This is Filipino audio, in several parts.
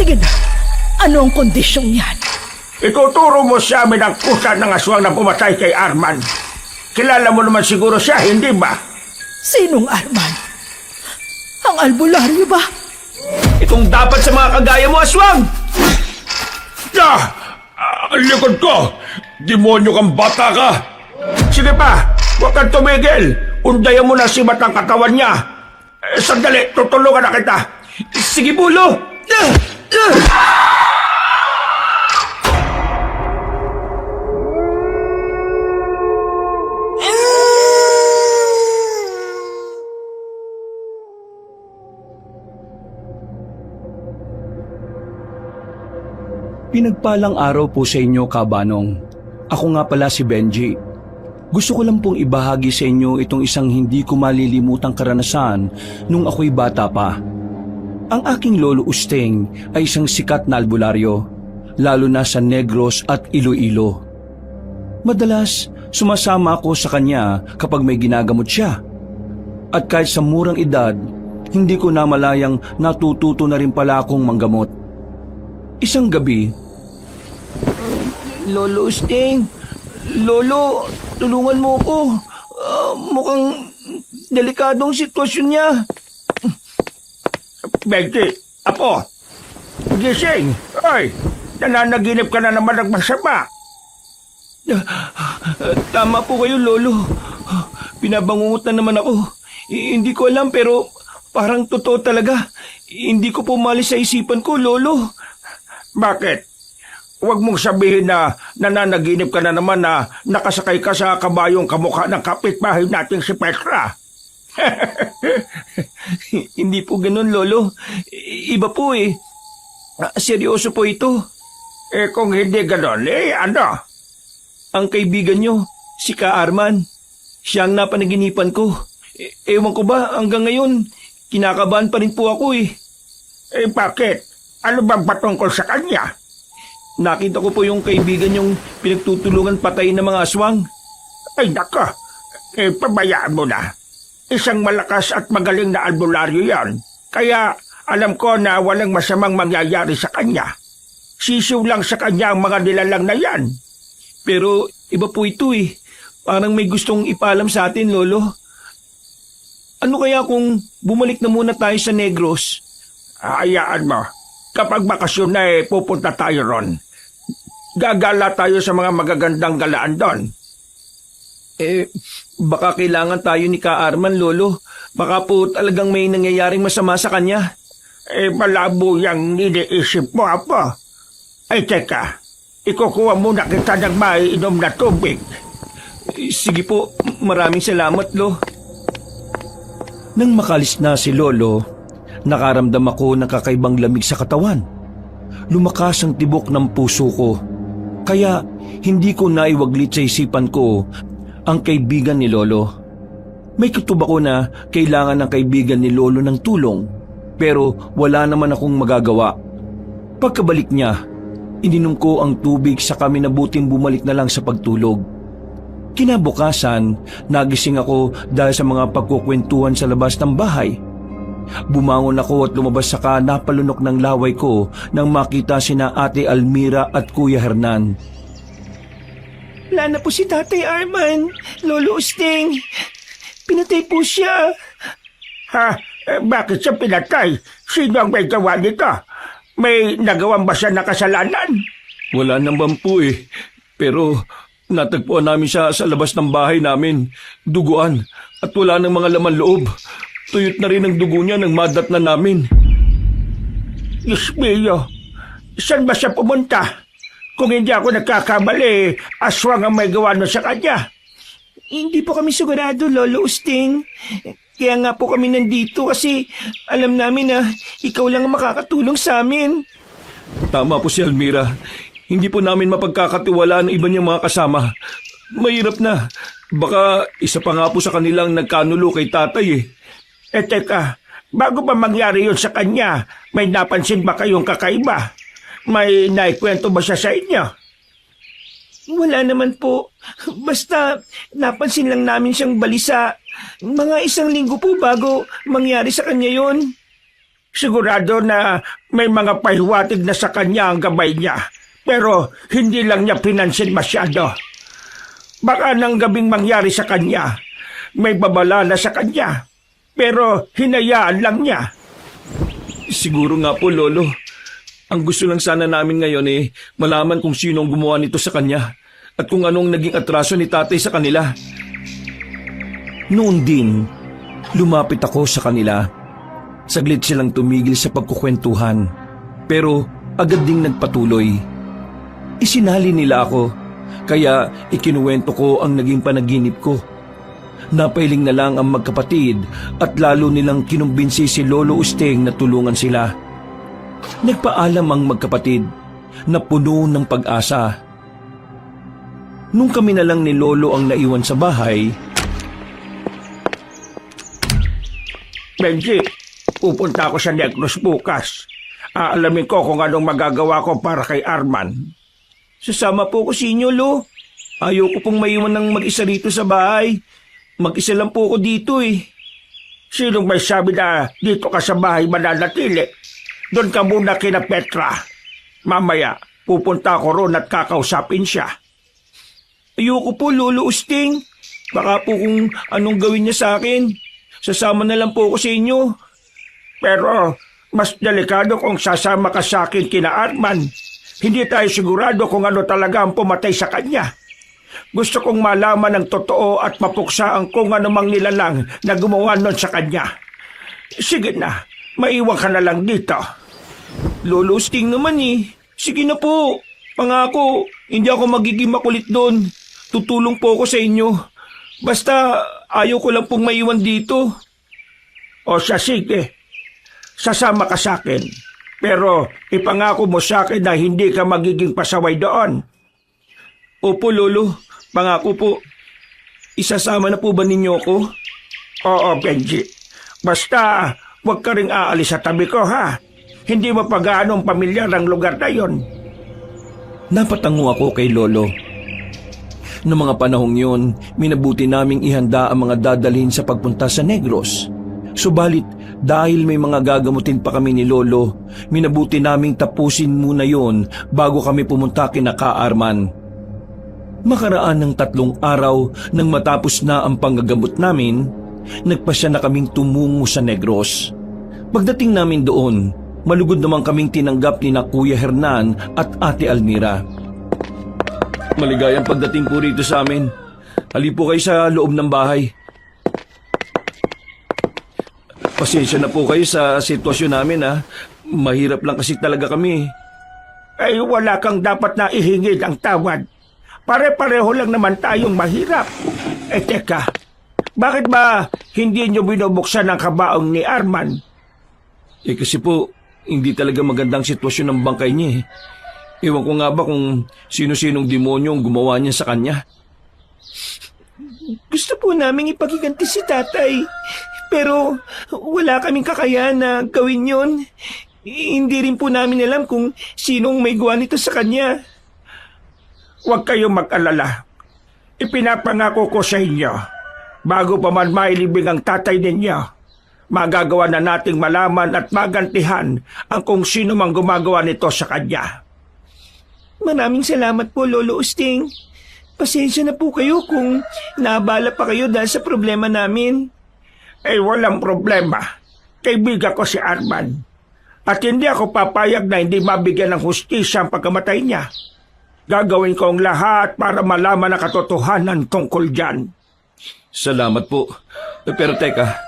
Sige na. Ano ang kondisyong yan? Ituturo mo sa amin ang kusa ng aswang na pumatay kay Arman. Kilala mo naman siguro siya, hindi ba? Sinong Arman? Ang albularyo ba? Itong dapat sa mga kagaya mo, aswang! Ang likod ko! Demonyo kang bata ka! Sige pa, huwag kang tumigil! Undayan mo na si Matang katawan niya! Sandali, tutulungan na kita! Sige, Bulo! Pinagpalang araw po sa inyo, Kabanong. Ako nga pala si Benji. Gusto ko lang pong ibahagi sa inyo itong isang hindi ko malilimutang karanasan nung ako'y bata pa. Ang aking lolo Usteng ay isang sikat na albularyo, lalo na sa Negros at Iloilo. Madalas, sumasama ako sa kanya kapag may ginagamot siya. At kahit sa murang edad, hindi ko namalayang natututo na rin pala akong manggamot. Isang gabi, Lolo Sting! Lolo, tulungan mo ko. Mukhang delikadong sitwasyon niya. Benji, apo! Gising! Ay! Nananaginip ka na naman ng masama! Tama po kayo, Lolo. Pinabangungot na naman ako. Hindi ko alam pero parang totoo talaga. Hindi ko pumalis sa isipan ko, Lolo. Bakit? Huwag mong sabihin na nananaginip ka na naman na nakasakay ka sa kabayong kamukha ng kapitbahay nating si Petra. Hindi po ganun, Lolo. Iba po eh. Seryoso po ito. Kung hindi ganon, ano? Ang kaibigan nyo, si Ka Arman. Siya ang napanaginipan ko. Ewan ko ba, hanggang ngayon, kinakabahan pa rin po ako eh. Bakit? Ano bang patungkol sa kanya? Nakita ko po yung kaibigan yung pinagtutulungan patayin ng mga aswang. Ay nako, pabayaan mo na. Isang malakas at magaling na albularyo yan. Kaya alam ko na walang masamang mangyayari sa kanya. Sisiw lang sa kanya ang mga nilalang na yan. Pero iba po ito eh. Parang may gustong ipaalam sa atin, Lolo. Ano kaya kung bumalik na muna tayo sa Negros? Hayaan mo. Kapag bakasyon na pupunta tayo ron. Gagala tayo sa mga magagandang galaan doon. Baka kailangan tayo ni Ka Arman, Lolo. Baka po talagang may nangyayaring masama sa kanya. Malabo yung iniisip mo, Apo. Ay, teka. Ikukuha muna kita ng maiinom na tubig. Sige po, maraming salamat, Lo. nang makalis na si Lolo, nakaramdam ako ng kakaibang lamig sa katawan. Lumakas ang tibok ng puso ko, kaya hindi ko naiwaglit sa isipan ko ang kaibigan ni Lolo. May kutub ako na kailangan ng kaibigan ni Lolo ng tulong, pero wala naman akong magagawa. Pagkabalik niya, ininom ko ang tubig sa kami na buting bumalik na lang sa pagtulog. Kinabukasan, nagising ako dahil sa mga pagkukwentuhan sa labas ng bahay. Bumangon ako at lumabas saka napalunok ng laway ko nang makita sina Ate Almira at Kuya Hernan. Wala na po si Tatay Arman, Lolo Usting. Pinatay po siya. Ha? Bakit siya pinatay? Sino ang may gawa nito? May nagawang ba siya na kasalanan? Wala naman po eh, pero natagpuan namin siya sa labas ng bahay namin, duguan, at wala ng mga laman loob. Tuyot na rin ang dugo niya nang madat na namin. Diyos mio, saan ba siya pumunta? Kung hindi ako nagkakamali, aswang ang may gawa na sa kanya. Hindi po kami sigurado, Lolo Usting. Kaya nga po kami nandito kasi alam namin na ikaw lang ang makakatulong sa amin. Tama po si Almira. Hindi po namin mapagkakatiwalaan ang iba niyang mga kasama. Mahirap na. Baka isa pa nga po sa kanilang nagkanulo kay tatay eh. Teka, bago ba mangyari yun sa kanya, may napansin ba kayong kakaiba? May naikwento ba siya sa inyo? Wala naman po. Basta napansin lang namin siyang balisa. Mga 1 linggo po bago mangyari sa kanya yon. Sigurado na may mga pahiwatig na sa kanya ang gabay niya. Pero hindi lang niya pinansin masyado. Baka nang gabing mangyari sa kanya, may babala na sa kanya. Pero hinayaan lang niya. Siguro nga po, Lolo. Ang gusto lang sana namin ngayon malaman kung sino ang gumawa nito sa kanya at kung anong naging atraso ni tatay sa kanila. Noon din, lumapit ako sa kanila. Saglit silang tumigil sa pagkukwentuhan, pero agad ding nagpatuloy. Isinali nila ako, kaya ikinuwento ko ang naging panaginip ko. Napailing na lang ang magkapatid at lalo nilang kinumbinsi si Lolo Usteng na tulungan sila. Nagpaalam ang magkapatid na puno ng pag-asa. Nung kami na lang ni Lolo ang naiwan sa bahay, Benji, pupunta ako sa Negros bukas. Aalamin ko kung anong magagawa ko para kay Arman. Sasama po ko sa inyo, Lo. Ayoko pong maiwan ng mag-isa rito sa bahay. Mag-isa lang po ako dito Sinong may sabi na dito ka sa bahay mananatili? Doon ka muna kina Petra. Mamaya, pupunta ako roon at kakausapin siya. Ayoko po, Lolo Usteng. Baka po kung anong gawin niya sa akin. Sasama na lang po ako sa inyo. Pero mas delikado kung sasama ka sa akin kina Arman. Hindi tayo sigurado kung ano talaga ang pumatay sa kanya. Gusto kong malaman ng totoo at mapuksa ang kung anumang nilalang na gumawa nun sa kanya. Sige na, maiwan ka na lang dito. Lolo Usteng naman Sige na po. Pangako, hindi ako magiging makulit doon. Tutulong po ako sa inyo. Basta ayaw ko lang pong maiwan dito. O siya, sige. Sasama ka sa akin. Pero ipangako mo sa akin na hindi ka magiging pasaway doon. Opo, Lolo. Pangako po. Isasama na po ba ninyo ako? Oo, Benji. Basta huwag ka ring aalis sa tabi ko, ha? Hindi mo pa gaanong pamilyar ang lugar na yon. napatango ako kay Lolo. Noong mga panahong yun, minabuti naming ihanda ang mga dadalhin sa pagpunta sa Negros. Subalit, dahil may mga gagamutin pa kami ni Lolo, minabuti naming tapusin muna yon bago kami pumunta kina Ka Arman. Makaraan ng 3 araw nang matapos na ang panggagamot namin, nagpasya na kaming tumungo sa Negros. Pagdating namin doon, malugod naman kaming tinanggap ni na Kuya Hernan at Ate Almira. Maligayang pagdating po rito sa amin. Halip po kayo sa loob ng bahay. Pasensya na po kayo sa sitwasyon namin Mahirap lang kasi talaga kami. Ay wala kang dapat na ihingin ang tawad. Pare-pareho lang naman tayong mahirap. Teka, bakit ba hindi nyo binubuksan ang kabaong ni Arman? Kasi po, hindi talaga magandang sitwasyon ng bangkay niya Ewan ko nga ba kung sino-sinong demonyo ang gumawa niya sa kanya. Gusto po naming ipagiganti si tatay. Pero wala kaming kakayahan na gawin yon. Hindi rin po namin alam kung sinong may gawa nito sa kanya. Huwag kayong mag-alala. Ipinapangako ko sa inyo, bago pa man mailibing ang tatay ninyo, magagawa na nating malaman at magantihan ang kung sino mang gumagawa nito sa kanya. Maraming salamat po, Lolo Usteng. Pasensya na po kayo kung naabala pa kayo dahil sa problema namin. Walang problema. Kaibigan ko si Arman. At hindi ako papayag na hindi mabigyan ng hustisya ang pagkamatay niya. Gagawin ko ang lahat para malaman ang katotohanan tungkol dyan. Salamat po. Pero teka,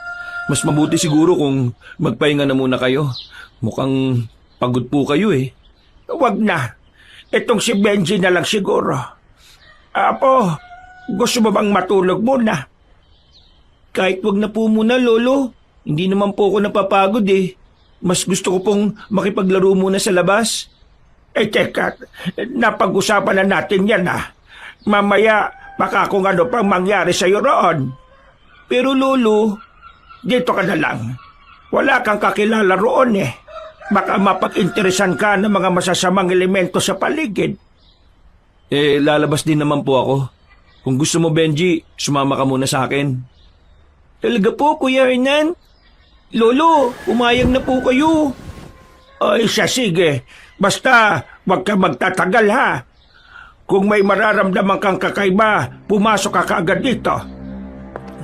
mas mabuti siguro kung magpahinga na muna kayo. Mukhang pagod po kayo Huwag na. Itong si Benji na lang siguro. Apo, gusto mo bang matulog muna? Kahit wag na po muna, Lolo. Hindi naman po ako napapagod Mas gusto ko pong makipaglaro muna sa labas. Teka, napag-usapan na natin yan Mamaya, baka kung ano pang mangyari sa'yo roon. Pero Lolo, dito ka na lang. Wala kang kakilala roon Baka mapag-interesan ka ng mga masasamang elemento sa paligid. Lalabas din naman po ako. Kung gusto mo, Benji, sumama ka muna sa akin. Talaga po, Kuya Hernan? Lolo, umayag na po kayo. Ay, siya sige. Basta, wag ka magtatagal ha. Kung may mararamdaman kang kakaiba, pumasok ka kaagad dito.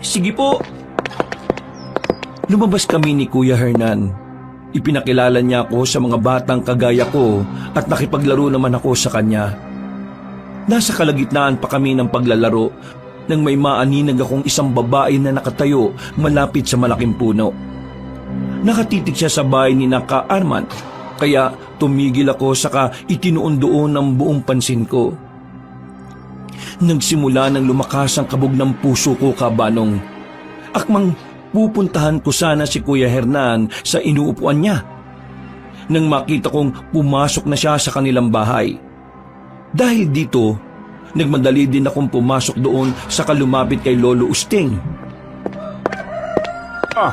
Sige po. Lumabas kami ni Kuya Hernan. Ipinakilala niya ako sa mga batang kagaya ko at nakipaglaro naman ako sa kanya. Nasa kalagitnaan pa kami ng paglalaro nang may maaninag akong isang babae na nakatayo malapit sa malaking puno. Nakatitig siya sa bahay ni Naka Arman, kaya tumigil ako saka itinuon doon ang buong pansin ko. Nagsimula ng lumakas ang kabog ng puso ko, kabanong. Akmang pupuntahan ko sana si Kuya Hernan sa inuupuan niya. Nang makita kong pumasok na siya sa kanilang bahay. Dahil dito, nagmadali din akong pumasok doon sa kalumapit kay Lolo Usting. Oh,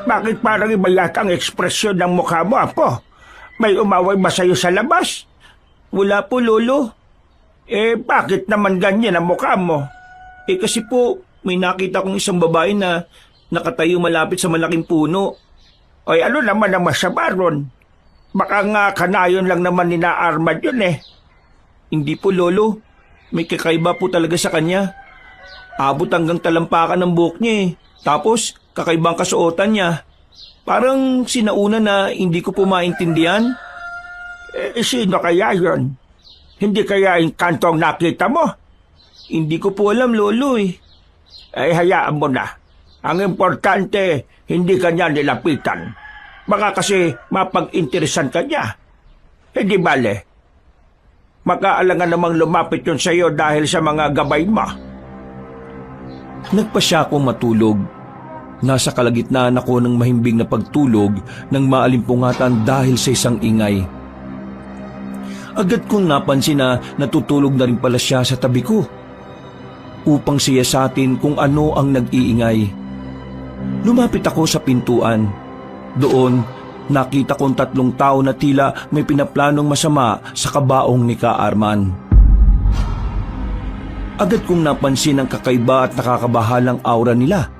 bakit parang iba yata ang ekspresyon ng mukha mo, Apo? May umaway ba sa'yo sa labas? Wala po, Lolo. Bakit naman ganyan ang mukha mo? Kasi po, may nakita kong isang babae na nakatayo malapit sa malaking puno. Ay, ano naman ang masama ron? Baka nga kanayon lang naman ni na Armand yun eh. Hindi po, Lolo. May kakaiba po talaga sa kanya. Abot hanggang talampakan ng buhok niya eh. Tapos, kakaibang kasuotan niya. Parang sinauna na hindi ko po maintindihan. Sino kaya yun? Hindi kaya yung kantong nakita mo? Hindi ko po alam, Lolo eh. Ay, hayaan mo na. Ang importante, hindi ka niya nilapitan. Baka kasi mapag-interesan ka niya. Hindi bale. Makaalangan namang lumapit yun sa'yo dahil sa mga gabay mo. Nagpasya akong matulog. Nasa kalagitnaan ako ng mahimbing na pagtulog ng maalimpungatan dahil sa isang ingay. Agad kong napansin na natutulog na rin pala siya sa tabi ko upang siyasatin kung ano ang nag-iingay. Lumapit ako sa pintuan. Doon, nakita kong 3 tao na tila may pinaplanong masama sa kabaong ni Ka Arman. Agad kong napansin ang kakaiba at nakakabahalang aura nila.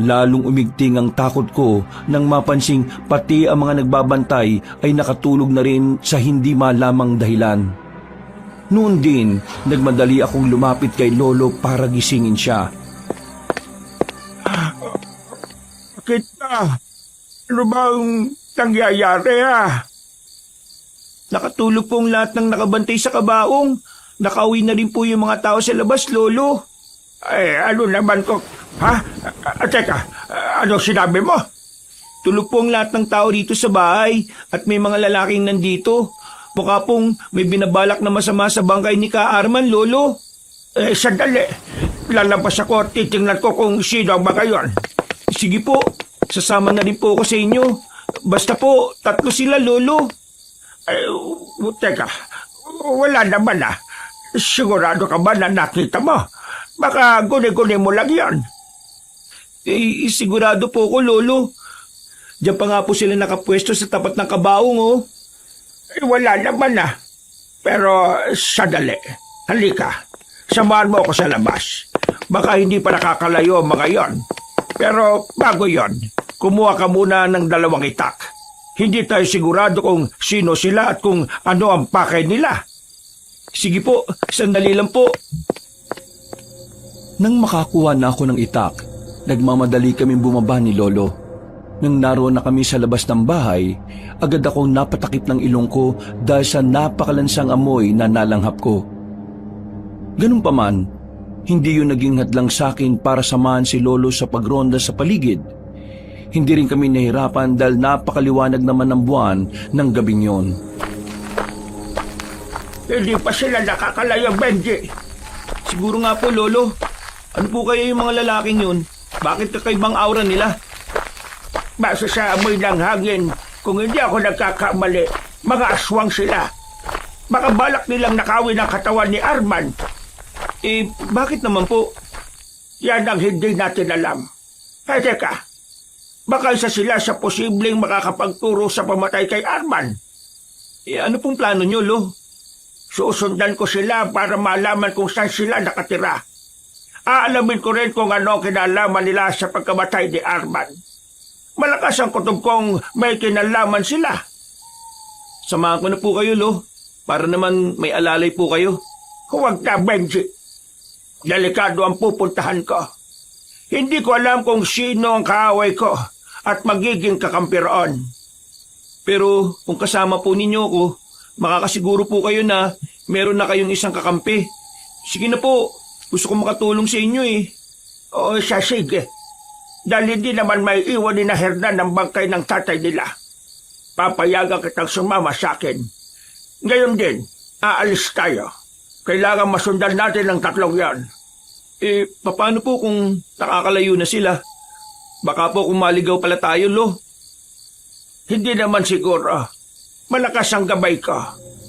Lalong umigting ang takot ko nang mapansing pati ang mga nagbabantay ay nakatulog na rin sa hindi malamang dahilan. Noon din, nagmadali akong lumapit kay Lolo para gisingin siya. Bakit na? Ano bang nangyayari Nakatulog po ang lahat ng nakabantay sa kabaong. Nakauwi na rin po yung mga tao sa labas, Lolo. Ay, ano naman ko? Ha? Teka, ano sinabi mo? Tulog po ang lahat ng tao rito sa bahay at may mga lalaking nandito. Mukha pong may binabalak na masama sa bangkay ni Ka Arman, Lolo. Sandali. Lalabas ako at titingnan ko kung sino ang mga yon. Sige po, sasama na rin po ako sa inyo. Basta po, 3 sila, Lolo. Teka, wala naman Sigurado ka ba na nakita mo? Baka guni-guni mo lang yan. Sigurado po ko, Lolo. Diyan pa nga po sila nakapwesto sa tapat ng kabaong, oh. Wala naman Pero sandali. Halika. Samahan mo ako sa labas. Baka hindi pa nakakalayo ang mga yon. Pero bago yon, kumuha ka muna ng 2 itak. Hindi tayo sigurado kung sino sila at kung ano ang pakay nila. Sige po, sandali lang po. Nang makakuha na ako ng itak, nagmamadali kaming bumaba ni Lolo. Nang naroon na kami sa labas ng bahay, agad akong napatakip ng ilong ko dahil sa napakalansang amoy na nalanghap ko. Ganun pa man, hindi yun naging hadlang sa akin para samahan si Lolo sa pagronda sa paligid. Hindi rin kami nahirapan dahil napakaliwanag naman ng buwan ng gabing yon. Hindi pa sila nakakalayo, Benji. Siguro nga po, Lolo. Ano po kaya yung mga lalaking yun? Bakit kakaibang aura nila? Base sa amoy ng hangin, kung hindi ako nagkakamali, mga aswang sila. Baka balak nilang nakawin ang katawan ni Arman. Bakit naman po? Yan ang hindi natin alam. Teka, baka isa sila sa posibleng makakapagturo sa pamatay kay Arman. Ano pong plano nyo, Lo? Susundan ko sila para malaman kung saan sila nakatira. Aalamin ko rin kung ano kinalaman nila sa pagkamatay ni Arman. Malakas ang kutob kong may kinalaman sila. Samahan ko na po kayo, Lo. Para naman may alalay po kayo. Huwag na, Benji. Delikado ang pupuntahan ko. Hindi ko alam kung sino ang kaaway ko at magiging kakampi roon. Pero kung kasama po ninyo ako, makakasiguro po kayo na meron na kayong isang kakampi. Sige na po, gusto ko makatulong sa inyo eh. O siya, sige. Dahil hindi naman may iwan ni na Hernan ng bangkay ng tatay nila. Papayagan kitang sumama sa akin. Ngayon din, aalis tayo. Kailangan masundan natin ang tatlong yan. Eh, paano po kung nakakalayo na sila? Baka po kung maligaw pala tayo, Lo. Hindi naman siguro. Malakas ang gabay ko.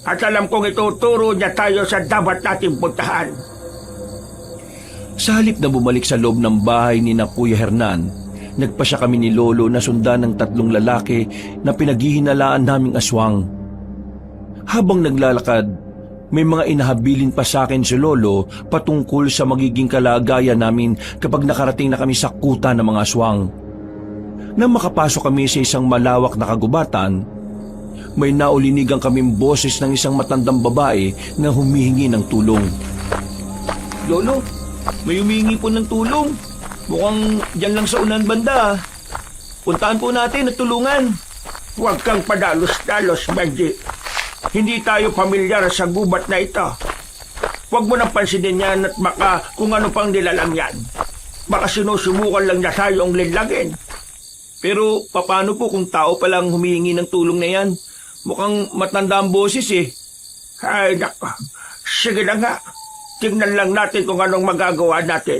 At alam kong ituturo niya tayo sa dapat nating puntahan. Sa halip na bumalik sa loob ng bahay ni na Kuya Hernan, nagpasya kami ni Lolo na sundan ng tatlong lalaki na pinaghihinalaan naming aswang. Habang naglalakad, may mga inahabilin pa sa akin si Lolo patungkol sa magiging kalagayan namin kapag nakarating na kami sa kuta ng mga aswang. Nang makapasok kami sa isang malawak na kagubatan, may naulinigang kaming boses ng isang matandang babae na humihingi ng tulong. Lolo, may humingi po ng tulong. Mukhang dyan lang sa unan banda. Puntahan po natin at tulungan. Huwag kang padalos-dalos, Benji. Hindi tayo pamilyar sa gubat na ito. Huwag mo nang pansinin yan at baka kung ano pang nilalang yan. Baka sinusubukan lang niya tayong linlagin. Pero paano po kung tao palang humihingi ng tulong na yan? Mukhang matanda ang boses eh. Ay, nako. Sige na nga. Tingnan lang natin kung anong magagawa natin.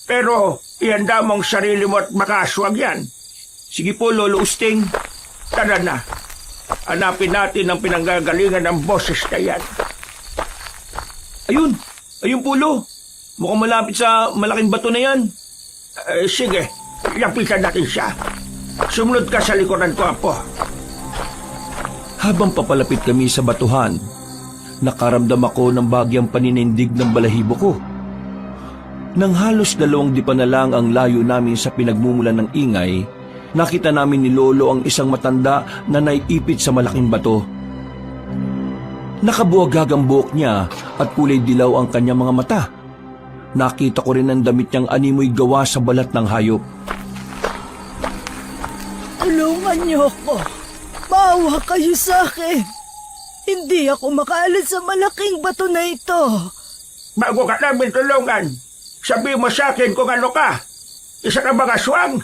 Pero, ihanda mong sarili mo at makaswag yan. Sige po, Lolo Usting. Tara na. Hanapin natin ang pinanggagalingan ng boses na yan. Ayun! Ayun po, Lo. Mukhang malapit sa malaking bato na yan. Sige, lapitan natin siya. Sumunod ka sa likuran ko, Apo. Habang papalapit kami sa batuhan, nakaramdam ako ng bagyang paninindig ng balahibo ko. Nang halos 2 dipa na lang ang layo namin sa pinagmumulan ng ingay, nakita namin ni Lolo ang isang matanda na naiipit sa malaking bato. Nakabuwagag ang buhok niya at kulay dilaw ang kanyang mga mata. Nakita ko rin ang damit niyang animoy gawa sa balat ng hayop. Tulungan niyo ako. Maawa kayo sa akin. Hindi ako makaalis sa malaking bato na ito. Bago ka namin tulungan, sabi mo sa akin kung ano ka. Isa ka bang aswang?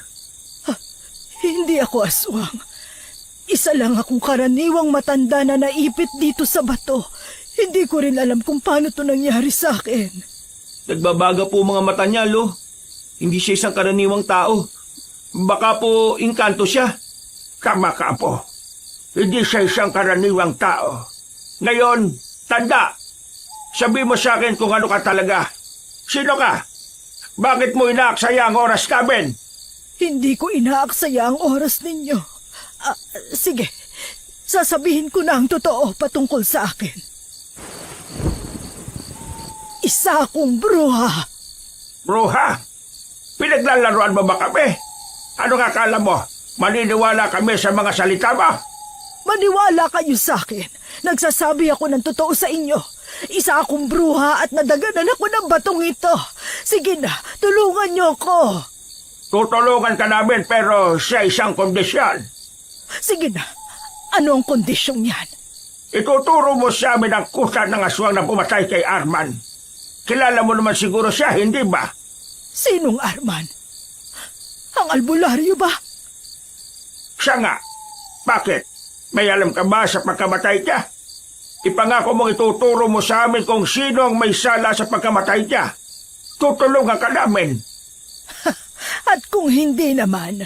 Hindi ako aswang. Isa lang akong karaniwang matanda na naipit dito sa bato. Hindi ko rin alam kung paano to nangyari sa akin. Nagbabaga po mga mata niya, Lo. Hindi siya isang karaniwang tao. Baka po inkanto siya. Tama ka, Apo. Hindi siya isang karaniwang tao. Ngayon, tanda. Sabi mo sa akin kung ano ka talaga. Sino ka? Bakit mo inaaksaya ang oras namin? Hindi ko inaaksaya ang oras ninyo. Sige, sasabihin ko na ang totoo patungkol sa akin. Isa akong bruha. Bruha? Pinaglalaroan mo ba kami? Ano nga akala mo? Maniniwala kami sa mga salita mo? Maniwala kayo sa akin. Nagsasabi ako ng totoo sa inyo. Isa akong bruha at nadaganan ako ng batong ito. Sige na, tulungan niyo ako. Tutulungan ka namin pero sa isang kondisyon. Sige na, ano ang kondisyong yan? Ituturo mo sa amin ang kusa ng aswang na pumatay kay Arman. Kilala mo naman siguro siya, hindi ba? Sinong Arman? Ang albularyo ba? Siya nga. Bakit? May alam ka ba sa pagkamatay niya? Ipangako mong ituturo mo sa amin kung sino ang may sala sa pagkamatay niya. Tutulungan ka namin. At kung hindi naman,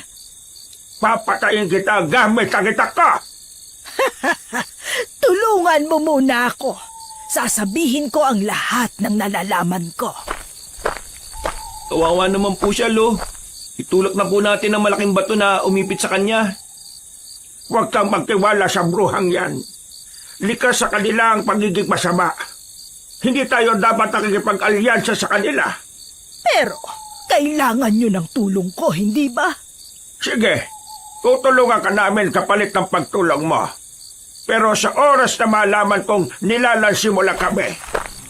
Papatayin kita gamit ang itak ko. tulungan mo muna ako. Sasabihin ko ang lahat ng nalalaman ko. Kawawa naman po siya, Lo. Itulak na po natin ang malaking bato na umipit sa kanya. Huwag kang magtiwala sa bruhang yan. Likas sa kanila ang pagiging masama. Hindi tayo dapat nakikipag-alyansa sa kanila. Pero, kailangan nyo ng tulong ko, hindi ba? Sige, Tutulungan ka namin kapalit ng pagtulong mo. Pero sa oras na malaman kong nilalansimula kami,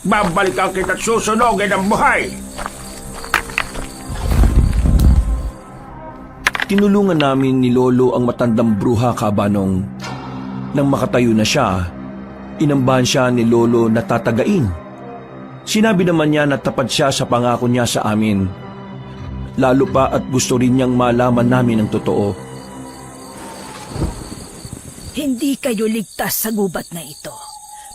babalikan kita't susunogin ang buhay. Tinulungan namin ni Lolo ang matandang bruha kabanong. Nang makatayo na siya, inambahan siya ni Lolo na tatagain. Sinabi naman niya na tapat siya sa pangako niya sa amin. Lalo pa at gusto rin niyang malaman namin ang totoo. Hindi kayo ligtas sa gubat na ito.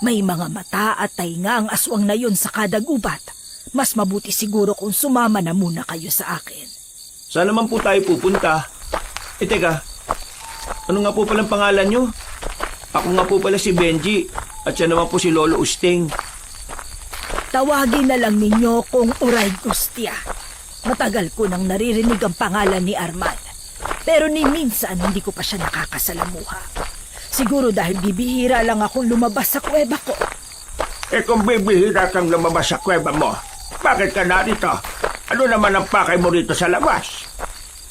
May mga mata at tainga ang aswang na yun sa kada gubat. Mas mabuti siguro kung sumama na muna kayo sa akin. Saan naman po tayo pupunta? Teka, ano nga po palang pangalan nyo? Ako nga po pala si Benji at siya naman po si Lolo Usting. Tawagin na lang ninyo kung Uray Gustia. Matagal ko nang naririnig ang pangalan ni Arman. Pero ni minsan hindi ko pa siya nakakasalamuha. Siguro dahil bibihira lang akong lumabas sa kuweba ko. Kung bibihira kang lumabas sa kuweba mo, bakit ka narito? Ano naman ang pakay mo rito sa labas?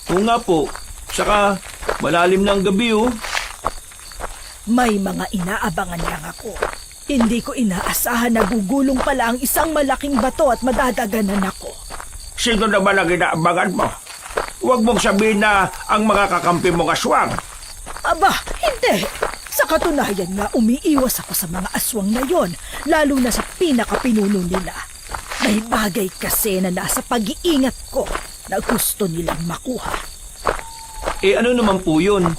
Oo nga po, saka malalim na ang gabi oh. May mga inaabangan lang ako. Hindi ko inaasahan na gugulong pala ang isang malaking bato at madadaganan ako. Sino naman ang inaabangan mo? Huwag mong sabihin na ang mga kakampi mong aswang. Aba, hindi! Sa katunayan nga, umiiwas ako sa mga aswang na yon, lalo na sa pinakapinuno nila. May bagay kasi na nasa pag-iingat ko na gusto nilang makuha. Ano naman po yun?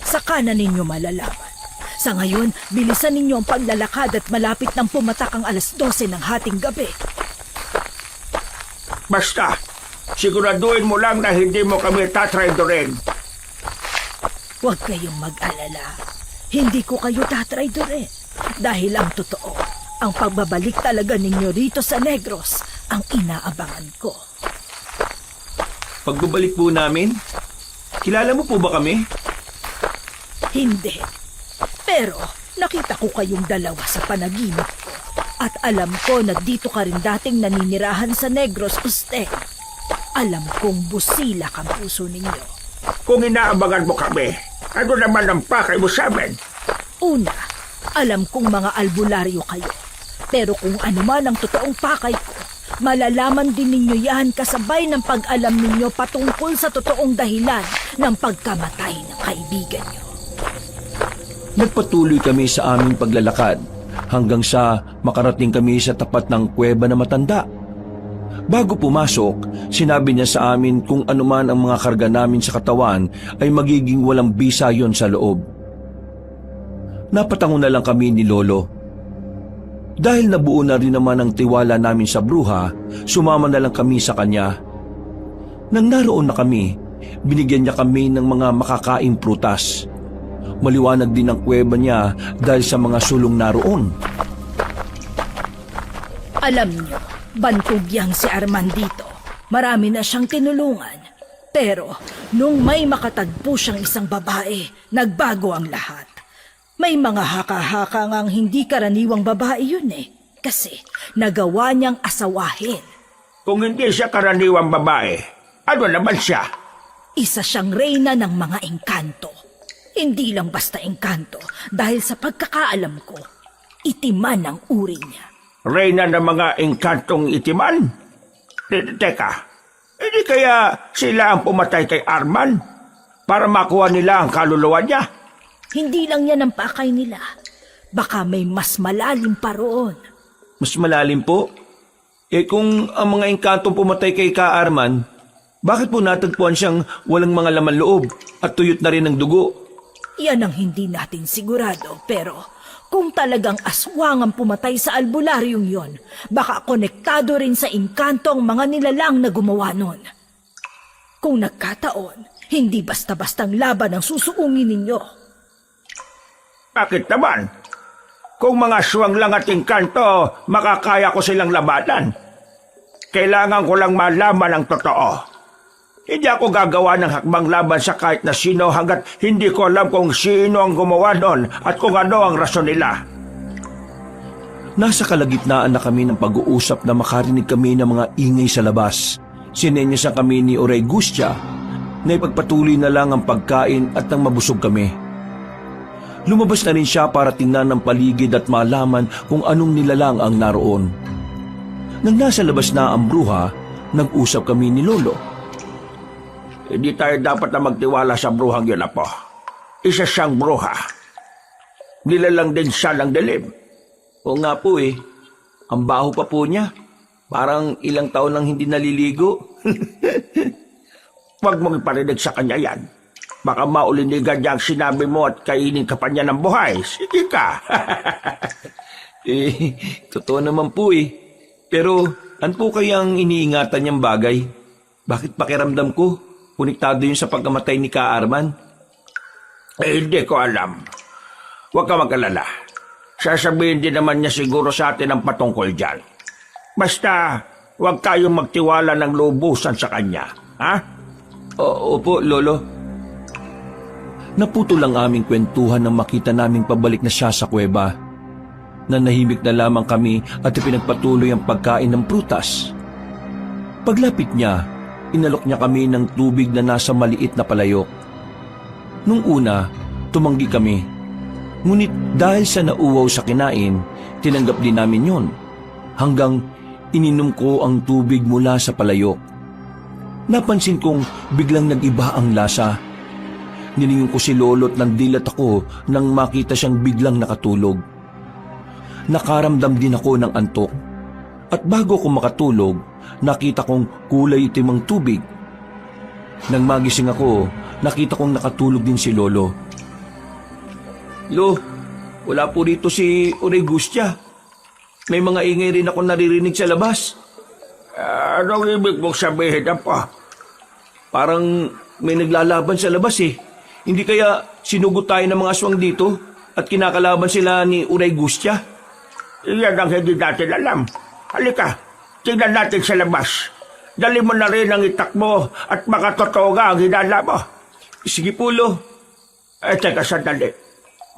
Saka na ninyo malalaman. Sa ngayon, bilisan ninyo ang paglalakad at malapit nang pumatak ang 12:00 ng hating gabi. Basta, siguraduhin mo lang na hindi mo kami tatraydorin. Huwag kayong mag-alala. Hindi ko kayo tatraydorin. Dahil ang totoo, ang pagbabalik talaga ninyo rito sa Negros ang inaabangan ko. Pagbabalik po namin? Kilala mo po ba kami? Hindi. Pero nakita ko kayong dalawa sa panaginip ko. At alam ko na dito ka rin dating naninirahan sa Negros, Uste. Alam kong busilak ang puso ninyo. Kung inaabangan mo kami, ano naman ang pakay mo sa amin? Una, alam kong mga albularyo kayo. Pero kung ano man ang totoong pakay ko, malalaman din ninyo yan kasabay ng pag-alam ninyo patungkol sa totoong dahilan ng pagkamatay ng kaibigan nyo. Nagpatuloy kami sa aming paglalakad hanggang sa makarating kami sa tapat ng kuweba na matanda. Bago pumasok, sinabi niya sa amin kung anuman ang mga karga namin sa katawan ay magiging walang bisa yon sa loob. Napatango na lang kami ni Lolo. Dahil nabuo na rin naman ang tiwala namin sa bruha, sumama na lang kami sa kanya. Nang naroon na kami, binigyan niya kami ng mga makakaing prutas. Maliwanag din ang kuweba niya dahil sa mga sulong naroon. Alam niyo, bantog yang si Arman dito. Marami na siyang tinulungan. Pero nung may makatagpo siyang isang babae, nagbago ang lahat. May mga haka-haka ngang hindi karaniwang babae yun eh. Kasi nagawa niyang asawahin. Kung hindi siya karaniwang babae, ano naman siya? Isa siyang reyna ng mga engkanto. Hindi lang basta engkanto dahil sa pagkakaalam ko, itiman ang uri niya. Reyna ng mga engkantong itiman? Teka, hindi kaya sila ang pumatay kay Arman para makuha nila ang kaluluwa niya? Hindi lang yan ang pakay nila. Baka may mas malalim pa roon. Mas malalim po? Kung ang mga engkantong pumatay kay Ka Arman, bakit po natagpuan siyang walang mga laman loob at tuyot na rin ng dugo? Yan ang hindi natin sigurado, pero kung talagang aswang ang pumatay sa albularyong yon, baka konektado rin sa engkanto ang mga nilalang na gumawa nun. Kung nagkataon, hindi basta-bastang laban ang susuungin ninyo. Bakit naman? Kung mga aswang lang at engkanto, makakaya ko silang labanan. Kailangan ko lang malaman ang totoo. Hindi ako gagawa ng hakbang laban sa kahit na sino hanggat hindi ko alam kung sino ang gumawa nun at kung ano ang rason nila. Nasa kalagitnaan na kami ng pag-uusap na makarinig kami ng mga ingay sa labas. Sinenyasan kami ni Uray Gustia na ipagpatuloy na lang ang pagkain at nang mabusog kami. Lumabas na rin siya para tingnan ng paligid at malaman kung anong nilalang ang naroon. Nang nasa labas na ang bruha, nag-usap kami ni Lolo. Hindi tayo dapat na magtiwala sa bruhang yun, Apo. Isa siyang bruha. Nilalang din siya ng dilim. Oo nga po eh. Ang baho pa po niya. Parang ilang taon nang hindi naliligo. Huwag mong iparinig sa kanya yan. Baka maulinigan niya ang sinabi mo at kainin ka pa niya ng buhay. Sige ka. Totoo naman po eh. Pero, ano po kayang iniingatan niyang bagay? Bakit pakiramdam ko? Konektado yun sa pagkamatay ni Ka Arman? Hindi ko alam. Huwag ka mag-alala. Sasabihin din naman niya siguro sa atin ang patungkol dyan. Basta, huwag kayong magtiwala ng lubusan sa kanya. Ha? Opo, Lolo. Naputol ang aming kwentuhan nang makita naming pabalik na siya sa kuweba. Nanahimik na lamang kami at ipinagpatuloy ang pagkain ng prutas. Paglapit niya, inalok niya kami ng tubig na nasa maliit na palayok. Nung una, tumanggi kami. Ngunit dahil sa nauuwaw sa kinain, tinanggap din namin yon. Hanggang ininom ko ang tubig mula sa palayok. Napansin kong biglang nag-iba ang lasa. Nilingin ko si Lolo't nandilat ako nang makita siyang biglang nakatulog. Nakaramdam din ako ng antok. At bago ko makatulog, nakita kong kulay itim ang tubig. Nang magising ako, nakita kong nakatulog din si Lolo. Lo, wala po rito si Oregustia. May mga ingay rin ako naririnig sa labas. Anong ibig mong sabihin, Apo? Parang may naglalaban sa labas eh. Hindi kaya sinugot tayo ng mga aswang dito at kinakalaban sila ni Uray Gustia? Iyan ang hindi natin alam. Halika, tingnan natin sa labas. Dali mo na rin ang itak mo at makatotoo nga ang hinala mo. Sige po, Lo. Teka, sandali.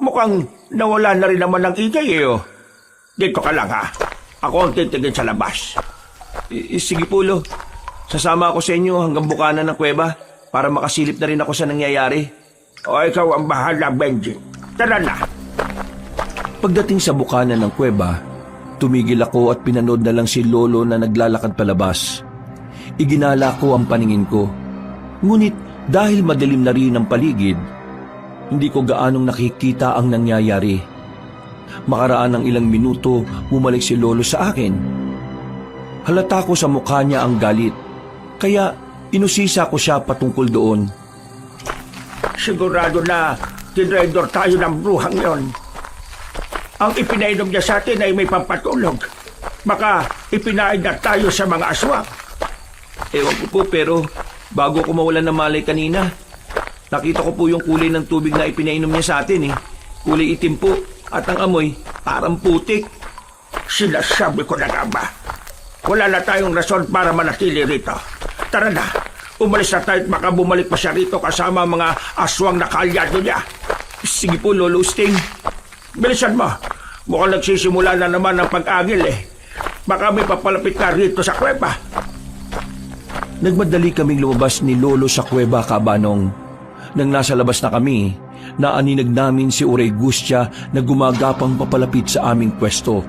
Mukhang nawala na rin naman ang ingay eh, oh. Dito ka lang, ha? Ako ang titigil sa labas. Sige po, Lo. Sasama ako sa inyo hanggang bukana ng kuweba para makasilip na rin ako sa nangyayari. O ikaw ang bahala, Benji. Tara na. Pagdating sa bukana ng kuweba, tumigil ako at pinanood na lang si Lolo na naglalakad palabas. Iginala ko ang paningin ko. Ngunit dahil madilim na rin ang paligid, hindi ko gaanong nakikita ang nangyayari. Makaraan ng ilang minuto, bumalik si Lolo sa akin. Halata ko sa mukha niya ang galit, kaya inusisa ko siya patungkol doon. Sigurado na tinraidor tayo ng bruhang yon. Ang ipinainom niya sa atin ay may pampatulog. Baka ipinain na tayo sa mga aswang. Ewan ko po, pero bago ko mawalan ng malay kanina, nakita ko po yung kulay ng tubig na ipinainom niya sa atin eh. Kulay itim po at ang amoy parang putik. Sinasabi ko na nga ba? Wala na tayong rason para manatili rito. Tara na, umalis na tayo at baka bumalik pa siya rito kasama ang mga aswang na kaalyado niya. Sige po, Lolo Sting. Bilisan mo. Mukhang nagsisimula na naman ang pag-agil eh. Baka may papalapit na rito sa kuweba. Nagmadali kaming lumabas ni Lolo sa kuweba, Kabanong. Nang nasa labas na kami, naaninag namin si Uray Gustia na gumagapang papalapit sa aming pwesto.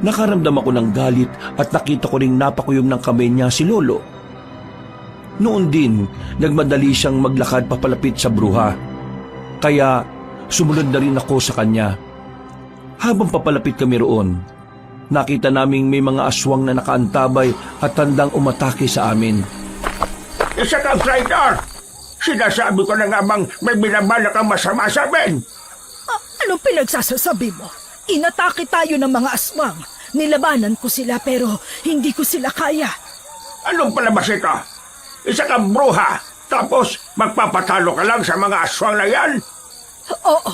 Nakaramdam ako ng galit at nakita ko ring napakuyom ng kamay niya si Lolo. Noon din, nagmadali siyang maglakad papalapit sa bruha. Kaya sumunod na rin ako sa kanya. Habang papalapit kami roon, nakita naming may mga aswang na nakaantabay at tandang umatake sa amin. Isa kang traitor! Sinasabi ko na nga bang may binabala kang masama sa amin! Anong pinagsasasabi mo? Inatake tayo ng mga aswang. Nilabanan ko sila pero hindi ko sila kaya. Anong palabas ito? Isa kang bruha, tapos magpapatalo ka lang sa mga aswang na yan? Oo,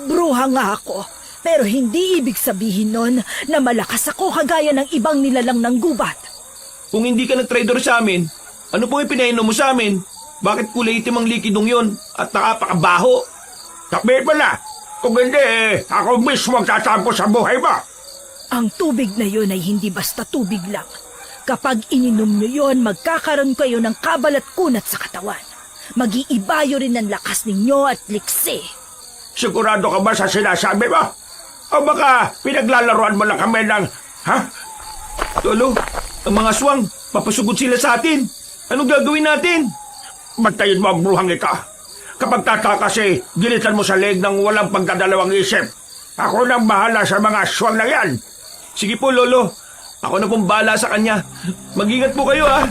bruha nga ako. Pero hindi ibig sabihin nun na malakas ako kagaya ng ibang nilalang ng gubat. Kung hindi ka nag-trader sa amin, ano pong ipinainom mo sa amin? Bakit kulay itim ang likidong yon at nakapakabaho? Sabihin mo na, kung hindi ako mismo ang tatampo sa buhay mo. Ang tubig na yun ay hindi basta tubig lang. Kapag ininom nyo yun, magkakaroon kayo ng kabal at kunat sa katawan. mag-iibayo rin ang lakas ninyo at liksi. Sigurado ka ba sa sinasabi mo? O baka pinaglalaroan mo lang kami ng... Ha? Lolo, ang mga aswang, papasugod sila sa atin. Anong gagawin natin? Bantayin mo ang bruhang ito. Kapag tatakas gilitan mo sa leeg ng walang pagdadalawang isip. Ako nang bahala sa mga aswang na yan. Sige po, Lolo. Ako na pong bahala sa kanya. Mag-ingat po kayo, ha?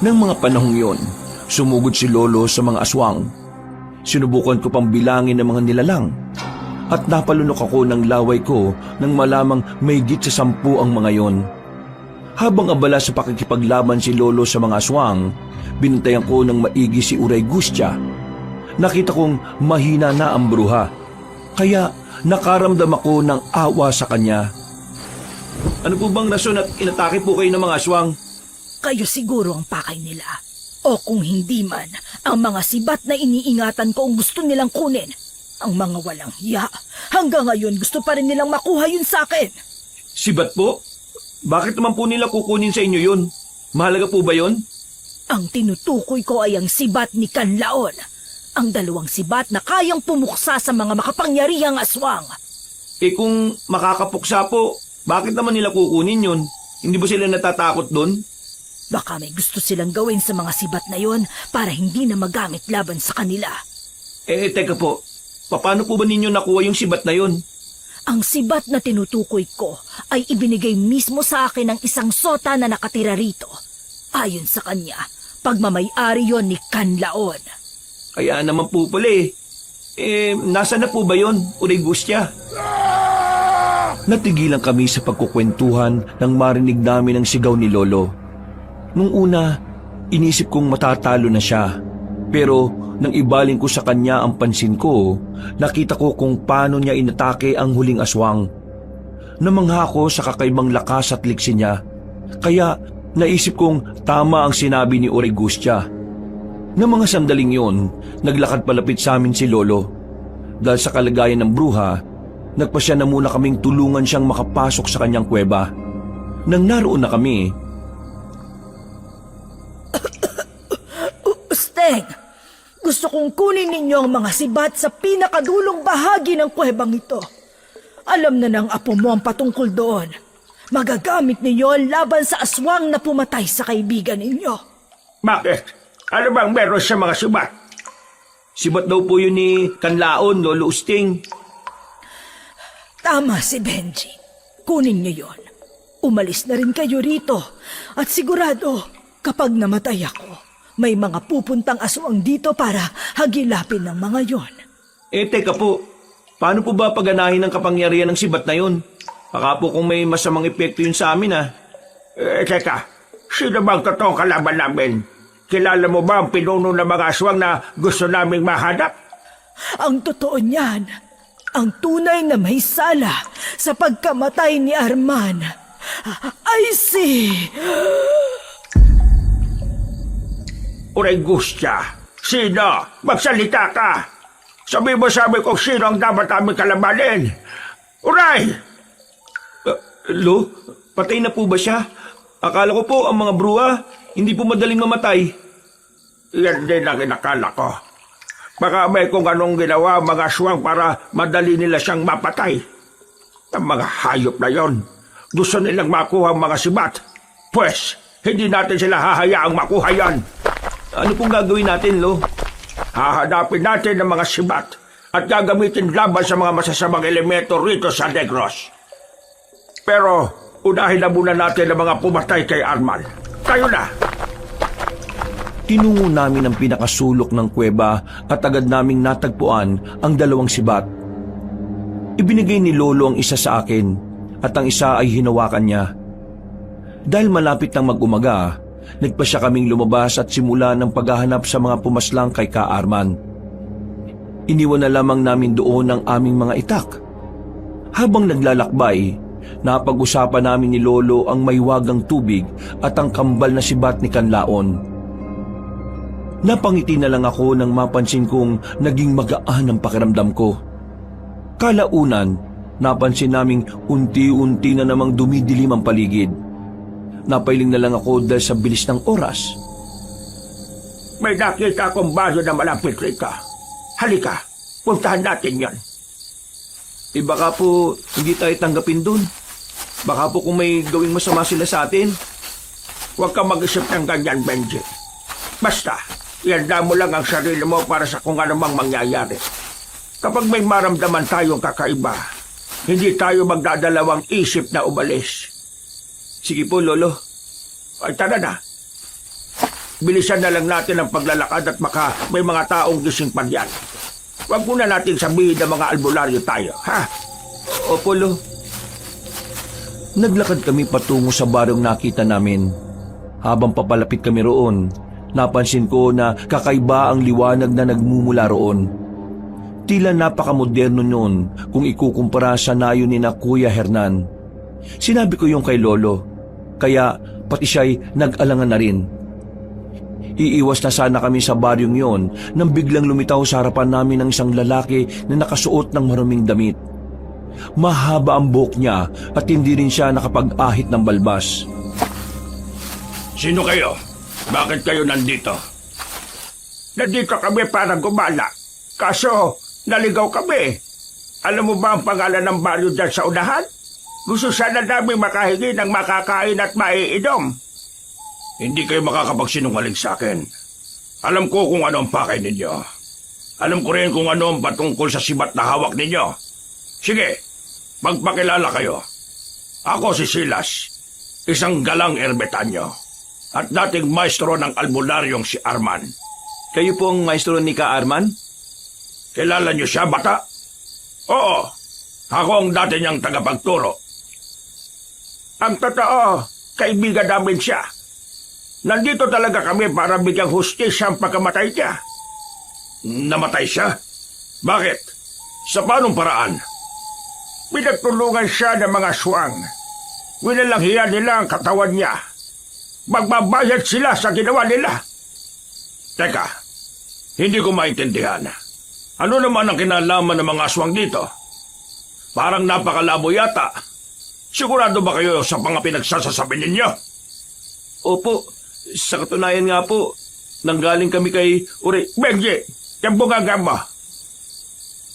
Nang mga panahong yon, sumugod si Lolo sa mga aswang. Sinubukan ko pang bilangin ang mga nilalang. At napalunok ako ng laway ko nang malamang may higit sa 10 ang mga yon. Habang abala sa pakikipaglaban si Lolo sa mga aswang, binantayan ko ng maigi si Uray Gustya. Nakita kong mahina na ang bruha, kaya nakaramdam ako ng awa sa kanya. Ano po bang rason at inatake po kayo ng mga aswang? Kayo siguro ang pakay nila. O kung hindi man, ang mga sibat na iniingatan ko ang gusto nilang kunin. Ang mga walang hiya, hanggang ngayon gusto pa rin nilang makuha yun sa akin. Sibat po? Bakit naman po nila kukunin sa inyo yun? Mahalaga po ba yun? Ang tinutukoy ko ay ang sibat ni Kanlaon. Ang 2 sibat na kayang pumuksa sa mga makapangyarihang aswang. Eh kung makakapuksa po, bakit naman nila kukunin yun? Hindi ba sila natatakot doon? Baka may gusto silang gawin sa mga sibat na yon para hindi na magamit laban sa kanila. Teka po. Paano po ba ninyo nakuha yung sibat na yun? Ang sibat na tinutukoy ko ay ibinigay mismo sa akin ng isang sota na nakatira rito. Ayon sa kanya, pagmamay-ari yon ni Kanlaon. Kaya naman po pala nasa na po ba yun, Uray Gustya? Natigilan kami sa pagkukwentuhan nang marinig namin ang sigaw ni Lolo. Nung una, inisip kong matatalo na siya. Pero nang ibaling ko sa kanya ang pansin ko, nakita ko kung paano niya inatake ang huling aswang. Namangha ko sa kakaibang lakas at liksi niya. Kaya naisip kong tama ang sinabi ni Uray Gustya. Nang mga sandaling yon, naglakad palapit sa amin si Lolo. Dahil sa kalagayan ng bruha, nagpasya na muna kaming tulungan siyang makapasok sa kanyang kuweba. Nang naroon na kami, Usteng, gusto kong kunin ninyo ang mga sibat sa pinakadulong bahagi ng kuwebang ito. Alam na ng apo mo ang patungkol doon. Magagamit ninyo laban sa aswang na pumatay sa kaibigan ninyo. Bakit? Ano bang meron sa mga sibat? Sibat daw po yun ni Kanlaon, Lolo Usting. Tama si Benji. Kunin niyo yon. Umalis na rin kayo rito. At sigurado, kapag namatay ako, may mga pupuntang aswang dito para hagilapin ng mga yon. Teka po. Paano po ba paganahin ang kapangyarihan ng sibat na yun? Baka po kung may masamang epekto yun sa amin, Teka, sino bang totoong kalaban namin? Kilala mo ba ang pinuno ng mga aswang na gusto naming mahanap? Ang totoo niyan, ang tunay na may sala sa pagkamatay ni Arman ay si... Uray Gustya, sino? Magsalita ka! Sabi kung sino ang dapat aming kalabanin. Uray! Lo, patay na po ba siya? Akala ko po ang mga bruha, hindi po madaling mamatay. Yan din ang inakala ko. Baka may kung anong ginawa ang mga aswang para madali nila siyang mapatay. Ang mga hayop na yon, gusto nilang makuha ang mga sibat. Pwes, hindi natin sila hahayaang makuha yan. Ano pong gagawin natin, Lo? Hahanapin natin ang mga sibat at gagamitin laban sa mga masasamang elemento rito sa Negros. Pero unahin na muna natin ang mga pumatay kay Arman. Kayo na! tinungo namin ang pinakasulok ng kuweba at agad naming natagpuan ang 2 sibat. Ibinigay ni Lolo ang isa sa akin at ang isa ay hinawakan niya. Dahil malapit nang mag-umaga, nagpasya kaming lumabas at simula ng paghahanap sa mga pumaslang kay Ka Arman. Iniwan na lamang namin doon ang aming mga itak. Habang naglalakbay, napag-usapan namin ni Lolo ang maywagang tubig at ang kambal na sibat ni Kanlaon. Napangiti na lang ako nang mapansin kong naging magaan ang pakiramdam ko. Kalaunan, napansin naming unti-unti na namang dumidilim ang paligid. Napailing na lang ako dahil sa bilis ng oras. May nakita akong baryo na malapit rito. Halika, puntahan natin yon. Baka po hindi tayo tanggapin dun. Baka po kung may gawing masama sila sa atin. Huwag kang mag-isip ng ganyan, Benji. Basta, ihanda mo lang ang sarili mo para sa kung anumang mangyayari. Kapag may maramdaman tayong kakaiba, hindi tayo magdadalawang isip na umalis. Sige po, Lolo. Ay, tara na. Bilisan na lang natin ang paglalakad at baka may mga taong gising pa diyan. Huwag muna natin sabihin na mga albularyo tayo, ha? Opo, Lo. Naglakad kami patungo sa baryong nakita namin. Habang papalapit kami roon, napansin ko na kakaiba ang liwanag na nagmumula roon. Tila napakamoderno noon kung ikukumpara sa nayo ni na Kuya Hernan. Sinabi ko yung kay Lolo, kaya pati siya'y nag-alangan na rin. Iiwas na sana kami sa baryong yon nang biglang lumitaw sa harapan namin ng isang lalaki na nakasuot ng maruming damit. Mahaba ang buhok niya at hindi rin siya nakapag-ahit ng balbas. Sino kayo? Bakit kayo nandito? Nandito kami para gumala. Kaso, naligaw kami. Alam mo ba ang pangalan ng baryo dyan sa unahan? Gusto sana namin makahingi ng makakain at maiinom. Hindi kayo makakapagsinungaling sa akin. Alam ko kung ano ang pakay ninyo. Alam ko rin kung ano ang patungkol sa sibat na hawak ninyo. Sige, magpakilala kayo. Ako si Silas, isang galang ermitanyo, at dating maestro ng albularyong si Arman. Kayo po ang maestro ni Ka Arman? Kilala niyo siya, bata? Oo, ako ang dati niyang tagapagturo. Ang totoo, kaibigan namin siya. Nandito talaga kami para bigyang hustisya ang pagkamatay niya. Namatay siya? Bakit? Sa paanong paraan? Pinagtulungan siya ng mga swang. Winalanghiyan nila ang katawan niya. Magbabayad sila sa ginawa nila. Teka, hindi ko maintindihan. Ano naman ang kinalaman ng mga aswang dito? Parang napakalabo yata. Sigurado ba kayo sa mga pinagsasasabi ninyo? Opo, sa katunayan nga po, nanggaling kami kay Benji, yung bungaga mo.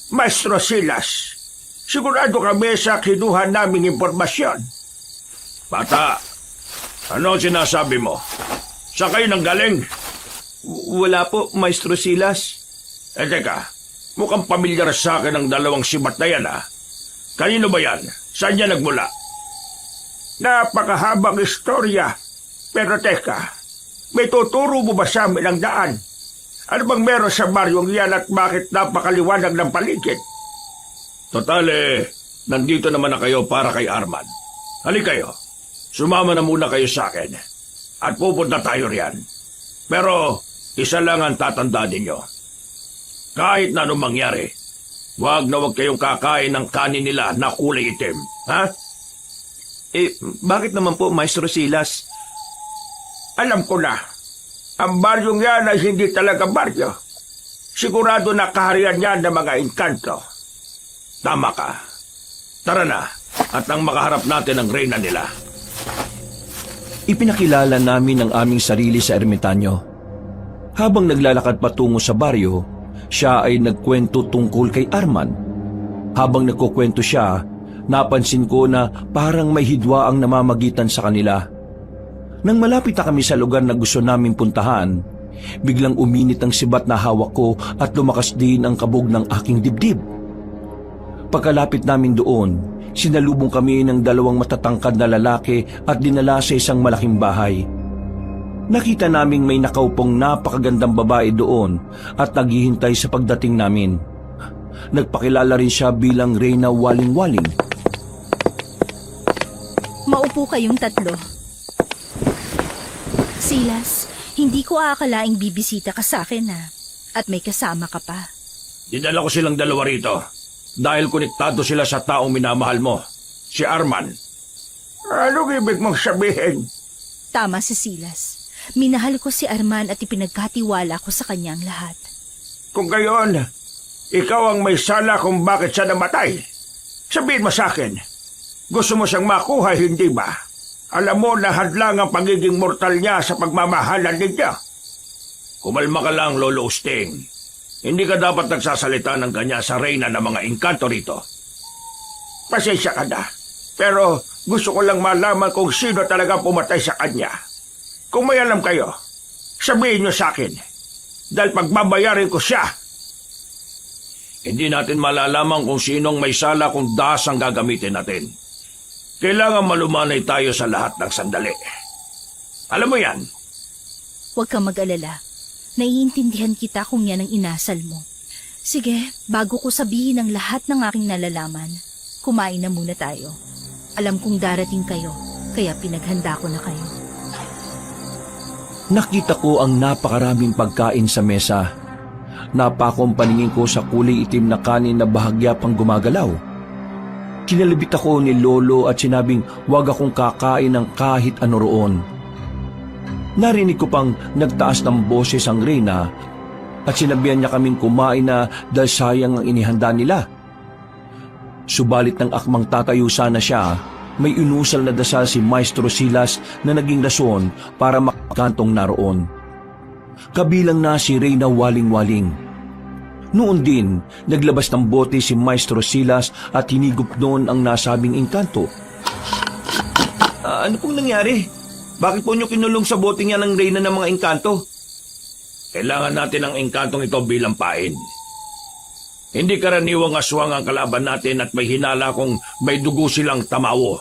Maestro Silas, sigurado kami sa kinuha naming impormasyon. Bata, ano sinasabi mo? Sa kayo nanggaling? Wala po, Maestro Silas. Teka, mukhang pamilyar sa akin ang dalawang sibat na yan, ha? Kanino ba yan? Saan niya nagmula? Napakahabang istorya. Pero teka, may tuturo mo ba sa amin ang daan? Ano bang meron sa baryong yan at bakit napakaliwanag ng paligid? Totale, nandito naman na kayo para kay Arman. Halika kayo, sumama na muna kayo sa akin. At pupunta tayo riyan. Pero, isa lang ang tatandaan ninyo. Kahit na anong mangyari, wag kayong kakain ng kanin nila na kulay itim, ha? Bakit naman po, Maestro Silas? Alam ko na, ang baryong yan ay hindi talaga baryo. Sigurado na kaharian yan ng mga engkanto. Tama ka. Tara na, at nang makaharap natin ang reyna nila. Ipinakilala namin ang aming sarili sa ermitanyo. Habang naglalakad patungo sa baryo, siya ay nagkwento tungkol kay Arman. Habang nagkukwento siya, napansin ko na parang may hidwa ang namamagitan sa kanila. Nang malapit na kami sa lugar na gusto naming puntahan, biglang uminit ang sibat na hawak ko at lumakas din ang kabog ng aking dibdib. Pagkalapit namin doon, sinalubong kami ng dalawang matatangkad na lalaki at dinala sa isang malaking bahay. Nakita naming may nakaupong napakagandang babae doon at naghihintay sa pagdating namin. Nagpakilala rin siya bilang Reyna Waling-Waling. Maupo kayong tatlo. Silas, hindi ko aakalaing bibisita ka sa akin ha. At may kasama ka pa. Dinala ko silang dalawa rito dahil konektado sila sa taong minamahal mo, si Arman. Anong ibig mong sabihin? Tama si Silas. Minahal ko si Arman at ipinagkatiwala ko sa kanyang lahat. Kung gayon, ikaw ang may sala kung bakit siya namatay. Sabihin mo sa akin, gusto mo siyang makuha, hindi ba? Alam mo na hadlang ang pagiging mortal niya sa pagmamahalan ninyo. Kumalma ka lang, Lolo Usting. Hindi ka dapat nagsasalita ng kanya sa reyna ng mga engkanto rito. Pasensya ka na, pero gusto ko lang malaman kung sino talaga pumatay sa kanya. Kung may alam kayo, sabihin niyo sa akin, dahil pagbabayarin ko siya. Hindi natin malalaman kung sinong may sala kung dahas ang gagamitin natin. Kailangan malumanay tayo sa lahat ng sandali. Alam mo yan? Huwag kang mag-alala. Naiintindihan kita kung yan ang inasal mo. Sige, bago ko sabihin ang lahat ng aking nalalaman, kumain na muna tayo. Alam kong darating kayo, kaya pinaghanda ko na kayo. Nakita ko ang napakaraming pagkain sa mesa. Napakong paningin ko sa kulay itim na kanin na bahagya pang gumagalaw. Kinalabit ako ni Lolo at sinabing huwag akong kakain ng kahit ano roon. Narinig ko pang nagtaas ng boses ang reyna at sinabihan niya kaming kumain na dahil sayang ang inihanda nila. Subalit ng akmang tatayo sana siya, may inusal na dasal si Maestro Silas na naging rason para makakantong naroon. Kabilang na si Reyna Waling-Waling. Noon din, naglabas ng bote si Maestro Silas at hinigup doon ang nasabing engkanto. Ano pong nangyari? Bakit po nyo kinulong sa boteng yan ng reyna ng mga engkanto? Kailangan natin ang engkantong ito bilang pain. Hindi karaniwang aswang ang kalaban natin at may hinala kung may dugo silang tamawo.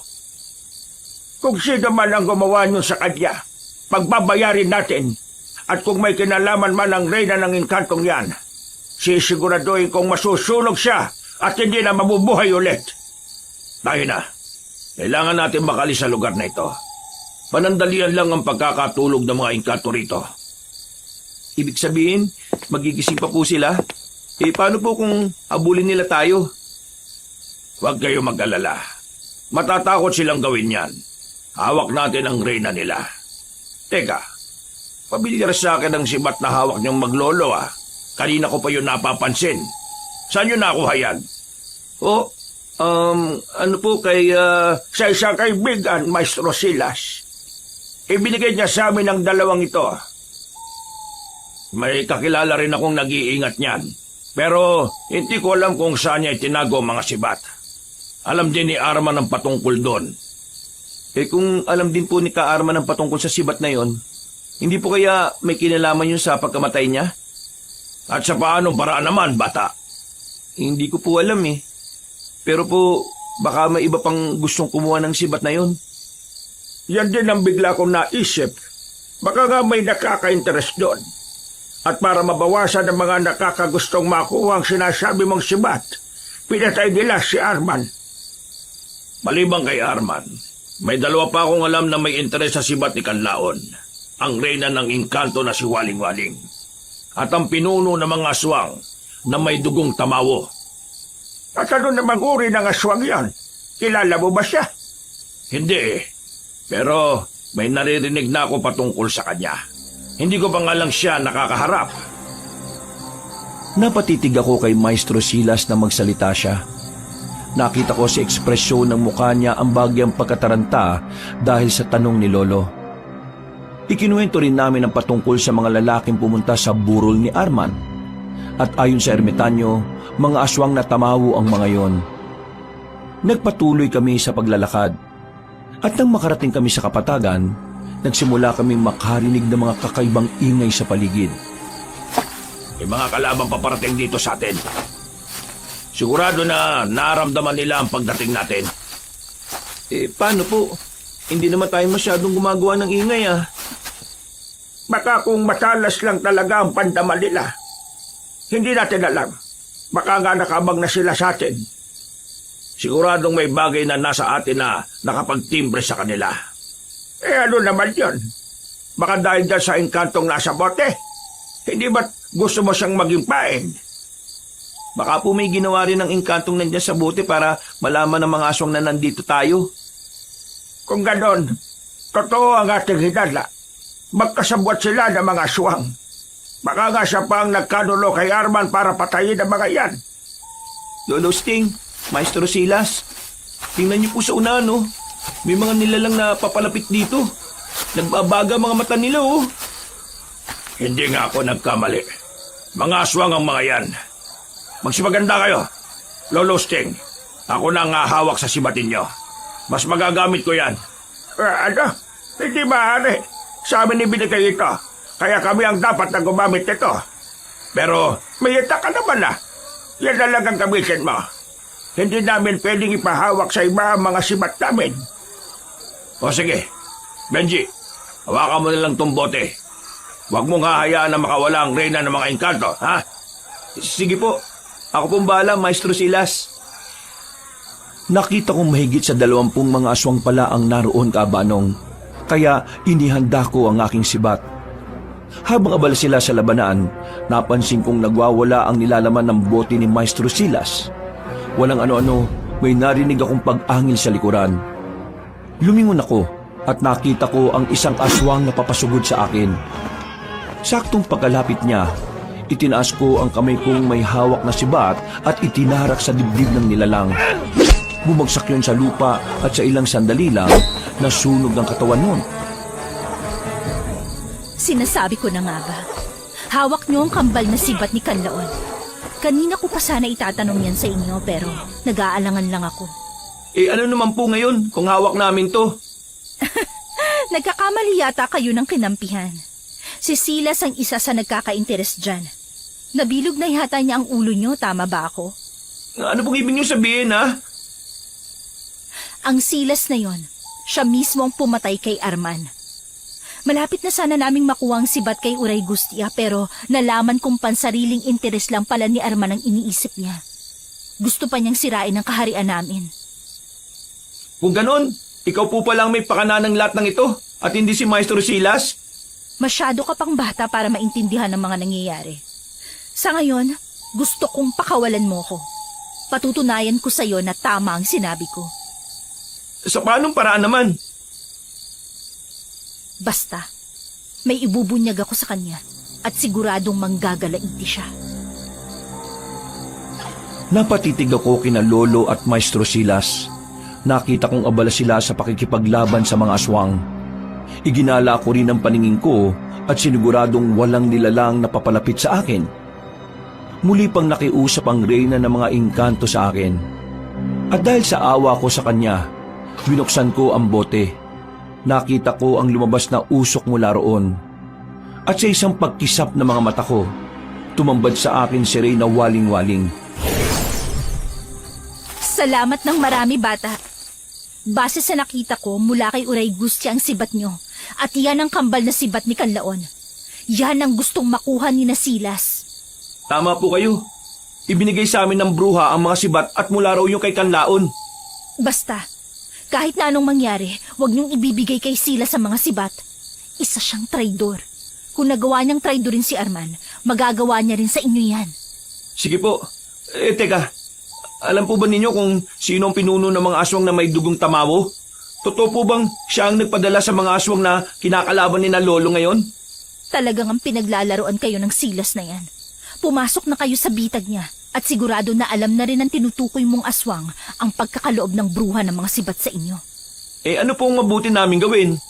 Kung sino man ang gumawa nyo sa kanya, pagbabayarin natin. At kung may kinalaman man ang reyna ng engkantong yan, sisiguraduhin kong masusunog siya at hindi na mabubuhay ulit. Tayo na. Kailangan natin makalis sa lugar na ito. Panandalian lang ang pagkakatulog ng mga engkanto rito. Ibig sabihin, magigising pa po sila? Paano po kung abulin nila tayo? Huwag kayo mag-alala. Matatakot silang gawin yan. Hawak natin ang reyna nila. Teka, pamilyar sa akin ang sibat na hawak niyong maglolo ah. Kanina ko pa yun napapansin. Saan yun nakuha yan? Ano po kay... Sa isang kaibigan, Maestro Silas. Ibinigay niya sa amin ang dalawang ito. May kakilala rin akong nag-iingat niyan. Pero hindi ko alam kung saan niya itinago mga sibat. Alam din ni Arman ang patungkol doon. Kung alam din po ni Ka Arman ang patungkol sa sibat na yon, hindi po kaya may kinalaman yun sa pagkamatay niya? At sa paano paraan naman, bata? Hindi ko po alam eh. Pero po, baka may iba pang gustong kumuha ng sibat na yon. Yan din ang bigla kong naisip. Baka nga may nakaka-interest doon. At para mabawasan ang mga nakakagustong makuha ang sinasabi mong sibat, pinatay nila si Arman. Maliban kay Arman, may dalawa pa akong alam na may interes sa sibat ni Kanlaon. Ang reyna ng engkanto na si Waling-Waling. At ang pinuno ng mga aswang na may dugong tamawo. At ano namang uri ng aswang yan? Kilala mo ba siya? Hindi eh. Pero may naririnig na ako patungkol sa kanya. Hindi ko pa nga lang siya nakakaharap. Napatitig ako kay Maestro Silas na magsalita siya. Nakita ko sa ekspresyon ng mukha niya ang bagyang pagkataranta dahil sa tanong ni Lolo. Ikinuwento rin namin ang patungkol sa mga lalaking pumunta sa burol ni Arman. At ayon sa ermitanyo, mga aswang na tamawo ang mga yon. Nagpatuloy kami sa paglalakad. At nang makarating kami sa kapatagan, nagsimula kaming makarinig ng mga kakaibang ingay sa paligid. May mga kalaban paparating dito sa atin. Sigurado na naramdaman nila ang pagdating natin. Paano po? Hindi naman tayo masyadong gumagawa ng ingay ah. Baka kung matalas lang talaga ang pandama nila. Hindi natin alam. Baka nga nakabang na sila sa atin. Siguradong may bagay na nasa atin na nakapagtimbre sa kanila. Ano naman yun? Baka dahil dyan sa engkantong nasa bote? Hindi ba't gusto mo siyang maging pain? Baka po may ginawa rin ng engkantong nandiyan sa bote para malaman ng mga aswang na nandito tayo. Kung ganon, totoo ang ating hinala. Magkasabwat sila ng mga aswang. Baka nga siya pa ang nagkanulo kay Arman para patayin ang mga yan. Lolo Sting, Maestro Silas, tingnan niyo po sa una, no? May mga nilalang na papalapit dito. Nagbabaga mga mata nila, oh. Hindi nga ako nagkamali. Mga aswang ang mga yan. Magsipaganda kayo. Lolo Sting, ako na ang hawak sa sibatin nyo. Mas magagamit ko yan. Ano? Hindi maaari. Sa amin ibinigay ito. Kaya kami ang dapat na gumamit nito. Pero may ita ka naman na. Yan na lang ang gamitin mo. Hindi namin pwedeng ipahawak sa iba ang mga sibat namin. O sige, Benji, hawakan mo na lang tong bote. Huwag mong hahayaan na makawala ang reyna ng mga engkanto, ha? Sige po. Ako pong bahala, Maestro Silas. Nakita kong mahigit sa 20 mga aswang pala ang naroon, Kabanong. Kaya inihanda ko ang aking sibat. Habang abala sila sa labanan, napansin kong nagwawala ang nilalaman ng bote ni Maestro Silas. Walang ano-ano, may narinig akong pag-angil sa likuran. Lumingon ako at nakita ko ang isang aswang na papasugod sa akin. Saktong pagkalapit niya, itinaas ko ang kamay kong may hawak na sibat at itinarak sa dibdib ng nilalang. Bumagsak yun sa lupa at sa ilang sandali lang, nasunog ang katawan nun. Sinasabi ko na nga ba? Hawak niyo ang kambal na sibat ni Kanlaon. Kanina ko pa sana itatanong yan sa inyo pero nag-aalangan lang ako. Ano naman po ngayon kung hawak namin to? Nagkakamali yata kayo ng kinampihan. Si Silas ang isa sa nagkaka-interes dyan. Nabilog na yata niya ang ulo niyo, tama ba ako? Ano pong ibig niyo sabihin, ha? Ang Silas na yon, siya mismo ang pumatay kay Arman. Malapit na sana naming makuha ang sibat kay Uray Gustia pero nalaman kong pansariling interes lang pala ni Arman ang iniisip niya. Gusto pa niyang sirain ang kaharian namin. Kung ganon, ikaw po palang may pakana ng lahat ng ito at hindi si Maestro Silas? Masyado ka pang bata para maintindihan ang mga nangyayari. Sa ngayon, gusto kong pakawalan mo ko. Patutunayan ko sa iyo na tama ang sinabi ko. Sa paanong paraan naman? Basta, may ibubunyag ako sa kanya at siguradong manggagalaiti siya. Napatitig ako kina Lolo at Maestro Silas. Nakita kong abala sila sa pakikipaglaban sa mga aswang. Iginala ko rin ang paningin ko at siniguradong walang nilalang na papalapit sa akin. Muli pang nakiusap ang reyna ng mga engkanto sa akin. At dahil sa awa ko sa kanya, binuksan ko ang bote. Nakita ko ang lumabas na usok mula roon. At sa isang pagkisap ng mga mata ko, tumambad sa akin si Reyna waling-waling. Salamat ng marami, bata. Base sa nakita ko, mula kay Uray Gustia ang sibat nyo. At yan ang kambal na sibat ni Kanlaon. Yan ang gustong makuha ni Silas. Tama po kayo. Ibinigay sa amin ng bruha ang mga sibat at mula raw yung kay Kanlaon. Basta, kahit na anong mangyari, huwag niyong ibibigay kay Silas ang mga sibat. Isa siyang traidor. Kung nagawa niyang traidorin si Arman, magagawa niya rin sa inyo yan. Sige po. Teka. Alam po ba ninyo kung sino ang pinuno ng mga aswang na may dugong tamawo? Totoo po bang siya ang nagpadala sa mga aswang na kinakalaban ni na Lolo ngayon? Talagang ang pinaglalaroan kayo ng Silas na yan. Pumasok na kayo sa bitag niya at sigurado na alam na rin ng tinutukoy mong aswang ang pagkakaloob ng bruha ng mga sibat sa inyo. Ano pong mabuti namin gawin?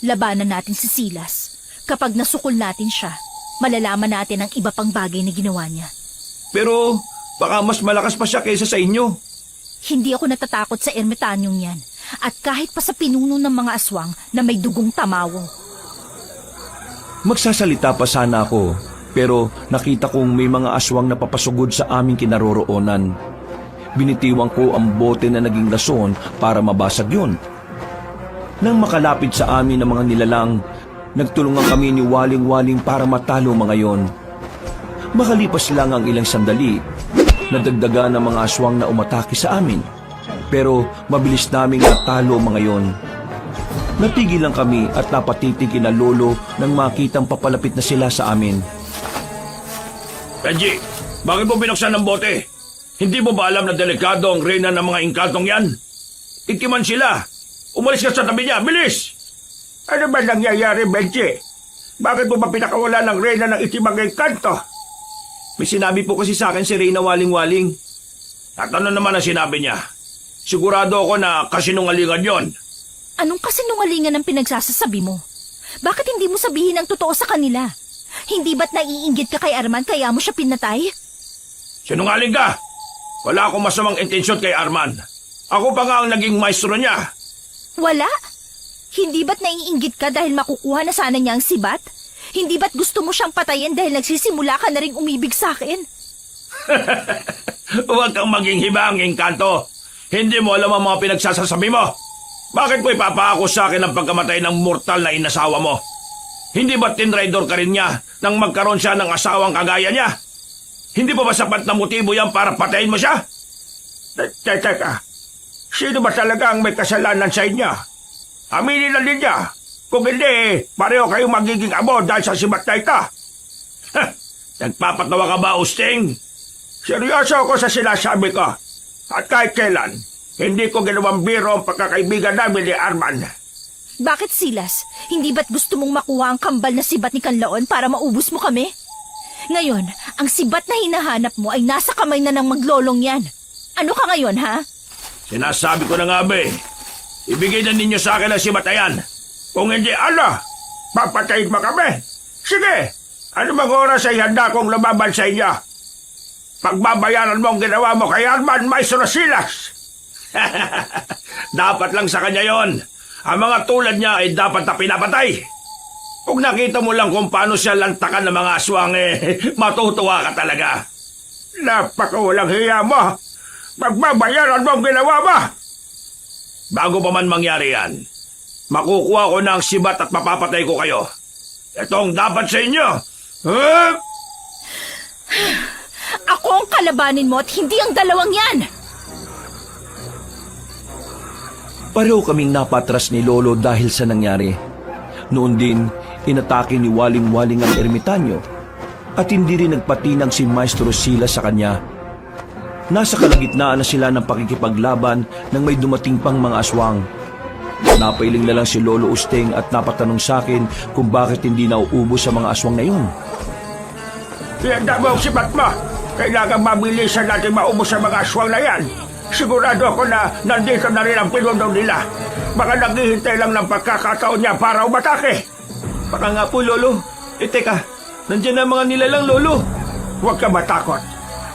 Labanan natin si Silas. Kapag nasukol natin siya, malalaman natin ang iba pang bagay na ginawa niya. Pero baka mas malakas pa siya kaysa sa inyo. Hindi ako natatakot sa ermitanyong yan. At kahit pa sa pinuno ng mga aswang na may dugong tamawo. Magsasalita pa sana ako, pero nakita kong may mga aswang na papasugod sa aming kinaroroonan. Binitiwang ko ang bote na naging rason para mabasag yun. Nang makalapit sa amin ng mga nilalang, nagtulungan kami ni Waling-Waling para matalo mga yon. Makalipas lang ang ilang sandali, nadagdagan ng mga aswang na umatake sa amin. Pero mabilis naming natalo mga yon. Natigil lang kami at napatitig kina Lolo nang makitang papalapit na sila sa amin. Benji, bakit mo binuksan ng bote? Hindi mo ba alam na delikado ang reyna ng mga engkantong yan? Ikiman sila. Umalis ka sa tabi niya, bilis! Ano ba nangyayari, Benji? Bakit mo ba pinakawala ng reyna ng itimang engkanto? May sinabi po kasi sa akin si Reyna Waling-Waling. At ano naman ang sinabi niya? Sigurado ako na kasinungalingan yon. Anong kasinungalingan ang pinagsasasabi mo? Bakit hindi mo sabihin ang totoo sa kanila? Hindi ba't naiinggit ka kay Arman kaya mo siya pinatay? Sinungaling ka! Wala akong masamang intensyon kay Arman. Ako pa nga ang naging maestro niya. Wala? Hindi ba't naiinggit ka dahil makukuha na sana niya ang sibat? Hindi ba't gusto mo siyang patayin dahil nagsisimula ka na ring umibig sa akin? Huwag kang maging hibanging, Kanto. Hindi mo alam ang mga pinagsasasabi mo. Bakit mo ipapako sa akin ang pagkamatay ng mortal na inasawa mo? Hindi ba tinraidor ka rin niya nang magkaroon siya ng asawang kagaya niya? Hindi pa ba sapat na motibo yan para patayin mo siya? Teka, sino ba talaga ang may kasalanan sa inyo? Aminin na ninyo. Kung hindi, pareho kayong magiging amo dahil sa sibat na ito. Nagpapatawa ka ba, Usting? Seryoso ako sa sinasabi ko. At kahit kailan, hindi ko ginawang biro ang pagkakaibigan namin ni Arman. Bakit, Silas? Hindi ba't gusto mong makuha ang kambal na sibat ni Kanlaon para maubos mo kami? Ngayon, ang sibat na hinahanap mo ay nasa kamay na ng maglolong yan. Ano ka ngayon, ha? Sinasabi ko na nga, be. Ibigay na ninyo sa akin ang sibatayan. Kung hindi, papatayin mo kami. Sige, ano bang oras ay handa kong lumaban sa inyo? Pagbabayaran mo ang ginawa mo kay Arman, Maestro Silas. Dapat lang sa kanya yon. Ang mga tulad niya ay dapat na pinapatay. Kung nakita mo lang kung paano siya lantakan ng mga aswang, matutuwa ka talaga. Napakawalang hiya mo. Pagbabayaran mo ang ginawa mo. Bago pa man mangyari yan, makukuha ko na ang sibat at mapapatay ko kayo. Ito ang dapat sa inyo. Huh? Ako ang kalabanin mo at hindi ang dalawang yan! Pareho kaming napatras ni Lolo dahil sa nangyari. Noon din, inatake ni Waling-Waling ang ermitanyo at hindi rin nagpatinag si Maestro Silas sa kanya. Nasa kalagitnaan na sila ng pakikipaglaban nang may dumating pang mga aswang. Napailing na lang si Lolo Usting at napatanong sa akin kung bakit hindi nauubos sa mga aswang na yun. Handa mo ang sibat mo. Kailangan mabilisan natin maubos sa mga aswang na yan. Sigurado ako na nandito na rin ang pinuno nila. Baka naghihintay lang ng pagkakataon niya para umatake. Baka nga po, Lolo. Teka, nandiyan na mga nilalang, Lolo. Huwag ka matakot.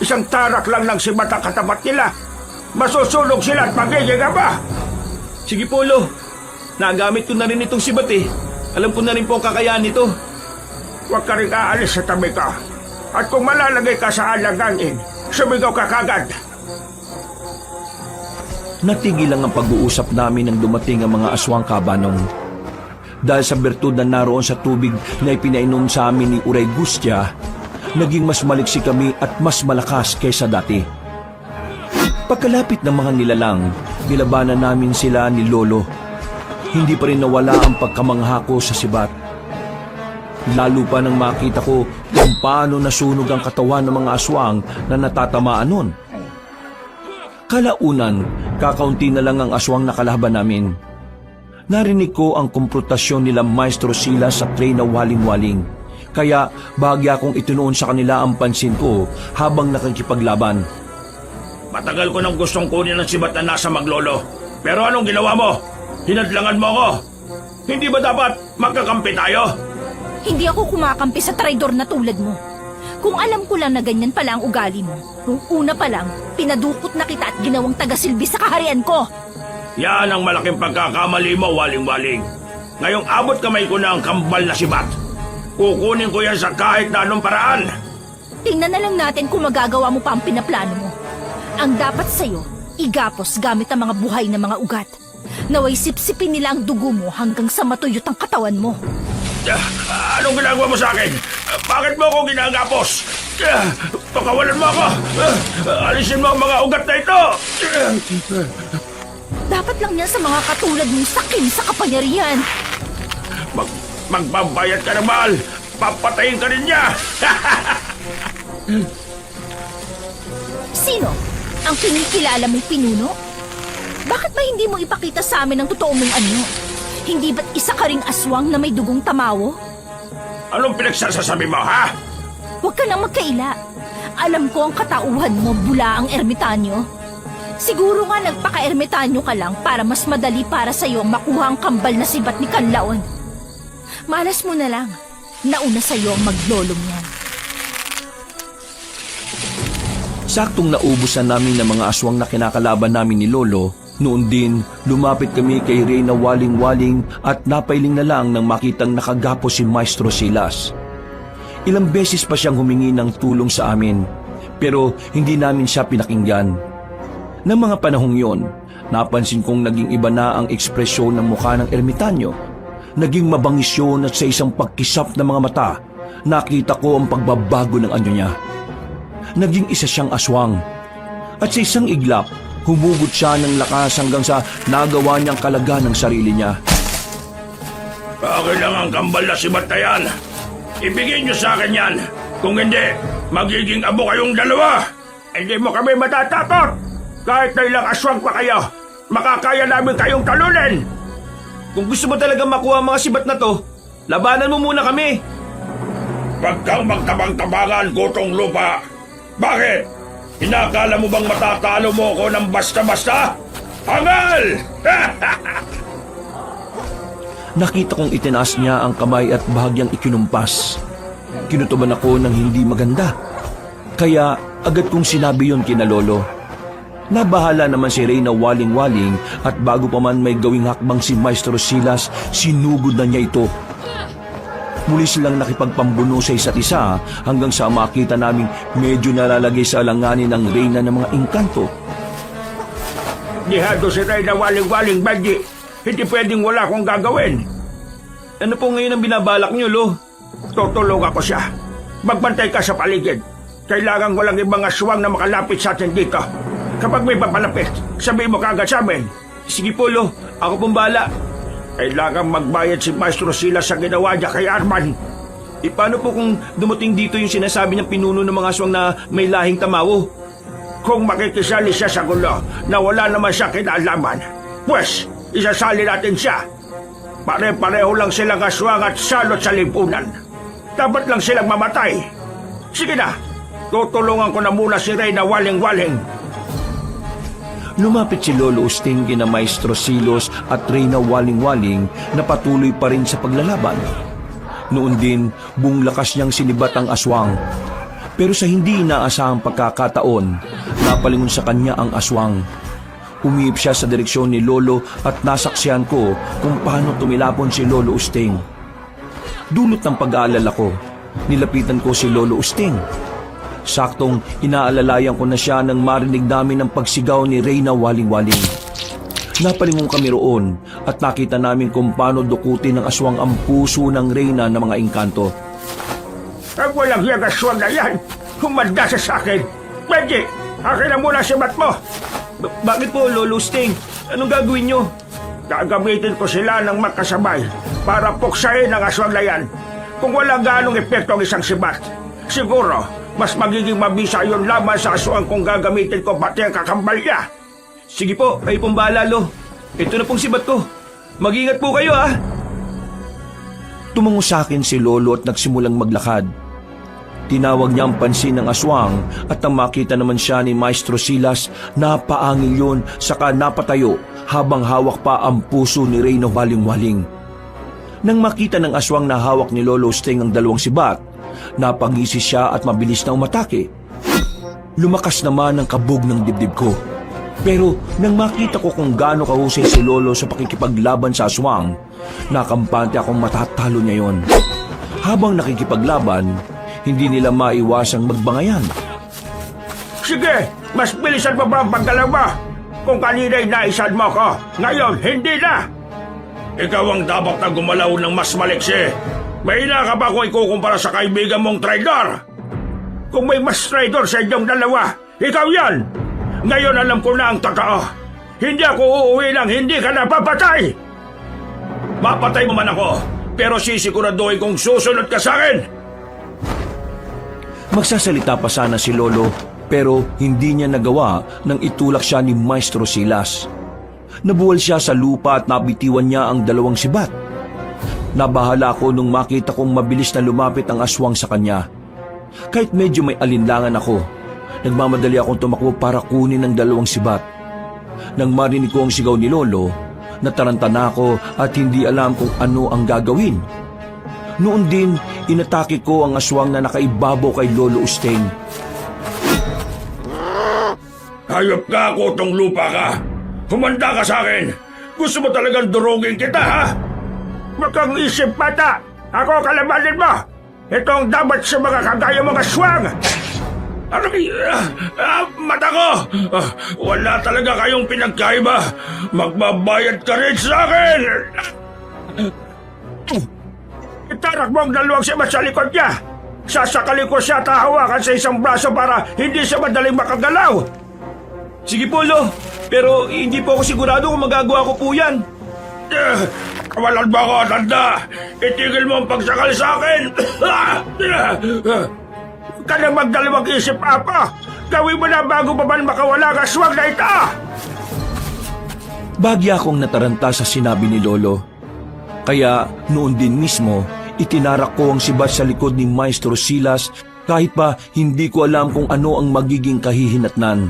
Isang tarak lang ng sibat ang katapat nila. Masusunog sila at magiging aba. Sige po, Lo. Nagamit ko na rin itong sibat eh. Alam ko na rin po ang kakayahan nito. Huwag ka rin aalis sa tabi ko. At kung malalagay ka sa alagangin, sumigaw ka kagad. Natigil lang ang pag-uusap namin nang dumating ang mga aswang kabanong. Dahil sa bertud na naroon sa tubig na ipinainom sa amin ni Uray Gustia, naging mas maliksi kami at mas malakas kaysa dati. Pagkalapit ng mga nilalang, nilabanan namin sila ni Lolo. Hindi pa rin nawala ang pagkamangha ko sa sibat. Lalo pa nang makita ko kung paano nasunog ang katawan ng mga aswang na natatamaan nun. Kalaunan, kakaunti na lang ang aswang na kalaban namin. Narinig ko ang komprutasyon nila Maestro Silas sa tray na Waling-Waling. Kaya bahagya kong itunoon sa kanila ang pansin ko habang nakikipaglaban. Matagal ko nang gustong kunin ang sibat na nasa maglolo. Pero anong ginawa mo? Hinadlangan mo ako. Hindi ba dapat magkakampi tayo? Hindi ako kumakampi sa traidor na tulad mo. Kung alam ko lang na ganyan pala ang ugali mo, nung una pa lang, pinadukot na kita at ginawang tagasilbi sa kaharian ko. Yan ang malaking pagkakamali mo, Waling-Waling. Ngayong abot kamay ko na ang kambal na sibat. Kukunin ko yan sa kahit na anong paraan. Tingnan na lang natin kung magagawa mo pa ang pinaplano mo. Ang dapat sa'yo, igapos gamit ang mga buhay na mga ugat. Naway sipsipin nila ang dugo mo hanggang sa matuyot ang katawan mo. Anong ginagawa mo sa akin? Bakit mo ako ginagapos? Pakawalan mo ako! Alisin mo ang mga ugat na ito! Dapat lang yan sa mga katulad mong sakim sa kapangyarihan. Magbabayad ka ng mahal! Papatayin ka rin niya! Sino? Ang kinikilala mong pinuno? Bakit ba hindi mo ipakita sa amin ang totoo mong anyo? Hindi ba't isa ka ring aswang na may dugong tamawo? Anong pinagsasasabi mo, ha? Huwag ka nang magkaila. Alam ko ang katauhan mo bula ang ermitanyo. Siguro nga nagpaka-ermitanyo ka lang para mas madali para sa'yo makuha ang kambal na sibat ni Kanlaon. Malas mo na lang. Nauna sa'yo ang maglolong yan. Saktong naubusan namin ng mga aswang na kinakalaban namin ni Lolo, noon din lumapit kami kay Reyna Waling-Waling at napailing na lang nang makitang nakagapo si Maestro Silas. Ilang beses pa siyang humingi ng tulong sa amin, pero hindi namin siya pinakinggan. Nang mga panahong yon, napansin kong naging iba na ang ekspresyon ng mukha ng ermitanyo. Naging mabangis yun at sa isang pagkisap ng mga mata, nakita ko ang pagbabago ng anyo niya. Naging isa siyang aswang. At sa isang iglap, humugot siya ng lakas hanggang sa nagawa niyang kalaga ng sarili niya. Akin lang ang kambal na sibat na yan. Ibigay niyo sa akin yan. Kung hindi, magiging abo kayong dalawa. Hindi mo kami matatakot. Kahit na ilang aswang pa kayo, makakaya namin kayong talunin. Kung gusto mo talaga makuha ang mga sibat na to, labanan mo muna kami. Huwag kang magtabang-tabangan, gutong lupa. Bakit? Inakala mo bang matatalo mo ko ng basta-basta? Hangal! Nakita kong itinaas niya ang kamay at bahagyang ikinumpas. Kinutuban ako ng hindi maganda. Kaya agad kong sinabi yon kina Lolo. Nabahala naman si Reyna Waling-Waling at bago pa man may gawing hakbang si Maestro Silas, sinugod na niya ito. Muli silang nakipagpambuno sa isa't isa hanggang sa makita naming medyo nalalagay sa alanganin ng Reyna ng mga engkanto. Dihado si Reyna Waling-Waling, Benji. Hindi pwedeng wala akong gagawin. Ano po ngayon ang binabalak niyo, Lo? Tutulungan ko siya. Magbantay ka sa paligid. Kailangan walang ibang aswang na makalapit sa atin dito. Kapag may papalapit, sabihin mo kagad sa amin. Sige po, Lo. Ako pong bahala. Kailangan magbayad si Maestro Silas sa ginawa niya kay Arman. Paano po kung dumating dito yung sinasabi niyang pinuno ng mga aswang na may lahing tamawo? Kung makikisali siya sa gulo na wala naman siya kinalaman, pues, isasali natin siya. Pare-pareho lang silang aswang at salot sa lipunan. Dapat lang silang mamatay. Sige na, tutulungan ko na muna si Reyna Waling-Waling. Lumapit si Lolo Usting kina Maestro Silos at Reyna Waling-Waling na patuloy pa rin sa paglalaban. Noon din, buong lakas niyang sinibat ang aswang. Pero sa hindi inaasahang pagkakataon, napalingon sa kanya ang aswang. Umiip siya sa direksyon ni Lolo at nasaksihan ko kung paano tumilapon si Lolo Usting. Dulot ng pag-aalala ko, nilapitan ko si Lolo Usting. Saktong inaalalayan ko na siya nang marinig namin ang pagsigaw ni Reyna Waling-Waling. Napalingon kami roon at nakita namin kung paano dukutin ng aswang ang puso ng Reyna ng mga engkanto. Ang walang hiyang aswang na yan, humanda sa akin. Benji, akin na muna si mat mo. Bakit po, Lolo Sting? Anong gagawin niyo? Gagamitin ko sila ng magkasabay para puksain ang aswang na yan. Kung walang ganong epekto ang isang sibat, siguro mas magiging mabisa yun laban sa aswang kung gagamitin ko pati ang kakambal niya. Sige po, kayo pong bahala, Lo. Ito na pong sibat ko. Mag-ingat po kayo, ha? Tumango sa akin si Lolo at nagsimulang maglakad. Tinawag niya ang pansin ng aswang at nang makita naman siya ni Maestro Silas, napaangil yun saka napatayo habang hawak pa ang puso ni Reyna Waling-Waling. Nang makita ng aswang na hawak ni Lolo Sting ang dalawang sibat, napangisi siya at mabilis na umatake. Lumakas naman ang kabog ng dibdib ko. Pero nang makita ko kung gaano kahusay si Lolo sa pakikipaglaban sa aswang, nakampante akong matatalo niya yon. Habang nakikipaglaban, hindi nila maiwasang magbangayan. Sige, mas bilisan mo ba ang paggalaw mo? Kung kanina'y naisan mo ko, ngayon hindi na! Ikaw ang dapat na gumalaw ng mas maliksi. May ina ka ba kung ikukumpara sa kaibigan mong traidor? Kung may mas traidor sa inyong dalawa, ikaw yan! Ngayon alam ko na ang totoo. Hindi ako uuwi nang hindi ka napapatay! Mapatay mo man ako, pero sisiguraduhin kong susunod ka sa akin! Magsasalita pa sana si Lolo, pero hindi niya nagawa nang itulak siya ni Maestro Silas. Nabuwal siya sa lupa at nabitiwan niya ang dalawang sibat. Nabahala ako nung makita kong mabilis na lumapit ang aswang sa kanya. Kahit medyo may alinlangan ako, nagmamadali akong tumakbo para kunin ang dalawang sibat. Nang marinig ko ang sigaw ni Lolo, nataranta na ako at hindi alam kung ano ang gagawin. Noon din, inatake ko ang aswang na nakaibabaw kay Lolo Usteng. Hayop ka, kutong lupa ka. Humanda ka sa akin. Gusto mo talagang durugin kita, ha? Makang isip, bata. Ako kalabanin mo. Ito ang dapat sa mga kagaya mga aswang. Ano mata ko! Wala talaga kayong pinagkaiba. Magbabayad ka rin sa akin! Itarak mo ang dalawang sibat sa likod niya. Sasakali ko siya at hahawakan sa isang braso para hindi siya madaling makagalaw. Sige po, Lo. Pero hindi po ako sigurado kung magagawa ko po yan. Kawalan ba ako, tanda? Itigil mo ang pagsakal sa akin! Ka nang magdalawang isip, Apa! Gawin mo na bago pa man makawala ang aswang na ito! Bagya akong nataranta sa sinabi ni Lolo. Kaya noon din mismo, itinarak ko ang sibat sa likod ni Maestro Silas kahit pa hindi ko alam kung ano ang magiging kahihinatnan.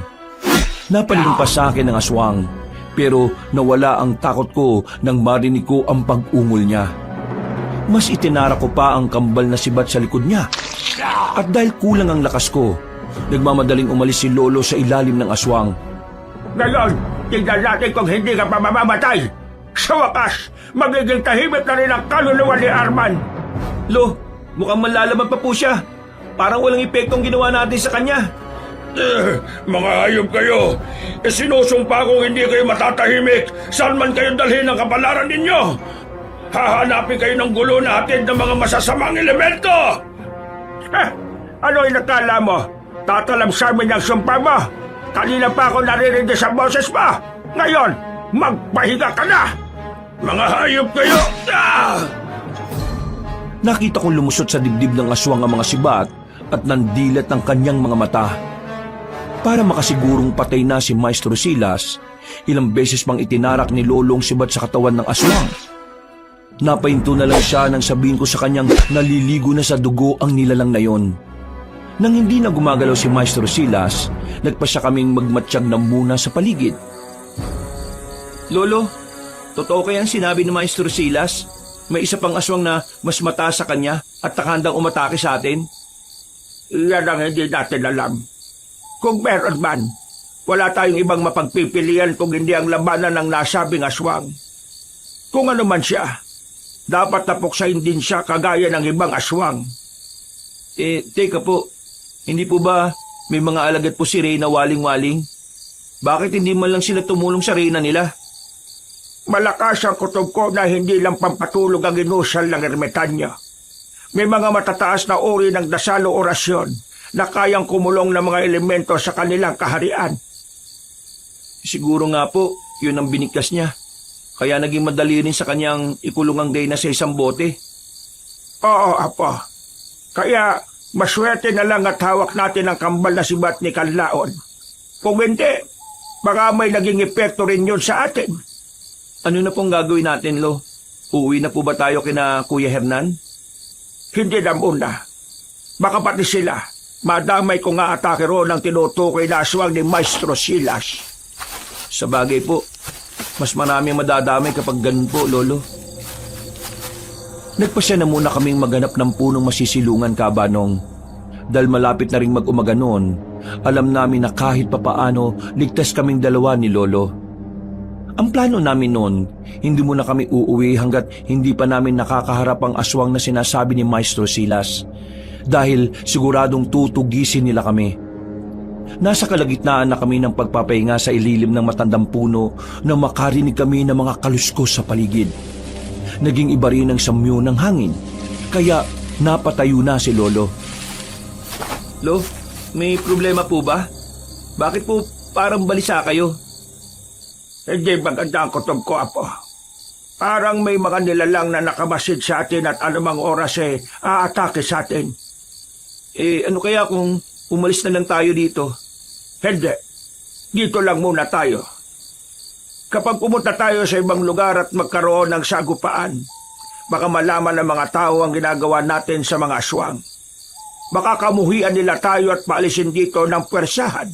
Napalingon pa sa akin ang aswang, pero nawala ang takot ko nang marinig ko ang pag-ungol niya. Mas itinarak ko pa ang kambal na sibat sa likod niya. At dahil kulang ang lakas ko, nagmamadaling umalis si Lolo sa ilalim ng aswang. Ngayon, tignan natin kung hindi ka pa mamamatay. Sa wakas, magiging tahimik na rin ang kaluluwa ni Arman. Lo, mukhang malalaman pa po siya. Parang walang epektong ginawa natin sa kanya. Mga hayop kayo, sinusumpa kong hindi kayo matatahimik saan man kayo dalhin ang kapalaran ninyo. Hahanapin kayo ng gulo natin ng mga masasamang elemento. Ano inakala mo? Tatalam sa amin ang sumpa mo? Kanina pa ako naririnig sa boses mo. Ngayon, magpahinga ka na! Mga hayop kayo! Nakita kong lumusot sa dibdib ng aswang ang mga sibat at nandilat ang kanyang mga mata. Para makasigurong patay na si Maestro Silas, ilang beses pang itinarak ni Lolo ang sibat sa katawan ng aswang. Napahinto na lang siya nang sabihin ko sa kanyang naliligo na sa dugo ang nilalang na yon. Nang hindi na gumagalaw si Maestro Silas, nagpasya kaming magmatsyag na muna sa paligid. Lolo, totoo kayang sinabi ni Maestro Silas? May isa pang aswang na mas mataas sa kanya at nakandang umatake sa atin? Iyan ang hindi natin alam. Kung meron man, wala tayong ibang mapagpipilian kung hindi ang labanan ng nasabing aswang. Kung ano man siya, dapat napuksain din siya kagaya ng ibang aswang. Teka po, hindi po ba may mga alagad po si Reyna waling-waling? Bakit hindi man lang sila tumulong sa Reyna nila? Malakas ang kutob ko na hindi lang pampatulog ang inusal ng ermitanyo. May mga matataas na uri ng dasal o orasyon na kayang kumulong ng mga elemento sa kanilang kaharian. Siguro nga po, yun ang binigkas niya. Kaya naging madali rin sa kanyang ikulong ang Reyna sa isang bote. Oo, Apo. Kaya maswerte na lang at hawak natin ang kambal na sibat ni Kanlaon. Kung hindi, baka may naging epekto rin yun sa atin. Ano na pong gagawin natin, Lo? Uuwi na po ba tayo kina Kuya Hernan? Hindi na muna. Baka pati sila, madamay kung nga-atake roon ang tinutukoy na aswang ni Maestro Silas. Sa bagay po, mas maraming madadamay kapag ganun po, Lolo. Nagpasya na muna kaming maghanap ng punong masisilungan, Kabanong. Dahil malapit na ring mag-umaga noon, alam namin na kahit papaano ligtas kaming dalawa ni Lolo. Ang plano namin noon, hindi muna kami uuwi hanggat hindi pa namin nakakaharap ang aswang na sinasabi ni Maestro Silas. Dahil siguradong tutugisin nila kami. Nasa kalagitnaan na kami ng pagpapahinga sa ililim ng matandang puno na makarinig kami ng mga kaluskos sa paligid. Naging iba rin ang samyo ng hangin, kaya napatayo na si Lolo. Lo, may problema po ba? Bakit po parang balisa kayo? Hindi maganda ang kutob ko, Apo. Parang may mga nilalang na nakamasid sa atin at anumang oras aatake sa atin. Ano kaya kung umalis na lang tayo dito? Hindi. Dito lang muna tayo. Kapag pumunta tayo sa ibang lugar at magkaroon ng sagupaan, baka malaman ng mga tao ang ginagawa natin sa mga aswang. Baka kamuhian nila tayo at paalisin dito ng puwersahan.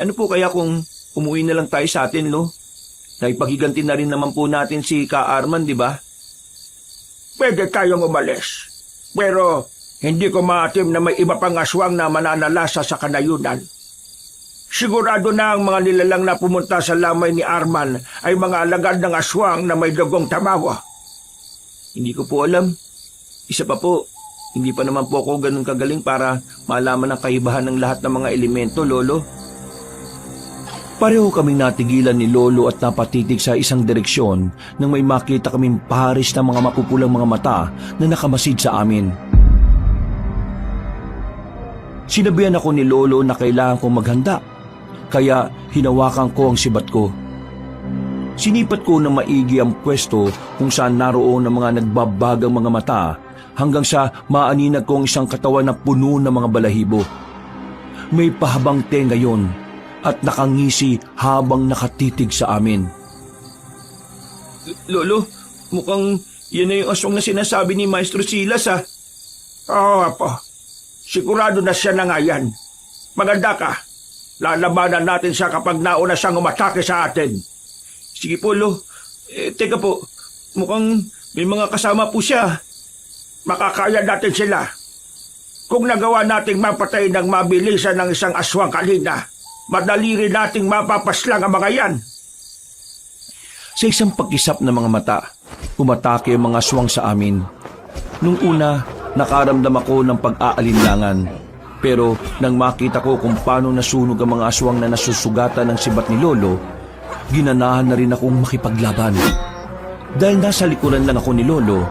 Ano po kaya kung umuwi na lang tayo sa atin, Lo? Naipagiganti na rin naman po natin si Ka Arman, di ba? pwede tayong umalis. Pero hindi ko maatim na may iba pang aswang na mananalasa sa kanayunan. Sigurado na ang mga nilalang na pumunta sa lamay ni Arman ay mga alagad ng aswang na may dugong tamawa. Hindi ko po alam. Isa pa po, hindi pa naman po ako ganun kagaling para malaman ang kaibahan ng lahat ng mga elemento, Lolo. Pareho kaming natigilan ni Lolo at napatitig sa isang direksyon nang may makita kaming pares ng mga mapupulang mga mata na nakamasid sa amin. Sinabihan ako ni Lolo na kailangan kong maghanda, kaya hinawakan ko ang sibat ko. Sinipat ko na maigi ang pwesto kung saan naroon ang mga nagbabagang mga mata hanggang sa maaninag ko ang isang katawan na puno ng mga balahibo. May pahabang tenga yon at nakangisi habang nakatitig sa amin. Lolo, mukhang yan na yung aswang na sinasabi ni Maestro Silas, ha? Oo, Apo. Sigurado na siya na nga yan. Maganda ka. Lalabanan natin siya kapag nauna siyang umatake sa atin. Sige po, Lo. Teka po, mukhang may mga kasama po siya. Makakaya natin sila. Kung nagawa nating mapatay ng mabilisan ng isang aswang kanina, madali rin nating mapapaslang ang mga yan. Sa isang pagkisap ng mga mata, umatake ang mga aswang sa amin. Nung una, nakaramdam ako ng pag-aalinlangan. Pero nang makita ko kung paano nasunog ang mga aswang na nasusugatan ng sibat ni Lolo, ginanahan na rin akong makipaglaban. Dahil nasa likuran lang ako ni Lolo,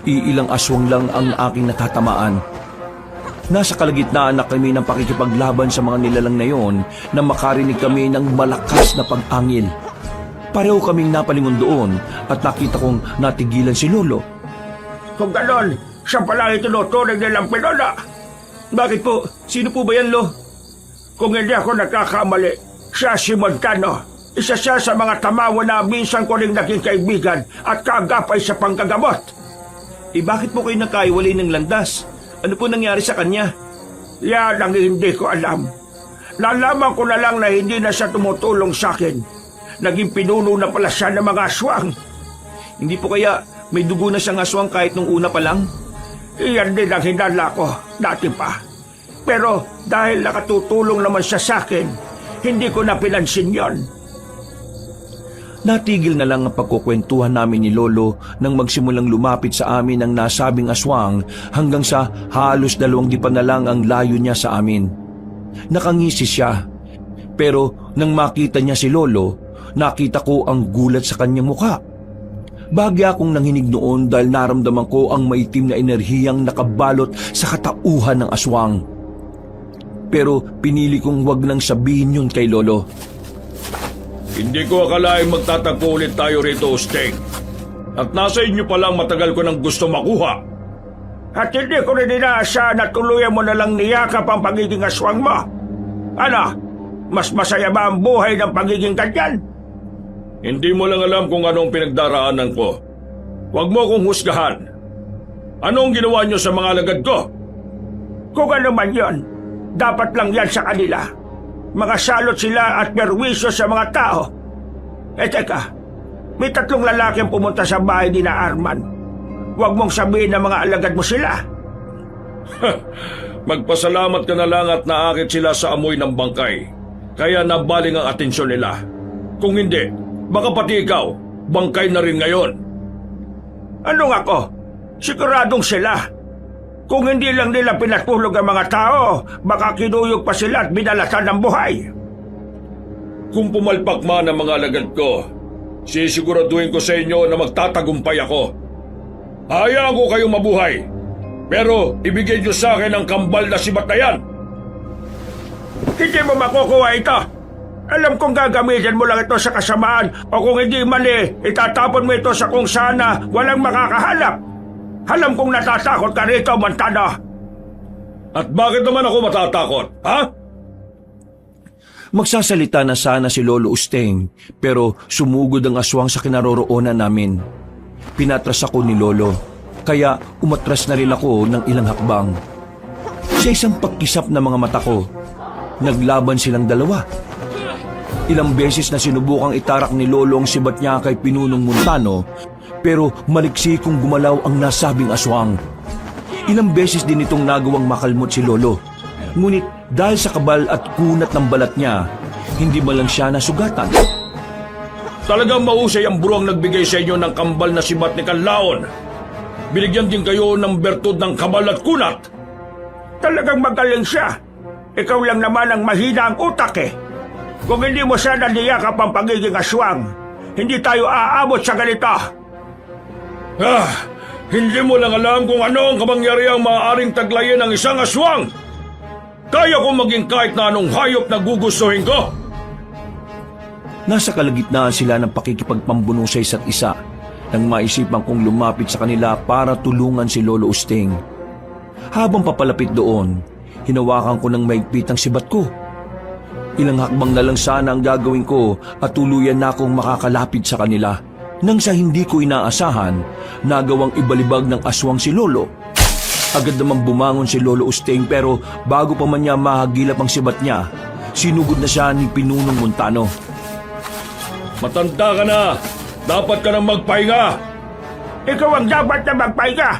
iilang aswang lang ang aking natatamaan. Nasa kalagitnaan na kami ng pakikipaglaban sa mga nilalang na yon na makarinig kami ng malakas na pag-angil. Pareho kaming napalingon doon at nakita kong natigilan si Lolo. Kung ganon, siya pala itinuturing nilang Pinola. Bakit po? Sino po ba yan, Lo? Kung hindi ako nagkakamali, siya si Montano. Isa siya sa mga tamawa na minsan ko ring naging kaibigan at kaagapay sa panggagamot. Bakit po kayo nakaiwalay ng landas? Ano po nangyari sa kanya? Yan ang hindi ko alam. Nalaman ko na lang na hindi na siya tumutulong sa akin. Naging pinuno na pala siya ng mga aswang. Hindi po kaya may dugo na siyang aswang kahit nung una pa lang? Iyan din ang hinala ko, dati pa. Pero dahil nakatutulong naman siya sa akin, hindi ko na pinansin yon. Natigil na lang ang pagkukwentuhan namin ni Lolo nang magsimulang lumapit sa amin ang nasabing aswang hanggang sa halos 2 dipan na lang ang layo niya sa amin. Nakangisi siya, pero nang makita niya si Lolo, nakita ko ang gulat sa kanyang mukha. Bagya akong nanginig noon dahil naramdaman ko ang maitim na enerhiyang nakabalot sa katauhan ng aswang. Pero pinili kong wag nang sabihin yun kay Lolo. Hindi ko akalaing magtatagpo ulit tayo rito, Sting. At nasa inyo palang matagal ko nang gusto makuha. At hindi ko rin inaasahan na tuluyan mo na lang niyakap ang pagiging aswang mo. Ano? Mas masaya ba ang buhay ng pagiging ganyan? Hindi mo lang alam kung anong pinagdaraanan ko. Huwag mo akong husgahan. Anong ginawa niyo sa mga alagad ko? Kung ano man yon, dapat lang yan sa kanila. Mga salot sila at perwisyo sa mga tao. Teka, may 3 lalaking pumunta sa bahay ni na Arman. Huwag mong sabihin na mga alagad mo sila. Magpasalamat ka na lang at naakit sila sa amoy ng bangkay. Kaya nabaling ang atensyon nila. Kung hindi, baka pati ikaw, bangkay na rin ngayon. Ano nga ko? Siguradong sila. Kung hindi lang nila pinatulog ang mga tao, baka kinuyog pa sila at binalatan ng buhay. Kung pumalpak man ang mga alagad ko, sisiguraduhin ko sa inyo na magtatagumpay ako. Hayaan ko kayong mabuhay, pero ibigay niyo sa akin ang kambal na sibat na yan. Hindi mo makukuha ito. Alam kong gagamitin mo lang ito sa kasamaan o kung hindi mali, itatapon mo ito sa kung sana walang makakahanap. Alam kong natatakot ka rito, Montano. At bakit naman ako matatakot, ha? Magsasalita na sana si Lolo Usteng, pero sumugod ang aswang sa kinaroroonan namin. Pinatras ako ni Lolo, kaya umatras na rin ako ng ilang hakbang. Sa isang pagkisap ng mga mata ko, naglaban silang dalawa. Ilang beses na sinubukang itarak ni Lolo ang sibat niya kay Pinunong Montano, pero maliksi kong gumalaw ang nasabing aswang. Ilang beses din itong nagawang makalmot si Lolo. Ngunit dahil sa kabal at kunat ng balat niya, hindi man lang siya nasugatan. Talagang mahusay ang buruang nagbigay sa inyo ng kambal na sibat ni Kanlaon. Binigyan din kayo ng bertud ng kabal at kunat. Talagang magaling siya. Ikaw lang naman ang mahina ang utak eh. Kung hindi mo sana niyakap ang pagiging aswang, hindi tayo aabot sa ganito. Hindi mo lang alam kung ano ang kapangyarihang maaaring taglayin ng isang aswang. Kaya kong maging kahit na anong hayop na gugustuhin ko. Nasa kalagitnaan sila ng pakikipagpambuno sa isa't isa nang maisipan kong lumapit sa kanila para tulungan si Lolo Usting. Habang papalapit doon, hinawakan ko ng maigpit ang sibat ko. Ilang hakbang na lang sana ang gagawin ko at tuluyan na akong makakalapit sa kanila. Nang sa hindi ko inaasahan, nagawang ibalibag ng aswang si Lolo. Agad naman bumangon si Lolo Usting pero bago pa man niya mahagilap ang sibat niya, sinugod na siya ni Pinunong Montano. Matanda ka na. Dapat ka nang magpahinga. Ikaw ang dapat na magpahinga.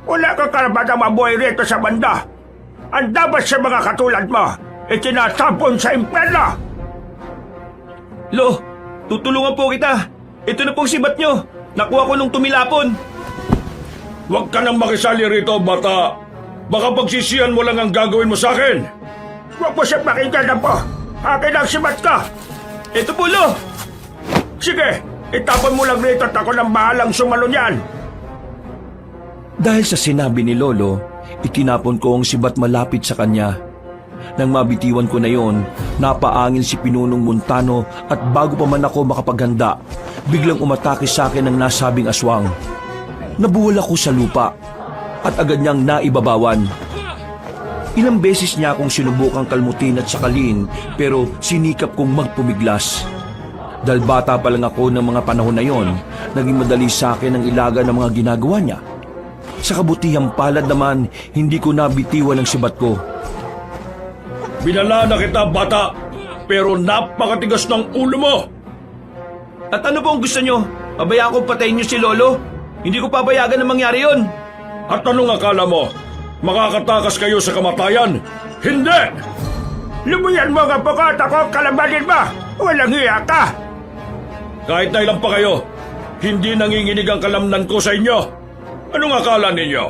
Wala kang karapatang mabuhay rito sa banda. Ang dapat sa mga katulad mo, itinatapon sa impyerno. Lo, tutulungan po kita. Ito na pong sibat nyo. Nakuha ko nung tumilapon. Huwag ka nang makisali rito, bata. Baka pagsisihan mo lang ang gagawin mo sa akin. Huwag mo siya pakinggan na po. Akin ang sibat ka. Ito po, Lo. Sige, itapon mo lang rito at ako nang bahalang sumalo niyan. Dahil sa sinabi ni Lolo, itinapon ko ang sibat malapit sa kanya. Nang mabitiwan ko na yon, napaangin si Pinunong Montano at bago pa man ako makapaghanda, biglang umatake sa akin ang nasabing aswang. Nabuwal ako sa lupa at agad niyang naibabawan. Ilang beses niya akong sinubukang kalmutin at sakalin pero sinikap kong magpumiglas. Dahil bata pa lang ako ng mga panahon na yon, naging madali sa akin ang ilaga ng mga ginagawa niya. Sa kabutihang palad naman, hindi ko nabitiwan ang sibat ko. Binala na kita, bata. Pero napakatigas ng ulo mo. At ano po ang gusto nyo? Pabayaan kong patayin nyo si Lolo? Hindi ko pabayagan na mangyari yon. At anong akala mo? Makakatakas kayo sa kamatayan? Hindi! Lumuyan mo ang apo ko at ako kalabanin mo. Walang hiya ka. Kahit na ilan pa kayo, hindi nanginginig ang kalamnan ko sa inyo. Anong akala ninyo?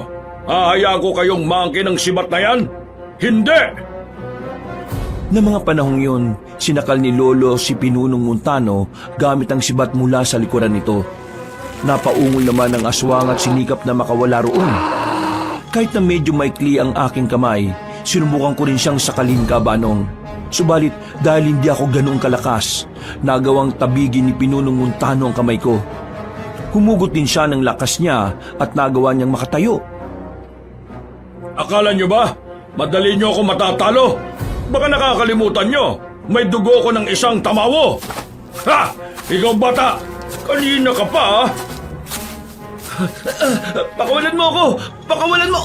Hahayaan ko kayong maangkin ng sibat na yan? Hindi! Na mga panahong yun, sinakal ni Lolo si Pinunong Montano gamit ang sibat mula sa likuran nito. Napaungol naman ang aswang at sinikap na makawala roon. Kahit na medyo maikli ang aking kamay, sinubukan ko rin siyang sakalin kabanong. Subalit dahil hindi ako ganoong kalakas, nagawang tabigin ni Pinunong Montano ang kamay ko. Humugot din siya ng lakas niya at nagawa niyang makatayo. Akala nyo ba? Madali nyo ako matatalo? Baka nakakalimutan nyo, may dugo ko ng isang tamawo. Ha! Ikaw bata! Kanina ka pa ha? Pakawalan mo ako! Pakawalan mo!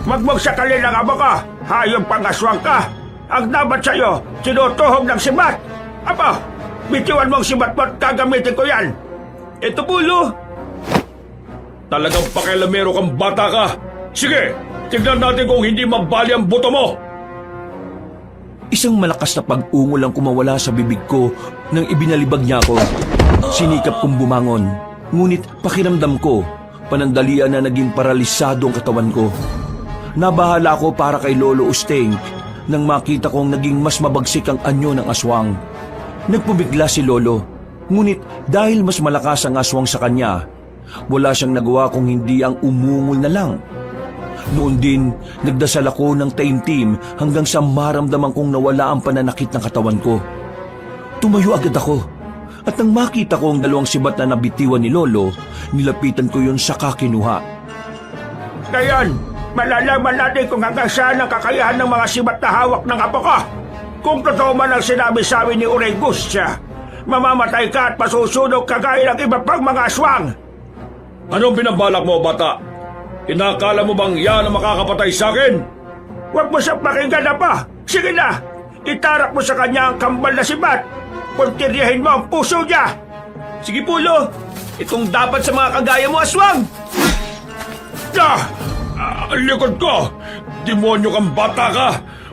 Huwag mong sakalin ang amo ko. Hayop pangaswang ka. Ang dapat sa'yo, tinutuhog ng sibat. Apo, bitiwan mong sibat mo at gagamitin ko yan. Ito po, Lo. Talagang pakialamero kang bata ka. Sige, tignan natin kung hindi mabali ang buto mo. Isang malakas na pag-ungol ang kumawala sa bibig ko nang ibinalibag niya ako. Sinikap kong bumangon, ngunit pakiramdam ko, panandalian na naging paralisado ang katawan ko. Nabahala ako para kay Lolo Usting nang makita kong naging mas mabagsik ang anyo ng aswang. Nagpubigla si Lolo, ngunit dahil mas malakas ang aswang sa kanya, wala siyang nagawa kung hindi ang umungol na lang. Noon din, nagdasal ako ng taimtim hanggang sa maramdaman kong nawala ang pananakit ng katawan ko. Tumayo agad ako, at nang makita ko ang dalawang sibat na nabitiwan ni Lolo, nilapitan ko yun sa kakinuha. Ngayon, malalaman natin kung hanggang saan ang kakayahan ng mga sibat na hawak ng apo ko. Kung totoo man ang sinabi sa amin ni Uray Gustia, mamamatay ka at masusunog kagaya ng iba pang mga aswang. Anong binabalak mo, bata? Inakala mo bang yan ang makakapatay sa akin? Huwag mo siyang pakinggan na pa. Sige na, itarak mo sa kanya ang kambal na sibat. Puntiryahin mo ang puso niya. Sige po, Lo. Itong dapat sa mga kagaya mo, aswang! Ang likod ko! Demonyo kang bata ka!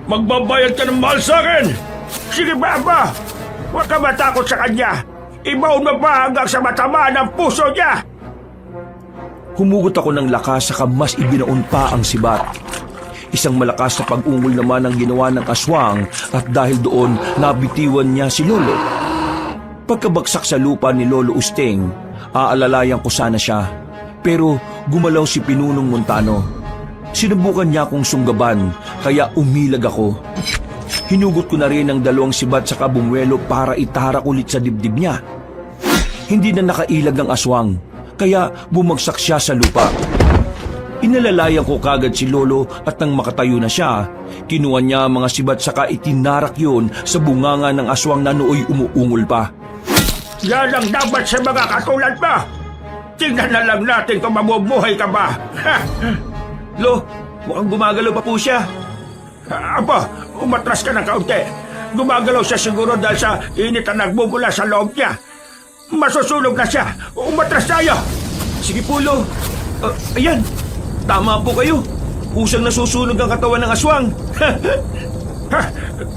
Magbabayad ka ng mahal sa akin! Sige ba, Aba? Huwag ka matakot sa kanya! Ibaon mo pa hanggang sa matama ng puso niya! Humugot ako ng lakas saka mas ibinaon pa ang sibat. Isang malakas na pag-ungol naman ang ginawa ng aswang at dahil doon nabitiwan niya si Lolo. Pagkabagsak sa lupa ni Lolo Usteng, aalalayan ko sana siya. Pero gumalaw si Pinunong Montano. Sinubukan niya akong sunggaban kaya umilag ako. Hinugot ko na rin ang dalawang sibat sa kabumwelo para itarak ulit sa dibdib niya. Hindi na nakailag ang aswang kaya bumagsak siya sa lupa. Inalalayan ko kagad si Lolo at nang makatayo na siya, kinuha niya ang mga sibat saka itinarak yun sa bunganga ng aswang na nooy umuungol pa. Yan ang dapat sa mga katulad mo! Tingnan na lang natin kung mabubuhay ka ba! Lo, mukhang gumagalaw pa po siya. Apo, umatras ka ng kaunti. Gumagalaw siya siguro dahil sa init na nagbubula sa loob niya. Masusunog na siya. Umatras tayo. Sige po, Lo. Ayan, tama po kayo. Kusang nasusunog ang katawan ng aswang.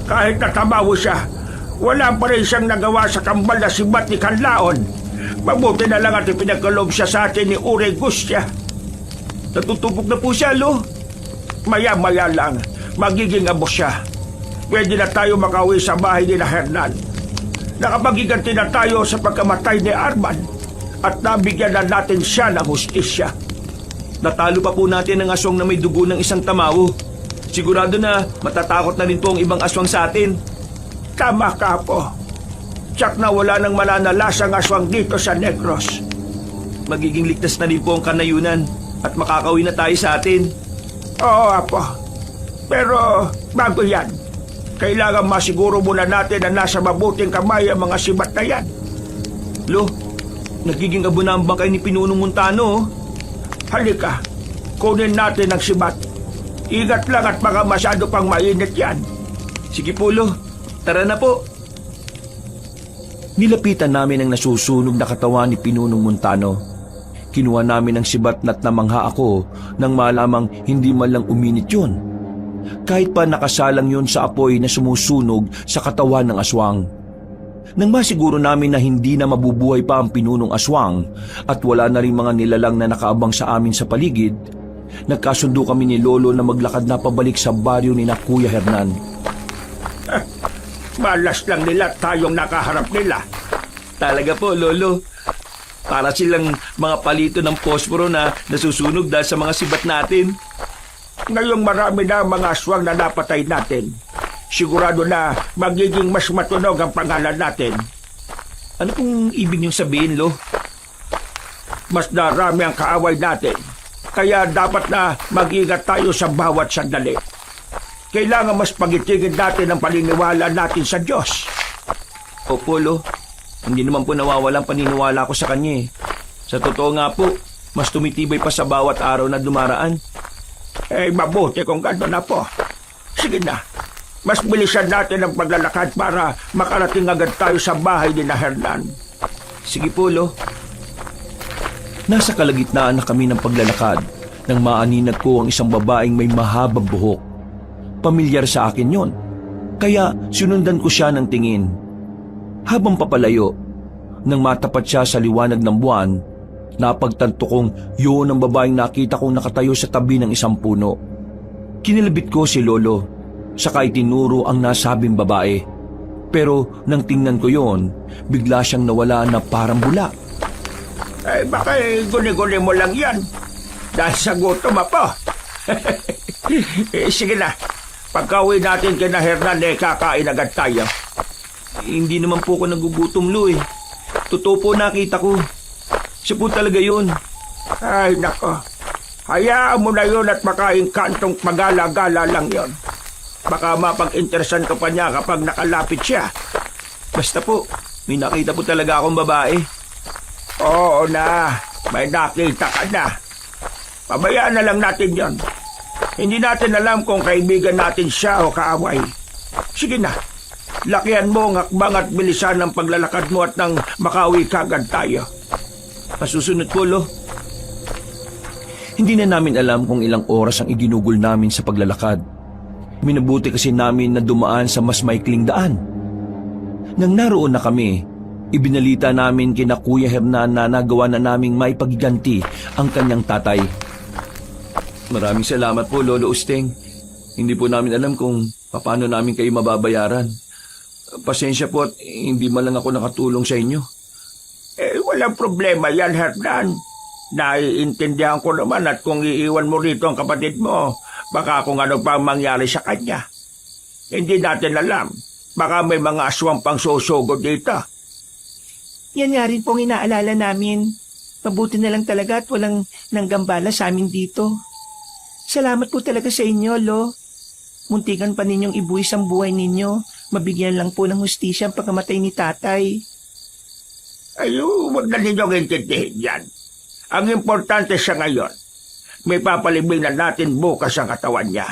Kahit natamawo siya, wala pa rin siyang nagawa sa kambal na sibat ni Kanlaon. Mabuti na lang at ipinagkaloob siya sa atin ni Ure Gustia. Natutupok na po siya, Lo. Maya-maya lang, magiging abos siya. Pwede na tayo makauwi sa bahay ni na Hernan. Nakapagiganti na tayo sa pagkamatay ni Arman at nabigyan na natin siya ng hustisya. Natalo pa po natin ang aswang na may dugo ng isang tamawo. Sigurado na matatakot na rin po ang ibang aswang sa atin. Tama ka po. Tsak na wala nang mananalasang aswang dito sa Negros. Magiging ligtas na rin po ang kanayunan at makakauwi na tayo sa atin. Oo, Apo. Pero bago yan, kailangan masiguro muna natin na nasa mabuting kamay ang mga sibat na yan. Lo, nagiging abo na ang bangkay ni Pinunong Montano. Halika, kunin natin ang sibat. Ingat lang at baka masyado pang mainit yan. Sige po, Lo. Tara na po. Nilapitan namin ang nasusunog na katawan ni Pinunong Montano. Kinuha namin ang sibat na't namangha ako nang malamang hindi man lang uminit yun. Kahit pa nakasalang yun sa apoy na sumusunog sa katawan ng aswang. Nang masiguro namin na hindi na mabubuhay pa ang Pinunong Aswang at wala na rin mga nilalang na nakaabang sa amin sa paligid, nagkasundo kami ni Lolo na maglakad na pabalik sa baryo ni na Kuya Hernan. Malas lang nila tayong nakaharap nila. Talaga po, Lolo. Para silang mga palito ng posporo na nasusunog dahil sa mga sibat natin. Ngayong marami na ang mga aswang na napatay natin, sigurado na magiging mas matunog ang pangalan natin. Ano pong ibig niyong sabihin, Lo? Mas darami ang kaaway natin, kaya dapat na mag-ingat tayo sa bawat sandali. Kailangan mas pagitigin natin ang paniniwala natin sa Diyos. Opo, Lo. Hindi naman po nawawala ang paniniwala ko sa kanya eh. Sa totoo nga po, mas tumitibay pa sa bawat araw na dumaraan. Mabuti kung gano'n na po. Sige na, mas bilisan natin ang paglalakad para makarating agad tayo sa bahay ni na Hernan. Sige po, Lo. Nasa kalagitnaan na kami ng paglalakad nang maaninag ko ang isang babaeng may mahabang buhok. Pamilyar sa akin yon, kaya sinundan ko siya ng tingin. Habang papalayo, nang matapat siya sa liwanag ng buwan, napagtanto kong yun ang babaeng nakita kong nakatayo sa tabi ng isang puno. Kinilabit ko si Lolo, saka itinuro ang nasabing babae. Pero nang tingnan ko yon, bigla siyang nawala na parang bula. Baka guni-guni mo lang yan. Dahil sa gutom po. Sige na, pagka-uwi natin kina Hernan, kakain agad tayo. Hindi naman po ako nagugutom, Lo eh. Totoo po nakita ko. Siya po talaga yun. Ay, nako. Hayaan mo na yun at makain kantong pagala-gala lang yon. Baka mapag-interesan ka pa niya kapag nakalapit siya. Basta po, may nakita po talaga akong babae. Oo na, may nakita ka na. Pabayaan na lang natin yon. Hindi natin alam kung kaibigan natin siya o kaaway. Sige na, lakihan mo ang hakbang at bilisan ang paglalakad mo at nang makauwi kagad tayo. Pasusunod po, Lo. Hindi na namin alam kung ilang oras ang iginugol namin sa paglalakad. Minabuti kasi namin na dumaan sa mas maikling daan. Nang naroon na kami, ibinalita namin kina Kuya Hernan na nagawa na naming maipagiganti ang kanyang tatay. Maraming salamat po, Lolo Usteng. Hindi po namin alam kung paano namin kayo mababayaran. Pasensya po at hindi man lang ako nakatulong sa inyo. Walang problema yan, Hernan. Naiintindihan ko naman at kung iiwan mo rito ang kapatid mo, baka kung ano pa mangyari sa kanya. Hindi natin alam. Baka may mga aswang pang susugod dito. Yan nga rin pong inaalala namin. Mabuti na lang talaga at walang nanggambala sa amin dito. Salamat po talaga sa inyo, Lo. Muntikan pa ninyong ibuwis ang buhay ninyo. Mabigyan lang po ng hustisya ang pagkamatay ni tatay. Huwag na ninyong intindihin yan. Ang importante siya ngayon, may papalibing na natin bukas ang katawan niya.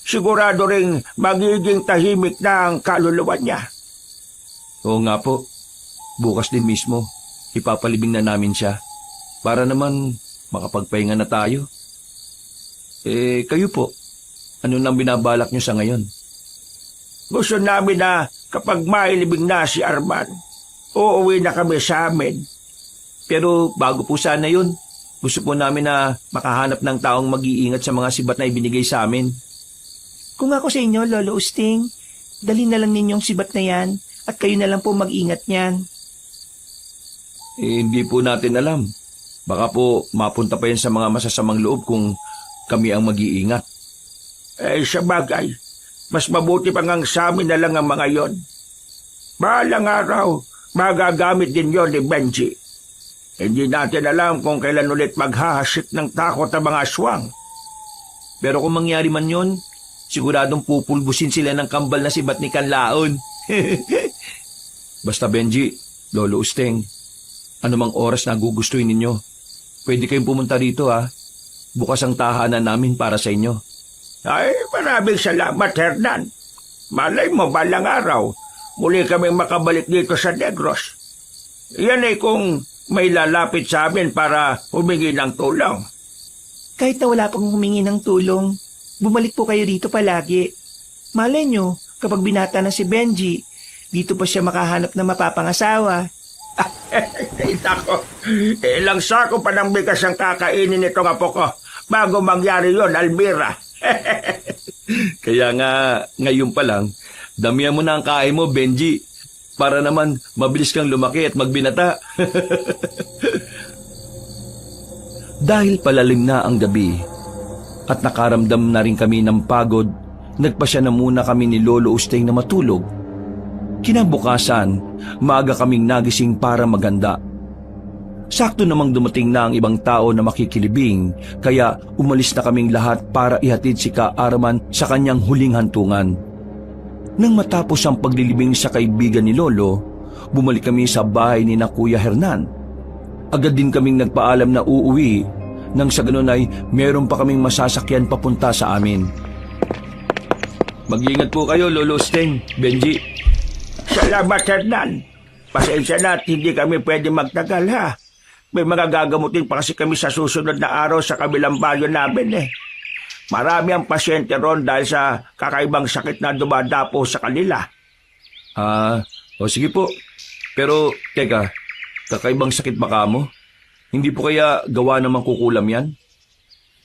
Sigurado ring magiging tahimik na ang kaluluwa niya. Oo nga po. Bukas din mismo, ipapalibing na namin siya. Para naman makapagpahinga na tayo. Kayo po, ano nang binabalak nyo sa ngayon? Gusto namin na kapag mailibing na si Arman, uuwi na kami sa amin. Pero bago po sana yun, gusto po namin na makahanap ng taong mag-iingat sa mga sibat na ibinigay sa amin. Kung ako sa inyo, Lolo Usting, dali na lang ninyong sibat na yan at kayo na lang po mag-ingat niyan. Hindi po natin alam. Baka po mapunta pa yan sa mga masasamang loob kung kami ang mag-iingat. Sa bagay, mas mabuti pa ngang sa amin na lang ang mga yon. Bahalang araw, magagamit din yon ni Benji. Hindi natin alam kung kailan ulit maghahasik ng takot ang mga aswang. Pero kung mangyari man yon, siguradong pupulbusin sila ng kambal na sibat ni Kanlaon. Basta Benji, Lolo Usteng, anumang oras na gugustuhin ninyo, pwede kayong pumunta rito ha. Bukas ang tahanan namin para sa inyo. Maraming salamat, Hernan. Malay mo balang araw, muli kaming makabalik dito sa Negros. Yan ay kung may lalapit sa amin para humingi ng tulong. Kahit na wala pang humingi ng tulong, bumalik po kayo dito palagi. Malay nyo, kapag binata na si Benji, dito pa siya makahanap na mapapangasawa. Nako, ilang sako pa ng bigas ang kakainin nitong apo ko bago mangyari yon, Almira. Kaya nga, ngayon pa lang, damihan mo na ang kain mo, Benji. Para naman mabilis kang lumaki at magbinata. Dahil palalim na ang gabi at nakaramdam na rin kami ng pagod, nagpasya na muna kami ni Lolo Usteng na matulog. Kinabukasan, maaga kaming nagising para maganda. Sakto namang dumating na ang ibang tao na makikilibing, kaya umalis na kaming lahat para ihatid si Ka Arman sa kanyang huling hantungan. Nang matapos ang paglilibing sa kaibigan ni Lolo, bumalik kami sa bahay ni na Kuya Hernan. Agad din kaming nagpaalam na uuwi, nang sa ganun ay meron pa kaming masasakyan papunta sa amin. Mag-iingat po kayo, Lolo Usteng, Benji. Salamat, Hernan. Pasensya na at hindi kami pwede magtagal, ha? May mga gagamutin pa kasi kami sa susunod na araw sa kabilang baryo namin, eh. Marami ang pasyente ron dahil sa kakaibang sakit na dumadapo sa kanila. Sige po. Pero, teka, kakaibang sakit ba kamo? Hindi po kaya gawa ng mangkukulam yan?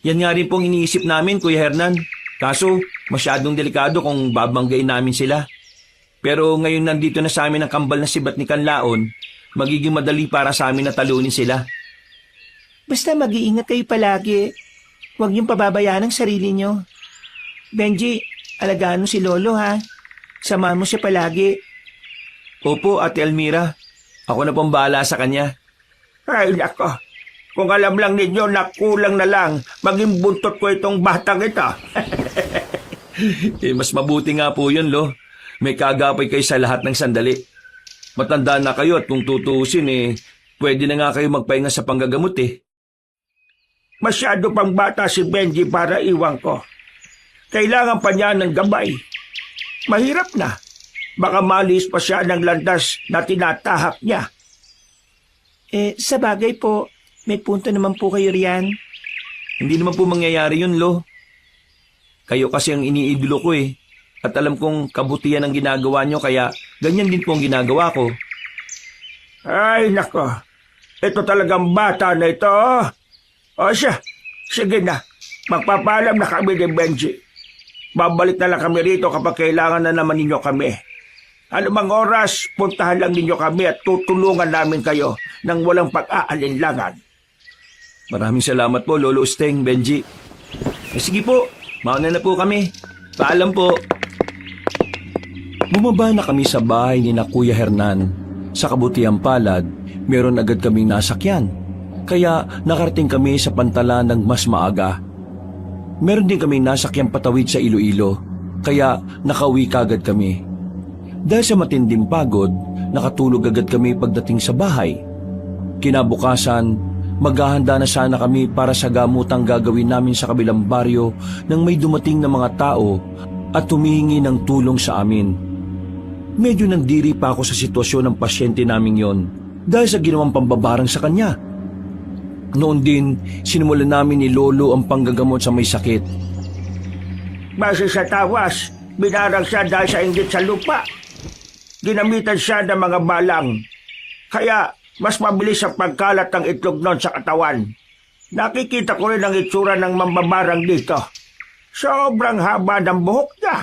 Yan nga rin pong iniisip namin, Kuya Hernan. Kaso, masyadong delikado kung babanggain namin sila. Pero ngayon nandito na sa amin ang kambal na sibat ni Kanlaon, magiging madali para sa amin na talunin sila. Basta mag-iingat kayo palagi. Huwag niyong pababayaan ang sarili niyo. Benji, alagaan mo si Lolo ha. Samahan mo siya palagi. Opo, Ate Almira. Ako na pong bahala sa kanya. Ay, nako. Kung alam lang ninyo na kulang na lang, maging buntot ko itong batang ito. Mas mabuti nga po yun, Lo. May kagapay kayo sa lahat ng sandali. Matanda na kayo at kung tutuusin, pwede na nga kayo magpahinga sa panggagamot, eh. Masyado pang bata si Benji para iwan ko. Kailangan pa niya ng gabay. Mahirap na. Baka malis pa siya ng landas na tinatahak niya. Sa bagay po, may punto naman po kayo riyan. Hindi naman po mangyayari yun, Lo. Kayo kasi ang iniidolo ko eh. At alam kong kabutihan ang ginagawa nyo kaya ganyan din po ang ginagawa ko. Ay, nako. Ito talagang bata na ito. O siya, sige na. Magpapaalam na kami ni Benji. Babalik na lang kami rito kapag kailangan na naman ninyo kami. Anumang oras, puntahan lang ninyo kami at tutulungan namin kayo ng walang pag-aalinlangan. Maraming salamat po, Lolo Usteng, Benji. Sige po, mauna na po kami. Paalam po. Bumaba na kami sa bahay ni na Kuya Hernan. Sa kabutihang palad, meron agad kaming nasakyan. Kaya nakarating kami sa pantalan ng mas maaga. Meron din kaming nasakyang patawid sa Iloilo. Kaya nakauwi kagad kami. Dahil sa matinding pagod, nakatulog agad kami pagdating sa bahay. Kinabukasan, maghahanda na sana kami para sa gamutang gagawin namin sa kabilang baryo nang may dumating na mga tao at humihingi ng tulong sa amin. Medyo nandiri pa ako sa sitwasyon ng pasyente naming yon dahil sa ginawang pambabarang sa kanya. Noon din, sinimulan namin ni Lolo ang panggagamot sa may sakit. Base sa tawas, binarang siya dahil sa inggit sa lupa. Ginamitan siya ng mga balang. Kaya mas mabilis ang pagkalat ng itlog noon sa katawan. Nakikita ko rin ang itsura ng mambabarang dito. Sobrang haba ng buhok niya.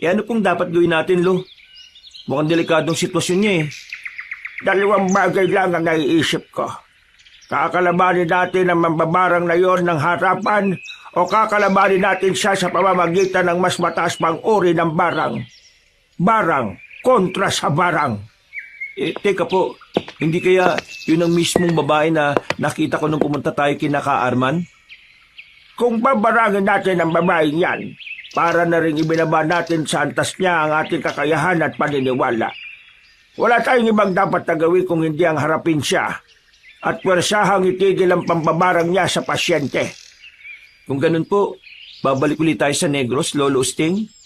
Ano pong dapat gawin natin, Lo? Mukhang delikadong sitwasyon niya eh. 2 bagay lang ang naiisip ko. Kakalabanin natin ang mambabarang na yon ng harapan o kakalabanin natin siya sa pamamagitan ng mas mataas pang uri ng barang. Barang kontra sa barang. Teka po, hindi kaya yun ang mismong babae na nakita ko nung pumunta tayo kina Ka Arman? Kung babarangin natin ang babaeng yan, para na rin ibinaba natin sa antas niya ang ating kakayahan at paniniwala. Wala tayong ibang dapat na gawin kung hindi ang harapin siya at pwersahang itigil ang pambabarang niya sa pasyente. Kung ganun po, babalik ulit tayo sa Negros, Lolo Sting?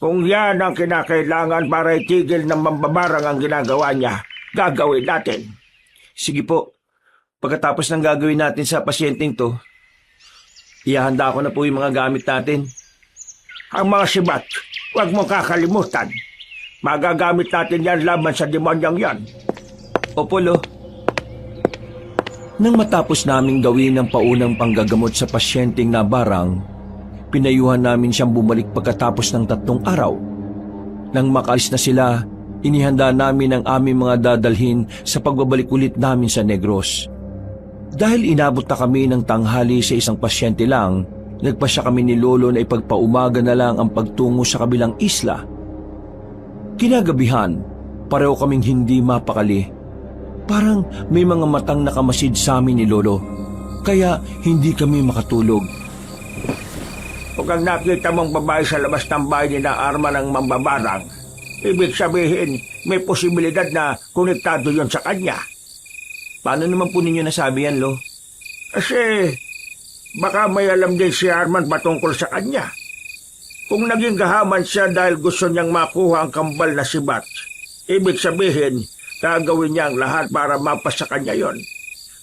Kung yan ang kinakailangan para itigil ng mambabarang ang ginagawa niya, gagawin natin. Sige po, pagkatapos ng gagawin natin sa pasyenteng to, ihahanda ko na po yung mga gamit natin. Ang mga sibat, huwag mo kakalimutan. Magagamit natin yan laban sa demonyang yan. Opo, Lo. Nang matapos naming gawin ang paunang panggagamot sa pasyenteng nabarang, pinayuhan namin siyang bumalik pagkatapos ng 3 araw. Nang makalis na sila, inihanda namin ang aming mga dadalhin sa pagbabalik ulit namin sa Negros. Dahil inabot na kami ng tanghali sa isang pasyente lang, nagpasya kami ni Lolo na ipagpaumaga na lang ang pagtungo sa kabilang isla. Kinagabihan, pareho kaming hindi mapakali. Parang may mga matang nakamasid sa amin ni Lolo, kaya hindi kami makatulog. Kung ang nakita mong babae sa labas ng bahay ni na Arman ng mambabarang, ibig sabihin may posibilidad na konektado yon sa kanya. Paano naman po ninyo nasabi yan, Lo? Kasi baka may alam din si Arman patungkol sa kanya. Kung naging gahaman siya dahil gusto niyang makuha ang kambal na si Bat, ibig sabihin gagawin niya ang lahat para mapas sa kanya yon.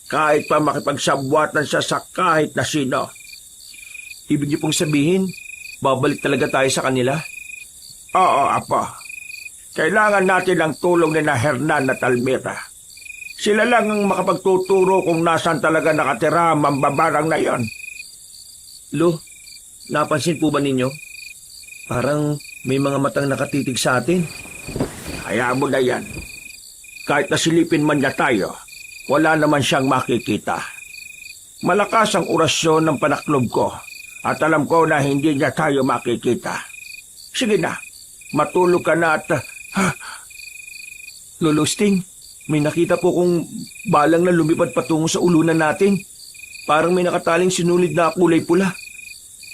Kahit pa makipagsabwatan siya sa kahit na sino. Ibig niyo pong sabihin, babalik talaga tayo sa kanila? Oo, Apo. Kailangan natin ang tulong ni na Hernan at Almira. Sila lang ang makapagtuturo kung nasan talaga nakatira ang mambabarang na yon. Lo, napansin po ba ninyo? Parang may mga matang nakatitig sa atin. Hayaan mo na yan. Kahit nasilipin man niya tayo, wala naman siyang makikita. Malakas ang orasyon ng panaklob ko. At alam ko na hindi niya tayo makikita. Sige na, matulog ka na at... Lolo Sting, may nakita po kong balang na lumipad patungo sa ulunan natin. Parang may nakataling sinulid na kulay pula.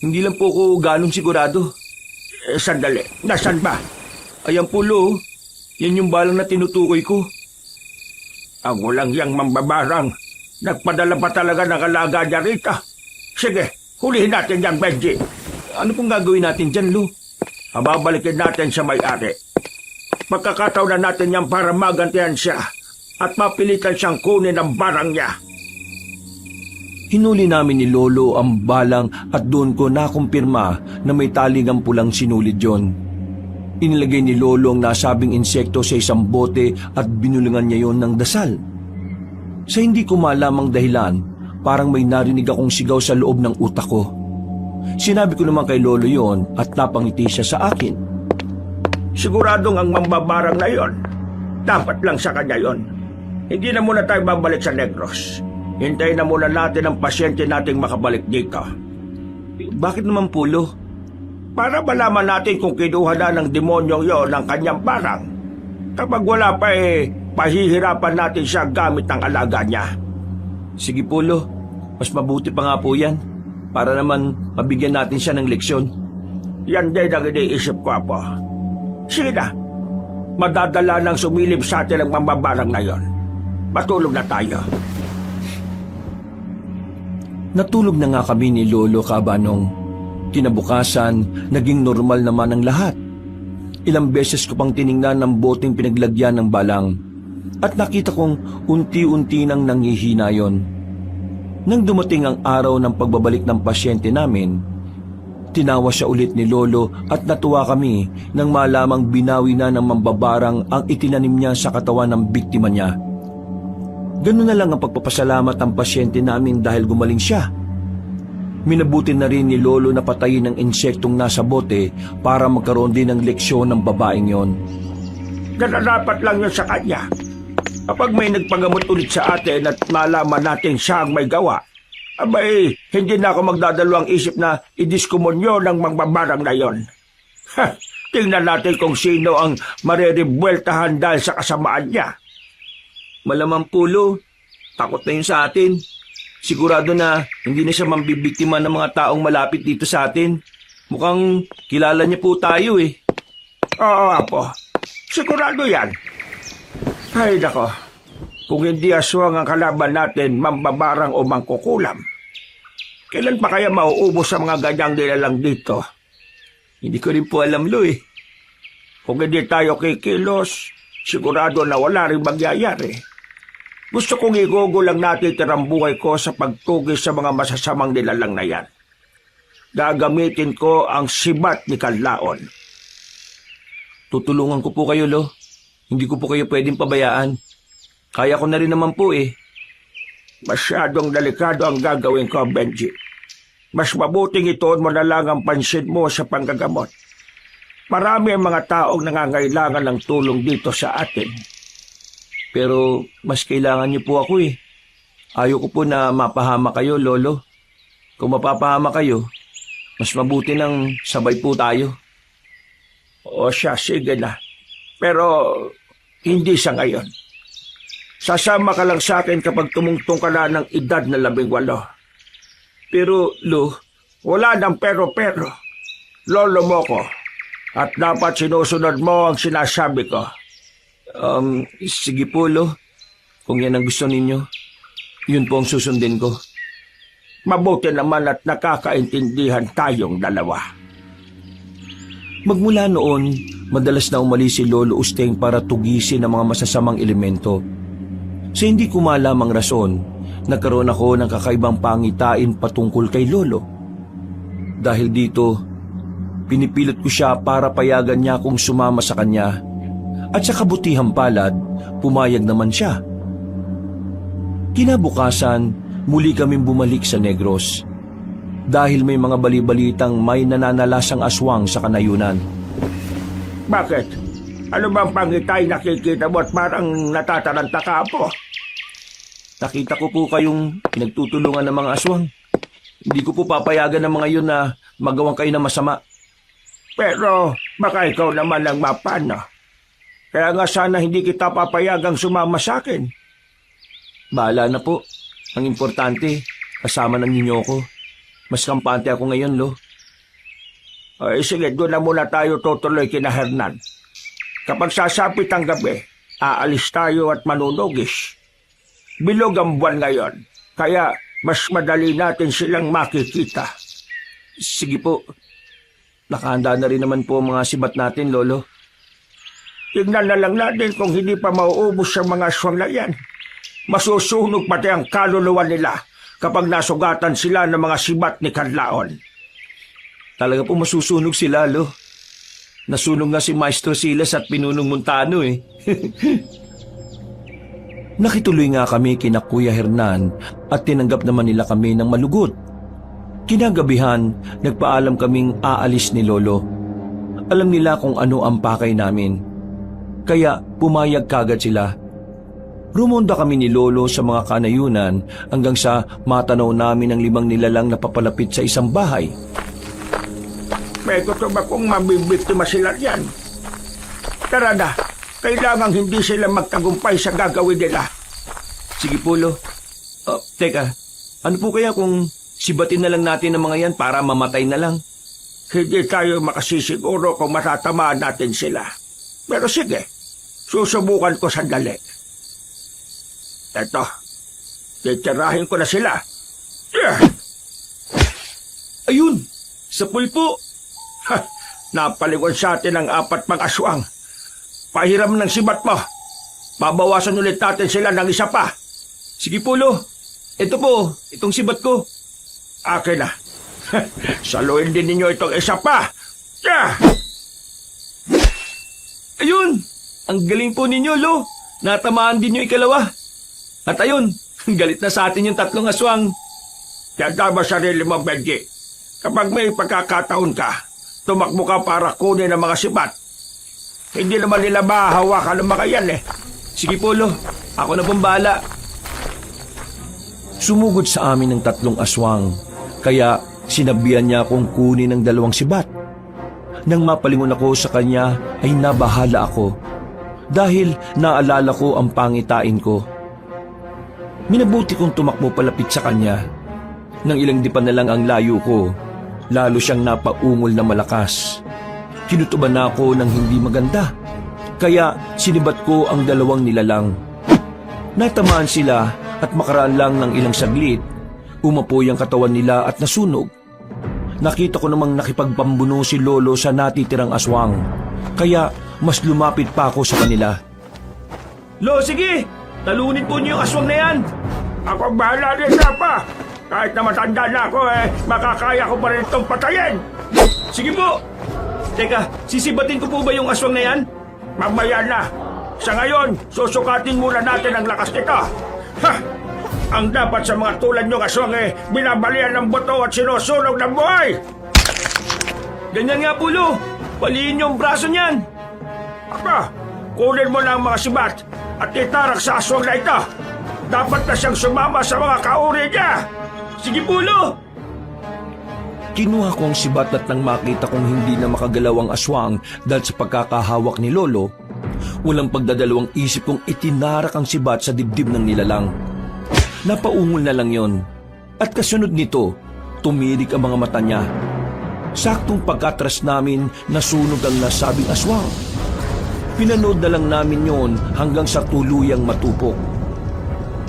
Hindi lang po ko ganong sigurado. Sandali, nasan ba? Ayan po, Lo. Yan yung balang na tinutukoy ko. Ang walang yang mambabarang. Nagpadala pa talaga ng alaga niya rito. Sige, hulihin natin yan, Benji. Ano pong gagawin natin dyan, Lo? Babalikin natin sa may-ari. Magkakataon na natin yan para magantihan siya at mapilitan siyang kunin ang barang niya. Hinuli namin ni Lolo ang balang at doon ko nakumpirma na may taligang pulang sinulid yon. Inilagay ni Lolo ang nasabing insekto sa isang bote at binulungan niya yon ng dasal. Sa hindi ko malamang dahilan, parang may narinig akong sigaw sa loob ng utak ko. Sinabi ko naman kay Lolo yon at napangiti siya sa akin. Siguradong ang mambabarang na yon. Dapat lang sa kanya yon. Hindi na muna tayo babalik sa Negros. Hintayin na muna natin ang pasyente nating makabalik dito. Bakit naman po, Lo? Para malaman natin kung kinuha na ng demonyong yon ang kanyang barang. Kapag wala pa pahihirapan natin siya gamit ang alaga niya. Sige po, Lo. Mas mabuti pa nga po yan. Para naman mabigyan natin siya ng leksyon. Yan din ang iniisip ko, Apo. Sige na. Madadala ng sumilip sa atin ang mambabarang na yon. Matulog na tayo. Natulog na nga kami ni Lolo Kabanong. Kinabukasan, naging normal naman ang lahat. Ilang beses ko pang tiningnan ang boteng pinaglagyan ng balang at nakita kong unti-unti nang nanghihina yon. Nang dumating ang araw ng pagbabalik ng pasyente namin, tinawa siya ulit ni Lolo at natuwa kami nang malamang binawi na ng mambabarang ang itinanim niya sa katawan ng biktima niya. Ganun na lang ang pagpapasalamat ng pasyente namin dahil gumaling siya. Minabuti na rin ni Lolo na patayin ang insektong nasa bote para magkaroon din ng leksyon ng babaeng yon. Nararapat lang yun sa kanya. Kapag may nagpagamot ulit sa atin at malaman natin siya ang may gawa, abay, hindi na ako magdadalawang isip na idiskumonyo ng mambabarang na yon. Tingnan natin kung sino ang mariribueltahan dahil sa kasamaan niya. Malamang po, Lo. Takot na yun sa atin. Sigurado na hindi na siya mambibiktima ng mga taong malapit dito sa atin. Mukhang kilala niya po tayo eh. Oo, Apo. Sigurado yan. Ay, nako. Kung hindi aswang ang kalaban natin, mambabarang o mangkukulam, kailan pa kaya mauubos sa mga ganyang nilalang dito? Hindi ko rin po alam, Lo eh. Kung hindi tayo kikilos, sigurado na wala rin mangyayari. Gusto kong igugol lang natin tirang buhay ko sa pagtugis sa mga masasamang nilalang na yan. Gagamitin ko ang sibat ni Kanlaon. Tutulungan ko po kayo, Lo. Hindi ko po kayo pwedeng pabayaan. Kaya ko na rin naman po eh. Masyadong delikado ang gagawin ko, Benji. Mas mabuting ituon mo na lang ang pansin mo sa panggagamot. Marami ang mga taong nangangailangan ng tulong dito sa atin. Pero mas kailangan niyo po ako eh. Ayaw ko po na mapahama kayo, Lolo. Kung mapapahama kayo, mas mabuti nang sabay po tayo. O siya, sige na. Pero hindi sa ngayon. Sasama ka lang sa akin kapag tumungtong ka na ng edad na 18. Pero, Lo, wala nang pero-pero. Lolo mo ko. At dapat sinusunod mo ang sinasabi ko. Sige po, Lo. Kung yan ang gusto ninyo, yun po ang susundin ko. Mabuti naman at nakakaintindihan tayong dalawa. Magmula noon, madalas na umalis si Lolo Usteng para tugisin ang mga masasamang elemento. Sa hindi ko malamang rason, nagkaroon ako ng kakaibang pangitain patungkol kay Lolo. Dahil dito, pinipilit ko siya para payagan niya akong sumama sa kanya. At sa kabutihang palad, pumayag naman siya. Kinabukasan, muli kaming bumalik sa Negros. Dahil may mga balibalitang may nananalasang aswang sa kanayunan. Bakit? Ano bang pangitay nakikita mo at parang natataranta ka po? Nakita ko po kayong pinagtutulungan ng mga aswang. Hindi ko po papayagan ng mga yun na magawang kayo ng masama. Pero baka ikaw naman ang mapano. Kaya nga sana hindi kita papayagang sumama sa akin. Bahala na po. Ang importante, kasama na ninyo ko. Mas kampante ako ngayon, Lo. Ay, sige, doon na muna tayo tutuloy kina Hernan. Kapag sasapit ang gabi, aalis tayo at manunugis. Bilog ang buwan ngayon, kaya mas madali natin silang makikita. Sige po. Nakahanda na rin naman po ang mga sibat natin, Lolo. Tingnan na lang natin kung hindi pa mauubos ang mga aswang na yan. Masusunog pati ang kaluluwa nila kapag nasugatan sila ng mga sibat ni Kanlaon. Talaga po masusunog sila, Lo. Nasunog nga si Maestro Silas at Pinunong Montano eh. Nakituloy nga kami kina Kuya Hernan at tinanggap naman nila kami ng malugod. Kinagabihan, nagpaalam kaming aalis ni Lolo. Alam nila kung ano ang pakay namin. Kaya pumayag kagad sila. Rumonda kami ni Lolo sa mga kanayunan hanggang sa matanaw namin ang 5 nilalang na papalapit sa isang bahay. May gusto ba kung mabibiktima sila yan? Tara na, kailangang hindi sila magtagumpay sa gagawin nila. Sige po, Lo. Teka, ano po kaya kung sibatin na lang natin ang mga yan para mamatay na lang? Hindi tayo makasisiguro kung matatamaan natin sila. Pero sige, susubukan ko sandali. Eto, titirahin ko na sila. Ayun! Sa pulpo! Ha, napalingon sa atin ang 4 pang aswang. Pahiram ng sibat mo. Babawasan ulit natin sila ng isa pa. Sige po, Lo. Ito po, itong sibat ko. Akin na. Saluhin din ninyo itong isa pa. Ayun! Ang galing po ninyo, Lo. Natamaan din yung ikalawa. At ayun, galit na sa atin yung 3 aswang. Tanda mo sarili mo, Benji. Kapag may pagkakataon ka, tumakbo ka para kunin ang mga sibat. Hindi naman nila mahahawakan ng mga yan eh. Sige po, Lo. Ako na pong bahala. Sumugod sa amin ng 3 aswang, kaya sinabihan niya akong kunin ang 2 sibat. Nang mapalingon ako sa kanya ay nabahala ako dahil naalala ko ang pangitain ko. Minabuti kong tumakbo palapit sa kanya. Nang ilang dipan na lang ang layo ko, lalo siyang napaungol na malakas. Kinutuban na ako ng hindi maganda, kaya sinibat ko ang 2 nilalang. Natamaan sila at makaraan lang ng ilang saglit, umapoy ang katawan nila at nasunog. Nakita ko namang nakipagpambuno si Lolo sa natitirang aswang, kaya mas lumapit pa ako sa kanila. Lo, sige! Talunin po niyo yung aswang na yan! Ako bahala din pa. Kahit na matanda na ako makakaya ko pa rin itong patayin. Sige po! Teka, sisibatin ko po ba yung aswang na yan? Mamaya na. Sa ngayon, susukatin muna natin ang lakas nito. Ha! Ang dapat sa mga tulad niyong aswang binabalian ng buto at sinusunog ng buhay. Ganyan nga po, Lo. Paliin niyo ang braso niyan. Aba, kunin mo na ang mga sibat at itarak sa aswang na ito. Dapat na siyang sumama sa mga kauri niya. Sige po, Lo. Kinuha ko ang sibat at nang makita kong hindi na makagalaw ang aswang dahil sa pagkakahawak ni Lolo, walang pagdadalawang isip kong itinarak ang sibat sa dibdib ng nilalang. Napaungol na lang yon. At kasunod nito, tumirik ang mga mata niya. Saktong pagkatras namin, nasunog ang nasabing aswang. Pinanood na lang namin yon hanggang sa tuluyang matupok.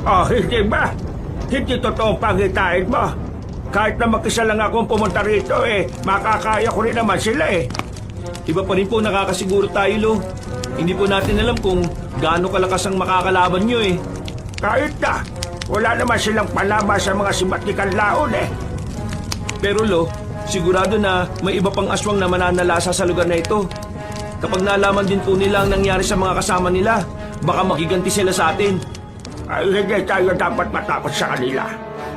Oh, hindi ba? Hindi totoo pangitain mo. Kahit na mag-isa lang akong pumunta rito makakaya ko rin naman sila Iba pa rin po nakakasiguro tayo, Lo. Hindi po natin alam kung gaano kalakas ang makakalaban nyo Kahit na, wala naman silang palama sa mga sibat ni Kanlaon Pero, Lo, sigurado na may iba pang aswang na mananalasa sa lugar na ito. Kapag nalaman din po nila ang nangyari sa mga kasama nila, baka magiganti sila sa atin. Ay, hindi tayo dapat matakot sa kanila.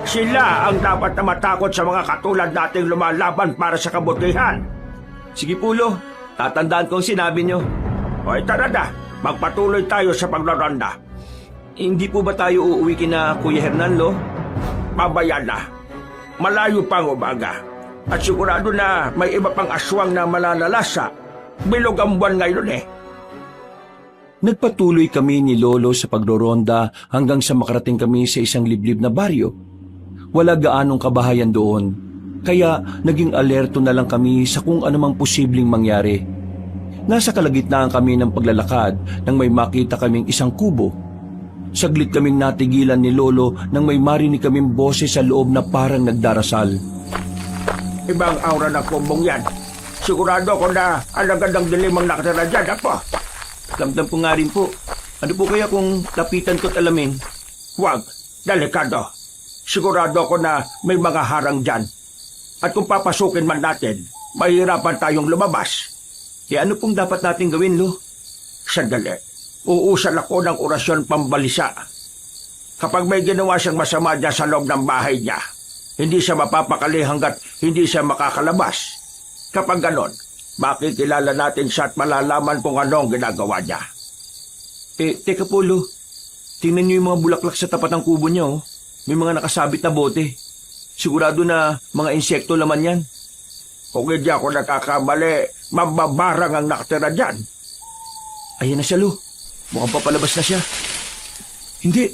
Sila ang dapat na matakot sa mga katulad nating lumalaban para sa kabutihan. Sige po, Lo. Tatandaan ko ang sinabi nyo. Hoy, tara na. Magpatuloy tayo sa paglaronda. Hindi po ba tayo uuwi kina Kuya Hernan, Lo? Mamaya na. Malayo pang umaga. At sigurado na may iba pang aswang na malalasa. Bilog ang buwan ngayon Nagpatuloy kami ni Lolo sa pagroronda hanggang sa makarating kami sa isang liblib na baryo. Wala gaanong kabahayan doon, kaya naging alerto na lang kami sa kung anumang posibleng mangyari. Nasa kalagitnaan kami ng paglalakad nang may makita kaming isang kubo. Saglit kaming natigilan ni Lolo nang may marinig kaming boses sa loob na parang nagdarasal. Ibang aura ng kumbong yan. Sigurado ko na alagad ng dilim ang nakatira dyan, apo. Ramdam ko nga rin po. Ano po kaya kung lapitan ko't alamin? Huwag, delikado. Sigurado ako na may mga harang dyan. At kung papasukin man natin, mahirapan tayong lumabas. Eh ano pong dapat natin gawin, Lo? Sandali, uusan ako ng orasyon pambalisa. Kapag may ginawa siyang masama dyan sa loob ng bahay niya, hindi siya mapapakali hanggat hindi siya makakalabas. Kapag ganon, makikilala natin siya at malalaman kung ano ang ginagawa niya. Eh, teka po, Lo. Tingnan niyo yung mga bulaklak sa tapat ng kubo niya, oh. May mga nakasabit na bote. Sigurado na mga insekto laman yan. Kung hindi ako nakakamali, mababarang ang nakatira dyan. Ayan na siya, Lo. Mukhang papalabas na siya. Hindi.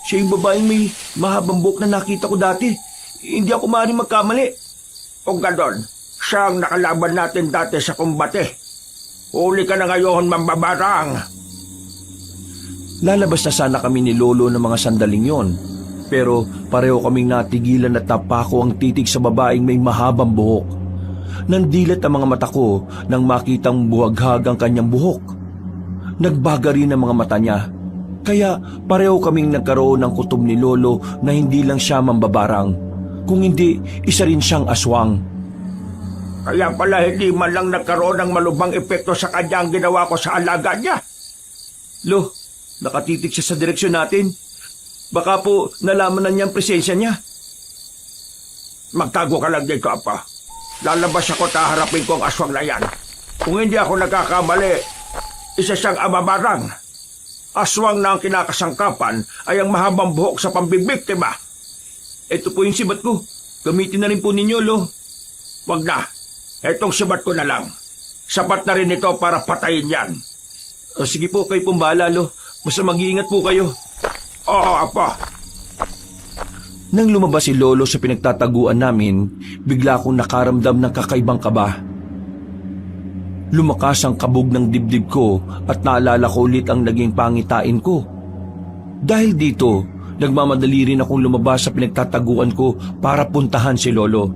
Siya yung babaeng may mahabang buhok na nakita ko dati. Hindi ako maaaring magkamali. Kung ganon, siya ang nakalaban natin dati sa kumbate. Huli ka na ngayon, mambabarang. Lalabas na sana kami ni Lolo ng mga sandaling yon. Pero pareho kaming natigilan at napako ang titig sa babaeng may mahabang buhok. Nandilat ang mga mata ko nang makitang buhaghag ang kanyang buhok. Nagbaga rin ang mga mata niya. Kaya pareho kaming nagkaroon ng kutob ni Lolo na hindi lang siya mambabarang, kung hindi isa rin siyang aswang. Kaya pala hindi man lang nagkaroon ng malubhang epekto sa kanya ang ginawa ko sa alaga niya. Lo, nakatitig siya sa direksyon natin. Baka po nalaman na niya ang presensya niya. Magtago ka lang dito, Apa. Lalabas ako at haharapin ko ang aswang na yan. Kung hindi ako nagkakamali, isa siyang amabarang. Aswang na ang kinakasangkapan ay ang mahabang buhok sa pambibiktima. Ito po yung sibat ko. Gamitin na rin po ninyo, Lo. Wag na. Etong sibat ko na lang. Sapat na rin ito para patayin yan. O, sige po, kayo pong bahala, Lo. Basta mag-iingat po kayo. Oo, Apa. Nang lumabas si Lolo sa pinagtataguan namin, bigla akong nakaramdam ng kakaibang kaba. Lumakas ang kabog ng dibdib ko at naalala ko ulit ang naging pangitain ko. Dahil dito, nagmamadali rin akong lumabas sa pinagtataguan ko para puntahan si Lolo.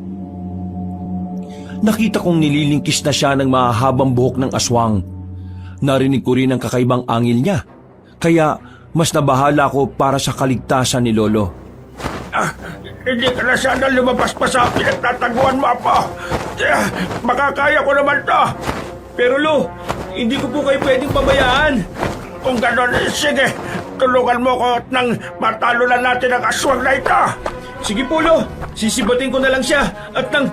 Nakita kong nililingkis na siya ng mahahabang buhok ng aswang. Narinig ko rin ang kakaibang angil niya, kaya mas nabahala ko para sa kaligtasan ni Lolo. Hindi ka na sana lumabas pa sa pinagtataguan mo, Apa. Makakaya ko naman to. Pero, Lo, hindi ko po kayo pwedeng pabayaan. Kung ganon, sige, tulungan mo ko at nang matalo na natin ang aswang na ito. Sige po, Lo. Sisibatin ko na lang siya at nang...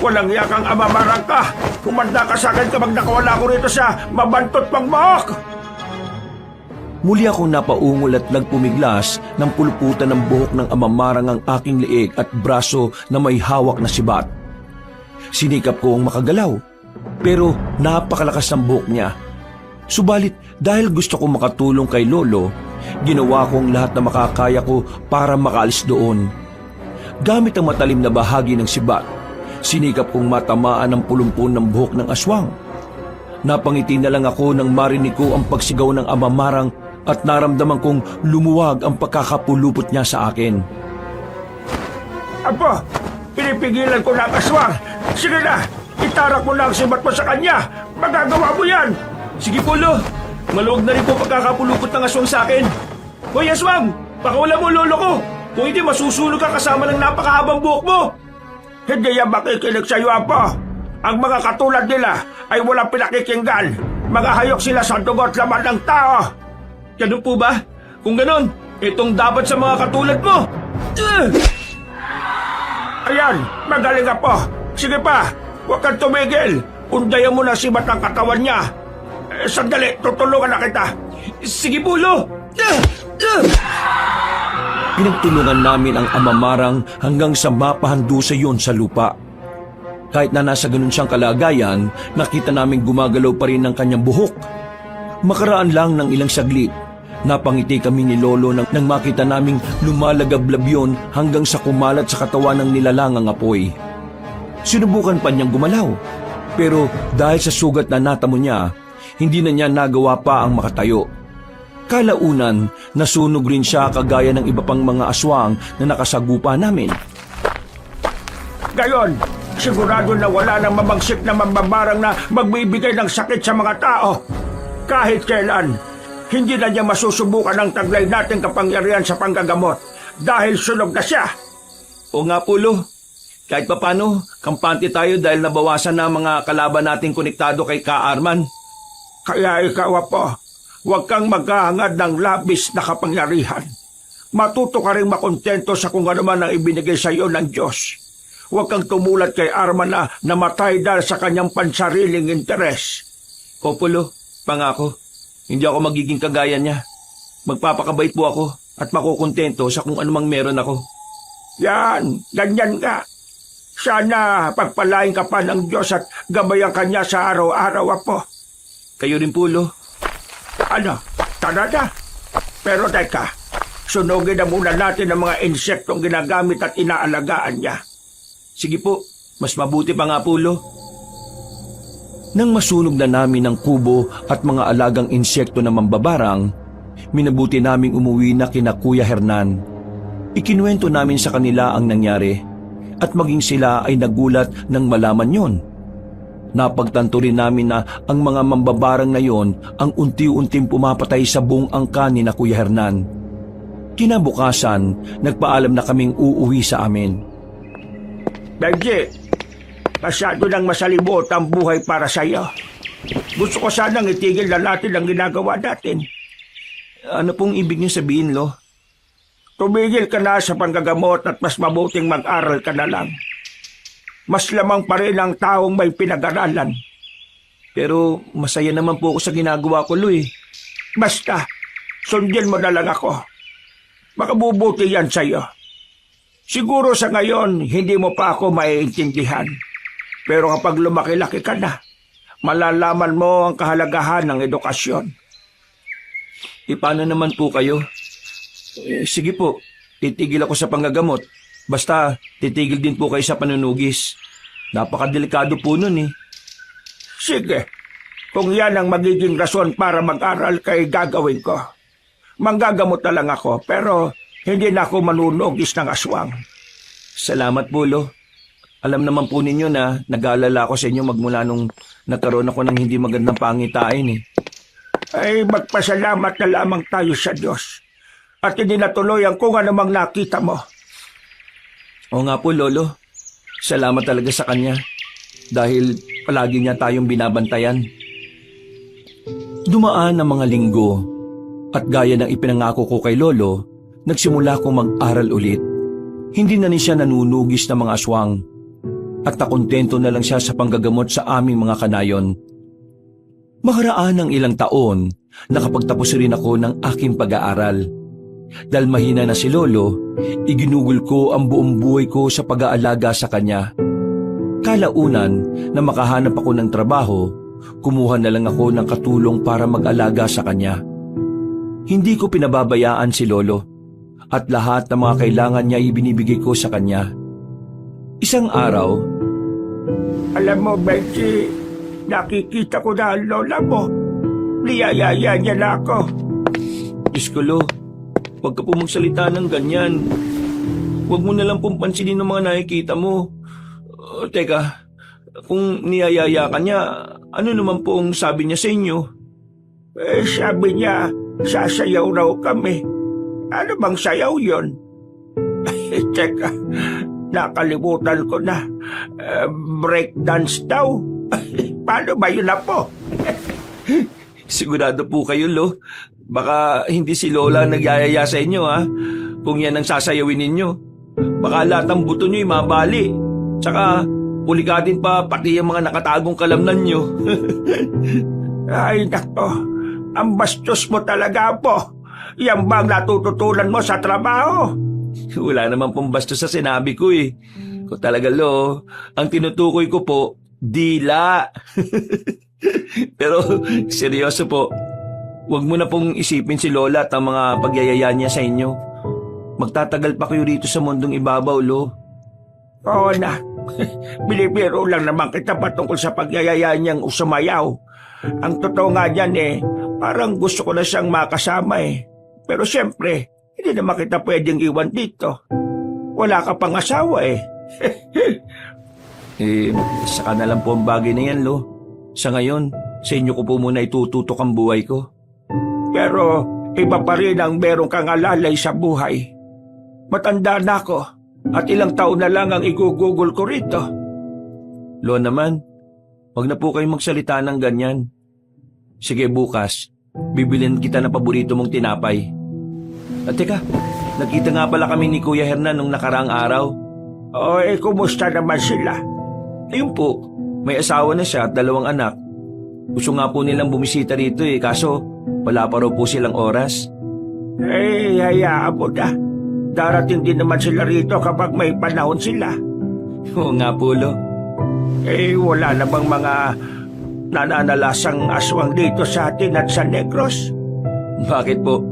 Walang yakang amamarang ka. Kumanda ka sa akin kapag nakawala ko rito sa mabantot pang buhok. Muli akong napaungol at nagpumiglas ng puluputan ng buhok ng amamarang ang aking leeg at braso na may hawak na sibat. Sinikap ko ang makagalaw, pero napakalakas ng buhok niya. Subalit dahil gusto kong makatulong kay Lolo, ginawa ko ang lahat na makakaya ko para makaalis doon. Gamit ang matalim na bahagi ng sibat, sinikap kong matamaan ang pulumpon ng buhok ng aswang. Napangiti na lang ako nang marinig ko ang pagsigaw ng amamarang at naramdaman kong lumuwag ang pagkakapulupot niya sa akin. Apo, pinipigilan ko na ang aswang. Sige na, itarak mo na ang sibat mo sa kanya. Magagawa mo yan. Sige po, Lo. Maluwag na rin po pagkakapulupot ng aswang sa akin. Hoy, aswang! Pakawala mo Lolo ko! Kung hindi, masusunog ka kasama ng napakahabang buhok mo! Hindi yan makikinig sa'yo, Apo. Ang mga katulad nila ay walang pinakikinggan. Mga hayok sila sa dugot laman ng tao. Ganun po ba? Kung ganun, itong dapat sa mga katulad mo! Ayan, magaling, Apo. Sige pa, huwag kang tumigil. Undayan mo na sibat ang katawan niya. Sandali, tutulungan na kita. Sige po, Lo! Pinagtulungan namin ang amamarang hanggang sa mapahandusay yun sa lupa. Kahit na nasa ganun siyang kalagayan, nakita namin gumagalaw pa rin ang kanyang buhok. Makaraan lang ng ilang saglit, napangiti kami ni Lolo nang makita naming lumalagablab yun hanggang sa kumalat sa katawan ng nilalangang apoy. Sinubukan pa niyang gumalaw, pero dahil sa sugat na natamo niya, hindi na niya nagawa pa ang makatayo. Kalaunan, nasunog rin siya kagaya ng iba pang mga aswang na nakasagupa namin. Gayon, Sigurado na wala nang mamagsik na mambabarang na magbibigay ng sakit sa mga tao. Kahit kailan, hindi na niya masusubukan ang taglay nating kapangyarihan sa panggagamot dahil sunog na siya. O nga po, Lo. Kahit papano, kampante tayo dahil nabawasan na mga kalaban nating konektado kay Ka Arman. Kaya ikaw, Apo, huwag kang maghahangad ng labis na kapangyarihan. Matuto ka rin makontento sa kung ano man ang ibinigay sa iyo ng Diyos. Huwag kang tumulad kay Arman na namatay dahil sa kanyang pansariling interes. Opo, Lo. Pangako. Hindi ako magiging kagaya niya. Magpapakabait po ako at makukontento sa kung anumang meron ako. Yan, ganyan ka. Sana pagpalain ka pa ng Diyos at gabayan ka niya sa araw-araw, Apo. Kayo rin po, Lo. Ano, tara na. Pero teka, sunugin na muna natin ang mga insektong ginagamit at inaalagaan niya. Sige po, mas mabuti pa nga po, Lo. Nang masunog na namin ang kubo at mga alagang insekto na mambabarang, minabuti naming umuwi na kina Kuya Hernan. Ikinuwento namin sa kanila ang nangyari at maging sila ay nagulat nang malaman yon. Napagtanto rin namin na ang mga mambabarang na yon ang unti-unting pumapatay sa buong angka ni na Kuya Hernan. Kinabukasan, nagpaalam na kaming uuwi sa amin. Benji, masyado nang masalibot ang buhay para sa iyo. Gusto ko sanang itigil na natin ang ginagawa natin. Ano pong ibig niyo sabihin, Lo? Tumigil ka na sa panggagamot at mas mabuting mag-aral ka na lang. Mas lamang pa rin ang taong may pinag-aralan. Pero masaya naman po ako sa ginagawa ko, Lo eh. Basta, sundin mo na lang ako. Makabubuti yan sa iyo. Siguro sa ngayon, hindi mo pa ako maiintindihan. Pero kapag lumaki-laki ka na, malalaman mo ang kahalagahan ng edukasyon. Paano naman po kayo? Sige po, titigil ako sa panggagamot. Basta, titigil din po kayo sa panunugis. Napakadelikado po nun eh. Sige, kung yan ang magiging rason para mag-aral kay gagawin ko. Manggagamot na lang ako, pero hindi na ako manunugis ng aswang. Salamat po, Lo. Alam naman po ninyo na nag-aalala ako sa inyo magmula nung nagkaroon ako ng hindi magandang pangitain eh. Ay magpasalamat na lamang tayo sa Diyos. At hindi natuloy ang kung anumang nakita mo. Oo nga po, Lolo. Salamat talaga sa kanya. Dahil palagi niya tayong binabantayan. Dumaan ang mga linggo. At gaya ng ipinangako ko kay Lolo, nagsimula akong mag-aral ulit. Hindi na siya nanunugis ng mga aswang. At nakontento na lang siya sa panggagamot sa aming mga kanayon. Makaraan ng ilang taon, nakapagtapos rin ako ng aking pag-aaral. Dahil mahina na si Lolo, iginugol ko ang buong buhay ko sa pag-aalaga sa kanya. Kalaunan na makahanap ako ng trabaho, kumuha na lang ako ng katulong para mag-alaga sa kanya. Hindi ko pinababayaan si Lolo at lahat ng mga kailangan niya ibinibigay ko sa kanya. Isang araw, Alam mo, Benji, nakikita ko na ang lola mo. Niyayaya niya na ako. Diyos ko, Lo, huwag ka po magsalita ng ganyan. Huwag mo na lang pong pansinin ng mga nakikita mo. Teka, kung niyayaya ka niya, ano naman pong sabi niya sa inyo? Sabi niya, sasayaw raw kami. Ano bang sayaw yon? Teka, nakalimutan ko na. Breakdance daw. Paano ba yun na po? Sigurado po kayo, Lo. Baka hindi si Lola nagyayaya sa inyo, ha? Kung yan ang sasayawin ninyo. Baka lahat ng buto nyo'y mabali. Tsaka, puligadin pa pati yung mga nakatagong kalamnan nyo. Ay, nako. Ang bastos mo talaga po. Yan bang natututunan mo sa trabaho? Wala naman pong bastos sa sinabi ko, eh. Kung talaga, Lo, ang tinutukoy ko po, dila. Pero, seryoso po. Huwag mo na pong isipin si Lola at ang mga pagyayaya niya sa inyo. Magtatagal pa kayo rito sa mundong ibabaw, Lo. Oo na. Bilibiro lang naman kita patungkol sa pagyayaya niyang sumayaw. Ang totoo nga niyan parang gusto ko na siyang makasama Pero siyempre, hindi naman kita pwedeng iwan dito. Wala ka pang asawa Saka na lang po ang bagay na yan, Lo. Sa ngayon, sa inyo ko po muna itututok ang buhay ko. Pero iba pa rin ang meron kang alalay sa buhay. Matanda na ako at ilang taon na lang ang igugugol ko rito. Lo naman, wag na po kayong magsalita ng ganyan. Sige, bukas, bibilin kita ng paborito mong tinapay. At teka, nakita nga pala kami ni Kuya Hernan nung nakaraang araw. Kumusta naman sila? Ayun po, may asawa na siya at 2 anak. Gusto nga po nilang bumisita rito kaso wala pa raw po silang oras. Hayaan mo na. Darating din naman sila rito kapag may panahon sila. Oo nga po, Lo. Wala na bang mga nananalasang aswang dito sa atin at sa Negros? Bakit po?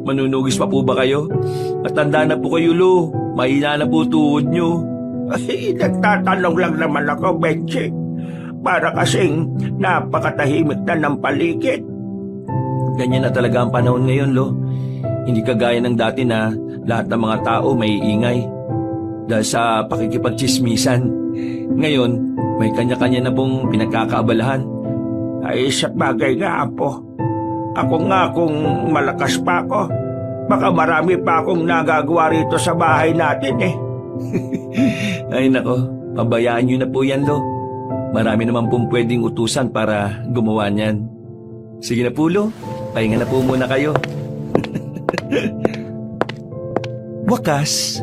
Manunugis pa po ba kayo? Matanda na po kayo, Lo. Mahina na po tuhod nyo. Nagtatanong lang naman ako, Benji. Para kasing napakatahimik na ng paligid. Ganyan na talaga ang panahon ngayon, Lo. Hindi kagaya ng dati na lahat ng mga tao may ingay. Dahil sa pakikipagtsismisan. Ngayon, may kanya-kanya na pong pinagkakaabalahan. Sa bagay nga, Apo. Ako nga kung malakas pa ako, baka marami pa akong nagagawa rito sa bahay natin Ay nako, pabayaan nyo na po yan, Lo. Marami naman pong pwedeng utusan para gumawa niyan. Sige na po, Lo. Pahinga na po muna kayo. Wakas,